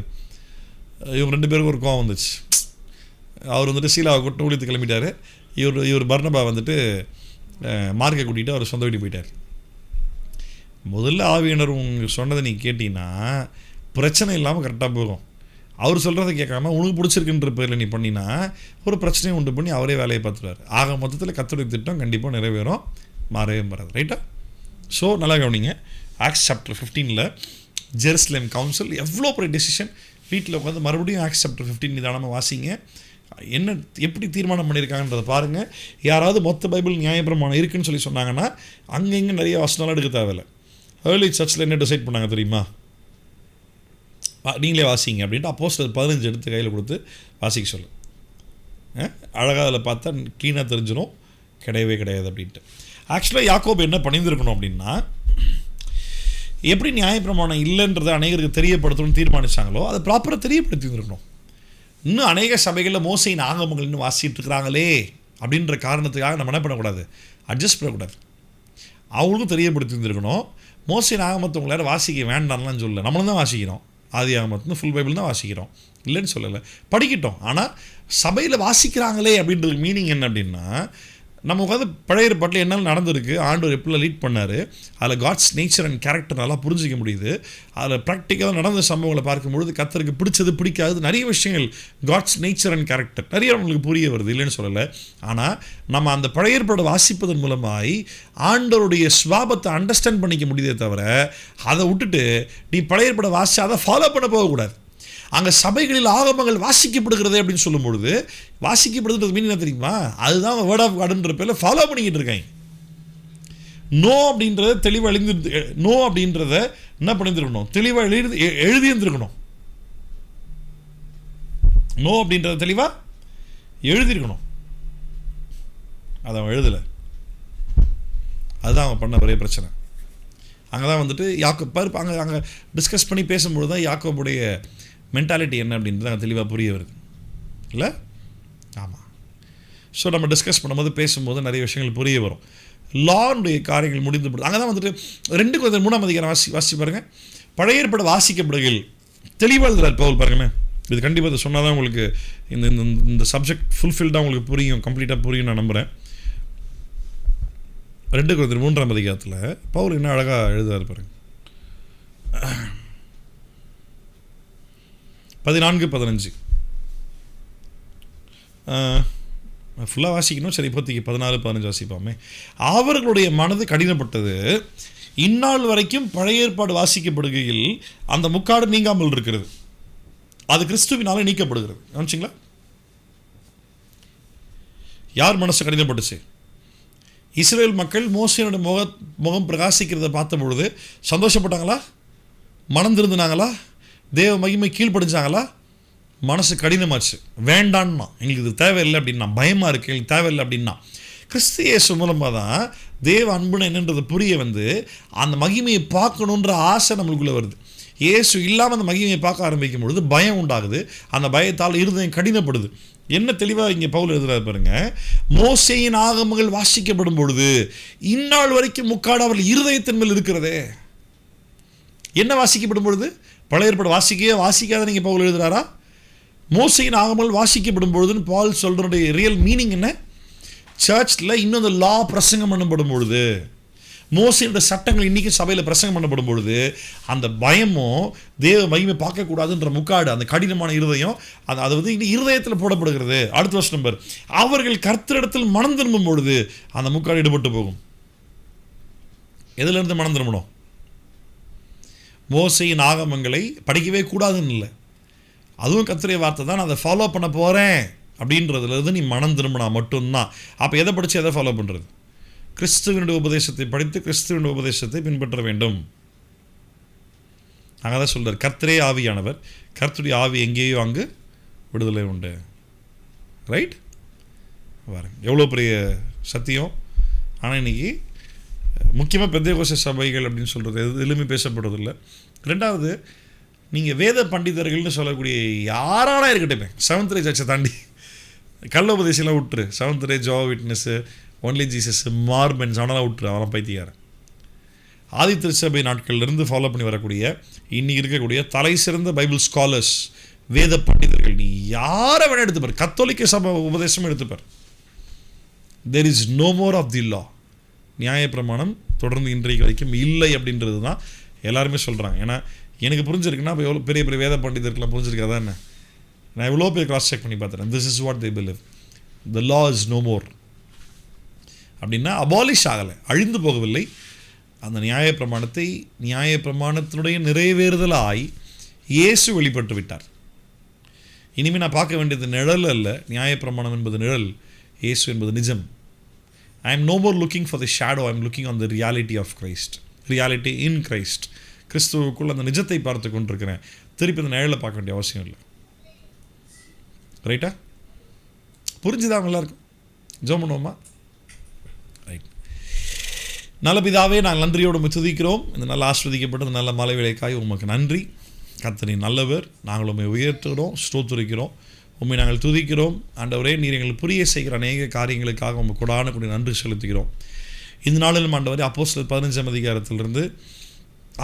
இவங்க 2 பேருக்கும் ஒரு கோவம் வந்துச்சு. அவர் வந்துட்டு சீலாவை கூட்டு ஊழியத்துக்கு கிளம்பிட்டார். இவர் பர்னபா வந்துட்டு மார்க்கை கூட்டிகிட்டு அவர் சொந்த வீட்டுக்கு போயிட்டார். முதல்ல ஆவியினர் உங்களுக்கு சொன்னதை நீ கேட்டீங்கன்னா பிரச்சனை இல்லாமல் கரெக்டாக போகும். அவர் சொல்கிறத கேட்காம உனக்கு பிடிச்சிருக்குன்ற பேரில் நீ பண்ணினா ஒரு பிரச்சனையை உண்டு பண்ணி அவரே வேலையை பார்த்துருவார். ஆக மொத்தத்தில் கர்த்தருடைய திட்டம் கண்டிப்பாக நிறைவேறும், மாறவே மாறாது. ரைட்டா? ஸோ நல்லா கவனிங்க. ஆக்ட்ஸ் சாப்டர் 15 ஜெருசலேம் கவுன்சில் எவ்வளோ பெரிய டெசிஷன். வீட்டில் உட்காந்து மறுபடியும் ஆக்ட்ஸ் சாப்டர் 15 நிதானமாக வாசிங்க. என்ன எப்படி தீர்மானம் பண்ணியிருக்காங்கன்றதை பாருங்கள். யாராவது மொத்த பைபிள் நியாயப்பிரமாணம் இருக்குன்னு சொல்லி சொன்னாங்கன்னா அங்கே இங்கே நிறைய வசனம்லாம் எடுக்க தேவையில்லை. ஏர்லி சர்ச்சில் என்ன டிசைட் பண்ணாங்க தெரியுமா? நீங்களே வாசிங்க அப்படின்ட்டு அப்போஸ்தலர் 15 எடுத்து கையில் கொடுத்து வாசிக்க சொல்லு. அழகாக அதில் பார்த்தா க்ளீனாக தெரிஞ்சிடும், கிடையவே கிடையாது அப்படின்ட்டு. ஆக்சுவலாக யாக்கோபு என்ன பண்ணியிருந்துருக்கணும் அப்படின்னா, எப்படி நியாயப்பிரமாணம் இல்லைன்றதை அநேகருக்கு தெரியப்படுத்தணும்னு தீர்மானிச்சாங்களோ அதை ப்ராப்பராக தெரியப்படுத்தியிருந்துருக்கணும். இன்னும் அநேக சபைகளில் மோசையின் ஆகமங்கள் இன்னும் வாசிட்டு இருக்கிறாங்களே அப்படின்ற காரணத்துக்காக நம்ம என்ன பண்ணக்கூடாது, அட்ஜஸ்ட் பண்ணக்கூடாது. அவங்களுக்கும் தெரியப்படுத்தியிருந்துருக்கணும். மோசையின் ஆகமத்தை உங்களால் வாசிக்க வேண்டாம்லாம் சொல்லலை, நம்மளும் தான் வாசிக்கிறோம். ஆதி ஆகமத்துன்னு ஃபுல் பைபிள் தான் வாசிக்கிறோம், இல்லைன்னு சொல்லலை, படிக்கிட்டோம். ஆனால் சபையில் வாசிக்கிறாங்களே அப்படின்றதுக்கு மீனிங் என்ன அப்படின்னா, நம்ம உட்காந்து பழைய ஏற்பாட்டில் என்னால் நடந்திருக்கு, ஆண்டவர் எப்படிலாம் லீட் பண்ணார், அதில் காட்ஸ் நேச்சர் அண்ட் கேரக்டர் நல்லா புரிஞ்சிக்க முடியுது. அதில் ப்ராக்டிக்கலாக நடந்த சம்பவங்களை பார்க்கும்பொழுது கர்த்தருக்கு பிடிச்சது பிடிக்காது நிறைய விஷயங்கள், காட்ஸ் நேச்சர் அண்ட் கேரக்டர் நிறைய நம்மளுக்கு புரிய வருது, இல்லைன்னு சொல்லலை. ஆனால் நம்ம அந்த பழைய ஏற்பாடு வாசிப்பதன் மூலமாய் ஆண்டவருடைய ஸ்வாபத்தை அண்டர்ஸ்டாண்ட் பண்ணிக்க முடியுதே தவிர அதை விட்டுட்டு நீ பழைய ஏற்பாடை வாசி அதை ஃபாலோ பண்ண போகக்கூடாது. அங்கே சபைகளில் ஆகமங்கள் வாசிக்கப்படுகிறது அப்படின்னு சொல்லும்பொழுது வாசிக்கப்படுறது மீனிங் என்ன தெரியுமா? அதுதான் வேர்ட் ஆஃப் காட்ன்ற பேரில் ஃபாலோ பண்ணிக்கிட்டு இருக்காங்க. நோ அப்படின்றத தெளிவாக நோ அப்படின்றத என்ன பண்ணியிருந்துருக்கணும், தெளிவாக எழுதியிருந்துருக்கணும். நோ அப்படின்றத தெளிவாக எழுதியிருக்கணும். அதை அவன் எழுதலை. அதுதான் அவன் பண்ண பெரிய பிரச்சனை. அங்கே தான் வந்துட்டு யாக்கோப் அங்கே டிஸ்கஸ் பண்ணி பேசும்பொழுது தான் யாக்கோபுடைய மென்டாலிட்டி என்ன அப்படின்றது அங்கே தெளிவாக புரிய வருது, இல்லை? ஆமாம். ஸோ நம்ம டிஸ்கஸ் பண்ணும்போது பேசும்போது நிறைய விஷயங்கள் புரிய வரும். லானுடைய காரியங்கள் முடிந்து போடுது. அங்கே தான் வந்துட்டு 2 கொரிந்தியர் 3ஆம் அதிகாரம் வாசி பாருங்கள். பழைய ஏற்பாடு வாசிக்கப்படுகையில் தெளிவாக எழுதுறார் பவுல் பாருங்கண்ணே. இது கண்டிப்பாக இதை சொன்னால் தான் உங்களுக்கு இந்த சப்ஜெக்ட் ஃபுல்ஃபில்டாக உங்களுக்கு புரியும், கம்ப்ளீட்டாக புரியும் நான் நம்புகிறேன். 2 கொரிந்தியர் 3ஆம் அதிகாரத்தில் பவுல் என்ன அழகாக எழுதுறாரு பாருங்க. 14-15 ஃபுல்லாக வாசிக்கணும். சரி, இப்போதைக்கு 14-15 வாசிப்போமே. அவர்களுடைய மனது கடினப்பட்டது, இந்நாள் வரைக்கும் பழைய ஏற்பாடு வாசிக்கப்படுகையில் அந்த முக்காடு நீங்காமல் இருக்கிறது, அது கிறிஸ்துவினாலே நீக்கப்படுகிறது. கவனிச்சிங்களா? யார் மனசு கடினப்பட்டுச்சு? இஸ்ரேல் மக்கள் மோசேயோட முகம் பிரகாசிக்கிறத பார்த்த பொழுது சந்தோஷப்பட்டாங்களா? மனம் திருந்தினாங்களா? தேவ மகிமை கீழ்ப்படிஞ்சாங்களா? மனசு கடினமாச்சு, வேண்டான்னா, எங்களுக்கு இது தேவையில்லை அப்படின்னா, பயமாக இருக்குது, எங்களுக்கு தேவையில்லை அப்படின்னா. கிறிஸ்து இயேசு மூலமாக தான் தேவ அன்புன்னு என்னன்றதை புரிய வந்து அந்த மகிமையை பார்க்கணுன்ற ஆசை நம்மளுக்குள்ளே வருது. இயேசு இல்லாமல் அந்த மகிமையை பார்க்க ஆரம்பிக்கும் பொழுது பயம் உண்டாகுது. அந்த பயத்தால் இருதயம் கடினப்படுது. என்ன தெளிவாக இங்கே பவுல் எழுதுறாரு பாருங்க. மோசேயின் ஆகமங்கள் வாசிக்கப்படும் பொழுது இந்நாள் வரைக்கும் முக்காடு அவர்கள் இருதயத்தின் மேல் இருக்கிறதே. என்ன வாசிக்கப்படும் பொழுது? பழைய ஏற்பாடு வாசிக்காத நீங்கள் பவுல் எழுதுறாரா? மோசையின் ஆகமங்கள் வாசிக்கப்படும் பொழுதுன்னு பால் சொல்றதுடைய ரியல் மீனிங் என்ன? சர்ச்சில் இன்னும் அந்த லா பிரசங்கம் பண்ணப்படும் பொழுது, மோசேயோட சட்டங்கள் இன்றைக்கும் சபையில் பிரசங்கம் பண்ணப்படும் பொழுது அந்த பயமும் தேவ மகிமை பார்க்கக்கூடாதுன்ற முக்காடு, அந்த கடினமான இருதயம் அது வந்து இன்னும் இருதயத்தில் போடப்படுகிறது. அடுத்த வருஷம் நம்பர், அவர்கள் கர்த்தரிடத்தில் மனம் திரும்பும் பொழுது அந்த முக்காடு ஈடுபட்டு போகும். எதுலேருந்து மனம் திரும்பணும்? மோசையின் ஆகமங்களை படிக்கவே கூடாதுன்னு இல்லை, அதுவும் கர்த்தருடைய வார்த்தை தான், நான் அதை ஃபாலோ பண்ண போகிறேன் அப்படின்றதுலேருந்து நீ மனம் திரும்பினா மட்டும்தான். அப்போ எதை படித்து எதை ஃபாலோ பண்ணுறது? கிறிஸ்துவனுடைய உபதேசத்தை படித்து கிறிஸ்துவனுடைய உபதேசத்தை பின்பற்ற வேண்டும். அங்கே தான் சொல்கிறார், கர்த்தரே ஆவியானவர், கர்த்தருடைய ஆவி எங்கேயோ அங்கு விடுதலை உண்டு. ரைட்? பாருங்க எவ்வளோ பெரிய சத்தியம். ஆனால் இன்றைக்கி முக்கியமாக பெந்தேகோஸ்தே சபைகள் அப்படின்னு சொல்கிறது எதுலையுமே பேசப்படுறதில்லை. ரெண்டாவது, நீங்கள் வேத பண்டிதர்கள்னு சொல்லக்கூடிய யாரானா இருக்கட்டும், செவன்த் ரே சர்ச்சை தாண்டி கள்ள உபதேசம்லாம் விட்டுரு, செவன்த் ரே ஜோவா விட்னஸ்ஸு, ஒன்லி ஜீசஸ், மார்மென்ஸ், அவனெல்லாம் விட்டுரு, அவன் பைத்தியாரன். ஆதி திருச்சபை நாட்கள்லேருந்து ஃபாலோ பண்ணி வரக்கூடிய இன்றைக்கி இருக்கக்கூடிய தலை சிறந்த பைபிள் ஸ்காலர்ஸ், வேத பண்டிதர்கள், நீ யாரை வேணால் எடுத்துப்பார், கத்தோலிக்க சபை உபதேசமும் எடுத்துப்பார். There is no more of the law. நியாயப்பிரமாணம் தொடர்ந்து இன்றைக்கு வரைக்கும் இல்லை அப்படின்றது தான் எல்லாருமே சொல்கிறாங்க. ஏன்னா எனக்கு புரிஞ்சிருக்குன்னா இப்போ எவ்வளோ பெரிய பெரிய வேத பண்டிதர்கள்லாம் புரிஞ்சிருக்காதா என்ன? நான் எவ்வளோ பேர் கிராஸ் செக் பண்ணி பார்த்துறேன். This is what they believe, the law is no more அப்படின்னா அபாலிஷ் ஆகலை, அழிந்து போகவில்லை. அந்த நியாயப்பிரமாணத்தினுடைய நிறைவேறுதலாய் இயேசு வெளிப்பட்டு விட்டார். இனிமேல் நான் பார்க்க வேண்டியது நிழல் அல்ல, நியாயப்பிரமாணம் என்பது நிழல், இயேசு என்பது நிஜம். I am no more looking for the shadow, I am looking on the reality of Christ, reality in Christ. கிறிஸ்துவுக்குள் அந்த நிஜத்தை பார்த்து கொண்டிருக்கிறேன். திருப்பி அந்த நிழலை பார்க்க வேண்டிய அவசியம் இல்லை. ரைட்டா? புரிஞ்சுதான் அவங்க எல்லாருக்கும்? ஜெபம் பண்ணுவோமா? ரைட். நல்ல பிதாவே, நாங்கள் நன்றியோடு துதிக்கிறோம். இந்த நல்ல ஆஸ்வதிக்கப்பட்ட இந்த நல்ல மலை விளைக்காய் உமக்கு நன்றி. கர்த்தர் நல்லவர், நாங்கள் உண்மை உயர்த்துகிறோம், ஸ்தோத்திரிக்கிறோம், உண்மை நாங்கள் துதிக்கிறோம். ஆண்டவரே, நீர் எங்களுக்கு புரிய செய்கிற அநேக காரியங்களுக்காக உங்கள் கொடான கூடிய நன்றி செலுத்துகிறோம். இந்த நாளிலும் ஆண்டவரே, அப்போஸ்தலர் 15ஆம் அதிகாரத்திலிருந்து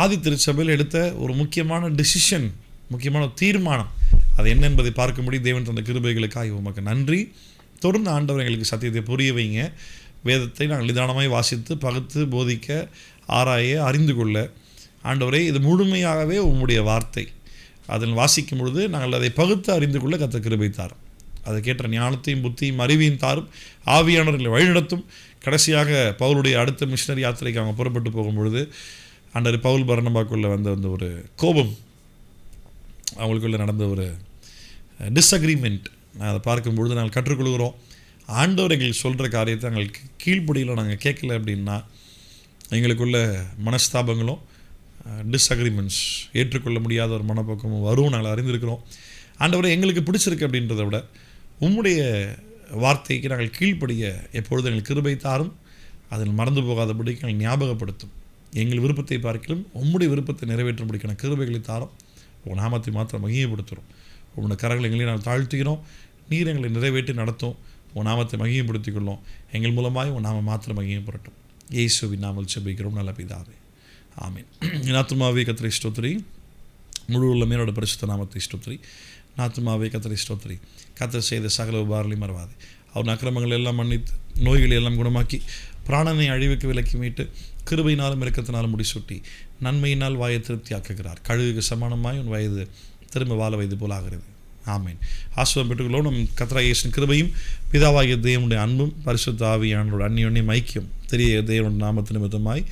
ஆதி திருச்சபையில் எடுத்த ஒரு முக்கியமான டிசிஷன், முக்கியமான தீர்மானம், அது என்ன என்பதை பார்க்கும்படி தேவன் தந்த கிருபைகளுக்காக உமக்கு நன்றி. தொடர்ந்து ஆண்டவர் எங்களுக்கு சத்தியத்தை புரிய வைங்க. வேதத்தை நாங்கள் நிதானமாய் வாசித்து பகுத்து போதிக்க ஆராய அறிந்து கொள்ள ஆண்டவரே, இது முழுமையாகவே உம்முடைய வார்த்தை. அதில் வாசிக்கும் பொழுது நாங்கள் அதை பகுத்து அறிந்து கொள்ள கர்த்தர் கிருபை தாரும். அதை கேட்ட ஞானத்தையும் புத்தியும் அறிவையும் தாரும். ஆவியானவர்களை வழிநடத்தும். கடைசியாக பவுலுடைய அடுத்த மிஷனரி யாத்திரைக்கு அவங்க புறப்பட்டு போகும்பொழுது ஆண்டவர் பவுல் பர்னபாக்குள்ளே வந்த ஒரு கோபம், அவங்களுக்குள்ளே நடந்த ஒரு டிஸ்அக்ரிமெண்ட், நான் அதை பார்க்கும்பொழுது நாங்கள் கற்றுக்கொள்கிறோம். ஆண்டவர் எங்களுக்கு சொல்கிற காரியத்தை எங்களுக்கு கீழ்ப்படியில் நாங்கள் கேட்கல அப்படின்னா எங்களுக்குள்ள மனஸ்தாபங்களும் டிஸ்அக்ரிமெண்ட்ஸ், ஏற்றுக்கொள்ள முடியாத ஒரு மனப்பக்கமும் வரும் நாங்கள் அறிந்திருக்கிறோம். ஆண்டவரை எங்களுக்கு பிடிச்சிருக்கு அப்படின்றத விட உம்முடைய வார்த்தைக்கு நாங்கள் கீழ்ப்படிய எப்பொழுது எங்களுக்கு கிருபை தாரும். அதில் மறந்து போகாதபடிக்கு எங்கள் ஞாபகப்படுத்தும். எங்கள் விருப்பத்தை பார்க்கலும் உம்முடைய விருப்பத்தை நிறைவேற்றும்படிக்கான கிருபைகளை தாரும். உங்கள் நாமத்தை மாத்திரம் மகிமைப்படுத்துகிறோம். உங்களுடைய கரங்களை எங்களையும் நாங்கள் தாழ்த்துகிறோம். நீர் எங்களை நிறைவேற்றி நடத்தும். உன் நாமத்தை மகிமைப்படுத்திக் கொள்ளும். எங்கள் மூலமாய் உன் நாம மாத்திரம் மகிமைப்படட்டும். இயேசுவின் நாமத்தில் ஜெபிக்கிறோம் நல்ல பிதாவே, ஆமீன். என் ஆத்துமாவே கர்த்தரை ஸ்தோத்திரி, முழு உள்ளமையோட பரிசுத்த நாமத்தை ஸ்தோத்திரி. ஆத்துமாவே கர்த்தரை ஸ்தோத்திரி. கர்த்தர் செய்த சகல உபகாரங்களையும் மறவாதே. அவன் அக்கிரமங்களை எல்லாம் மன்னித்து, நோய்களை எல்லாம் குணமாக்கி, பிராணனை அழிவுக்கு விலக்கி மீட்டு, கிருபையினாலும் இரக்கத்தினாலும் முடிசூட்டி, நன்மையினால் வாயை திருப்தி ஆக்குகிறார். கழுகுக்கு சமானமாய் உன் வயது திரும்ப வாழ வயது போல் ஆகிறது. ஆமீன். ஆசீர்வாதம் பெற்றுக்கொள்ளும். நம் கர்த்தராகிய இயேசுவின் கிருபையும் பிதாவாகிய தேவனுடைய அன்பும் பரிசுத்த ஆவியானவருடைய அந்யோன்யம் ஐக்கியம் தெரிய தேவனுடைய நாமத்து நிமித்தமாய்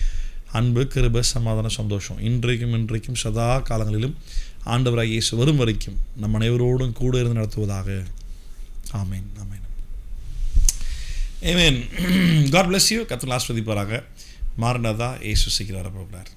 அன்பு, கிருபை, சமாதான, சந்தோஷம் இன்றைக்கும் சதா காலங்களிலும் ஆண்டவராகிய இயேசு வரும் வரைக்கும் நம் அனைவரோடும் கூட இருந்து நடத்துவதாக. ஆமீன். ஆமீன். ஆமீன். God bless you. கர்த்தர் ஆசீர்வதிப்பாராக. மாறனாதா இயேசு சீக்கிரம் வரப்போகிறார்.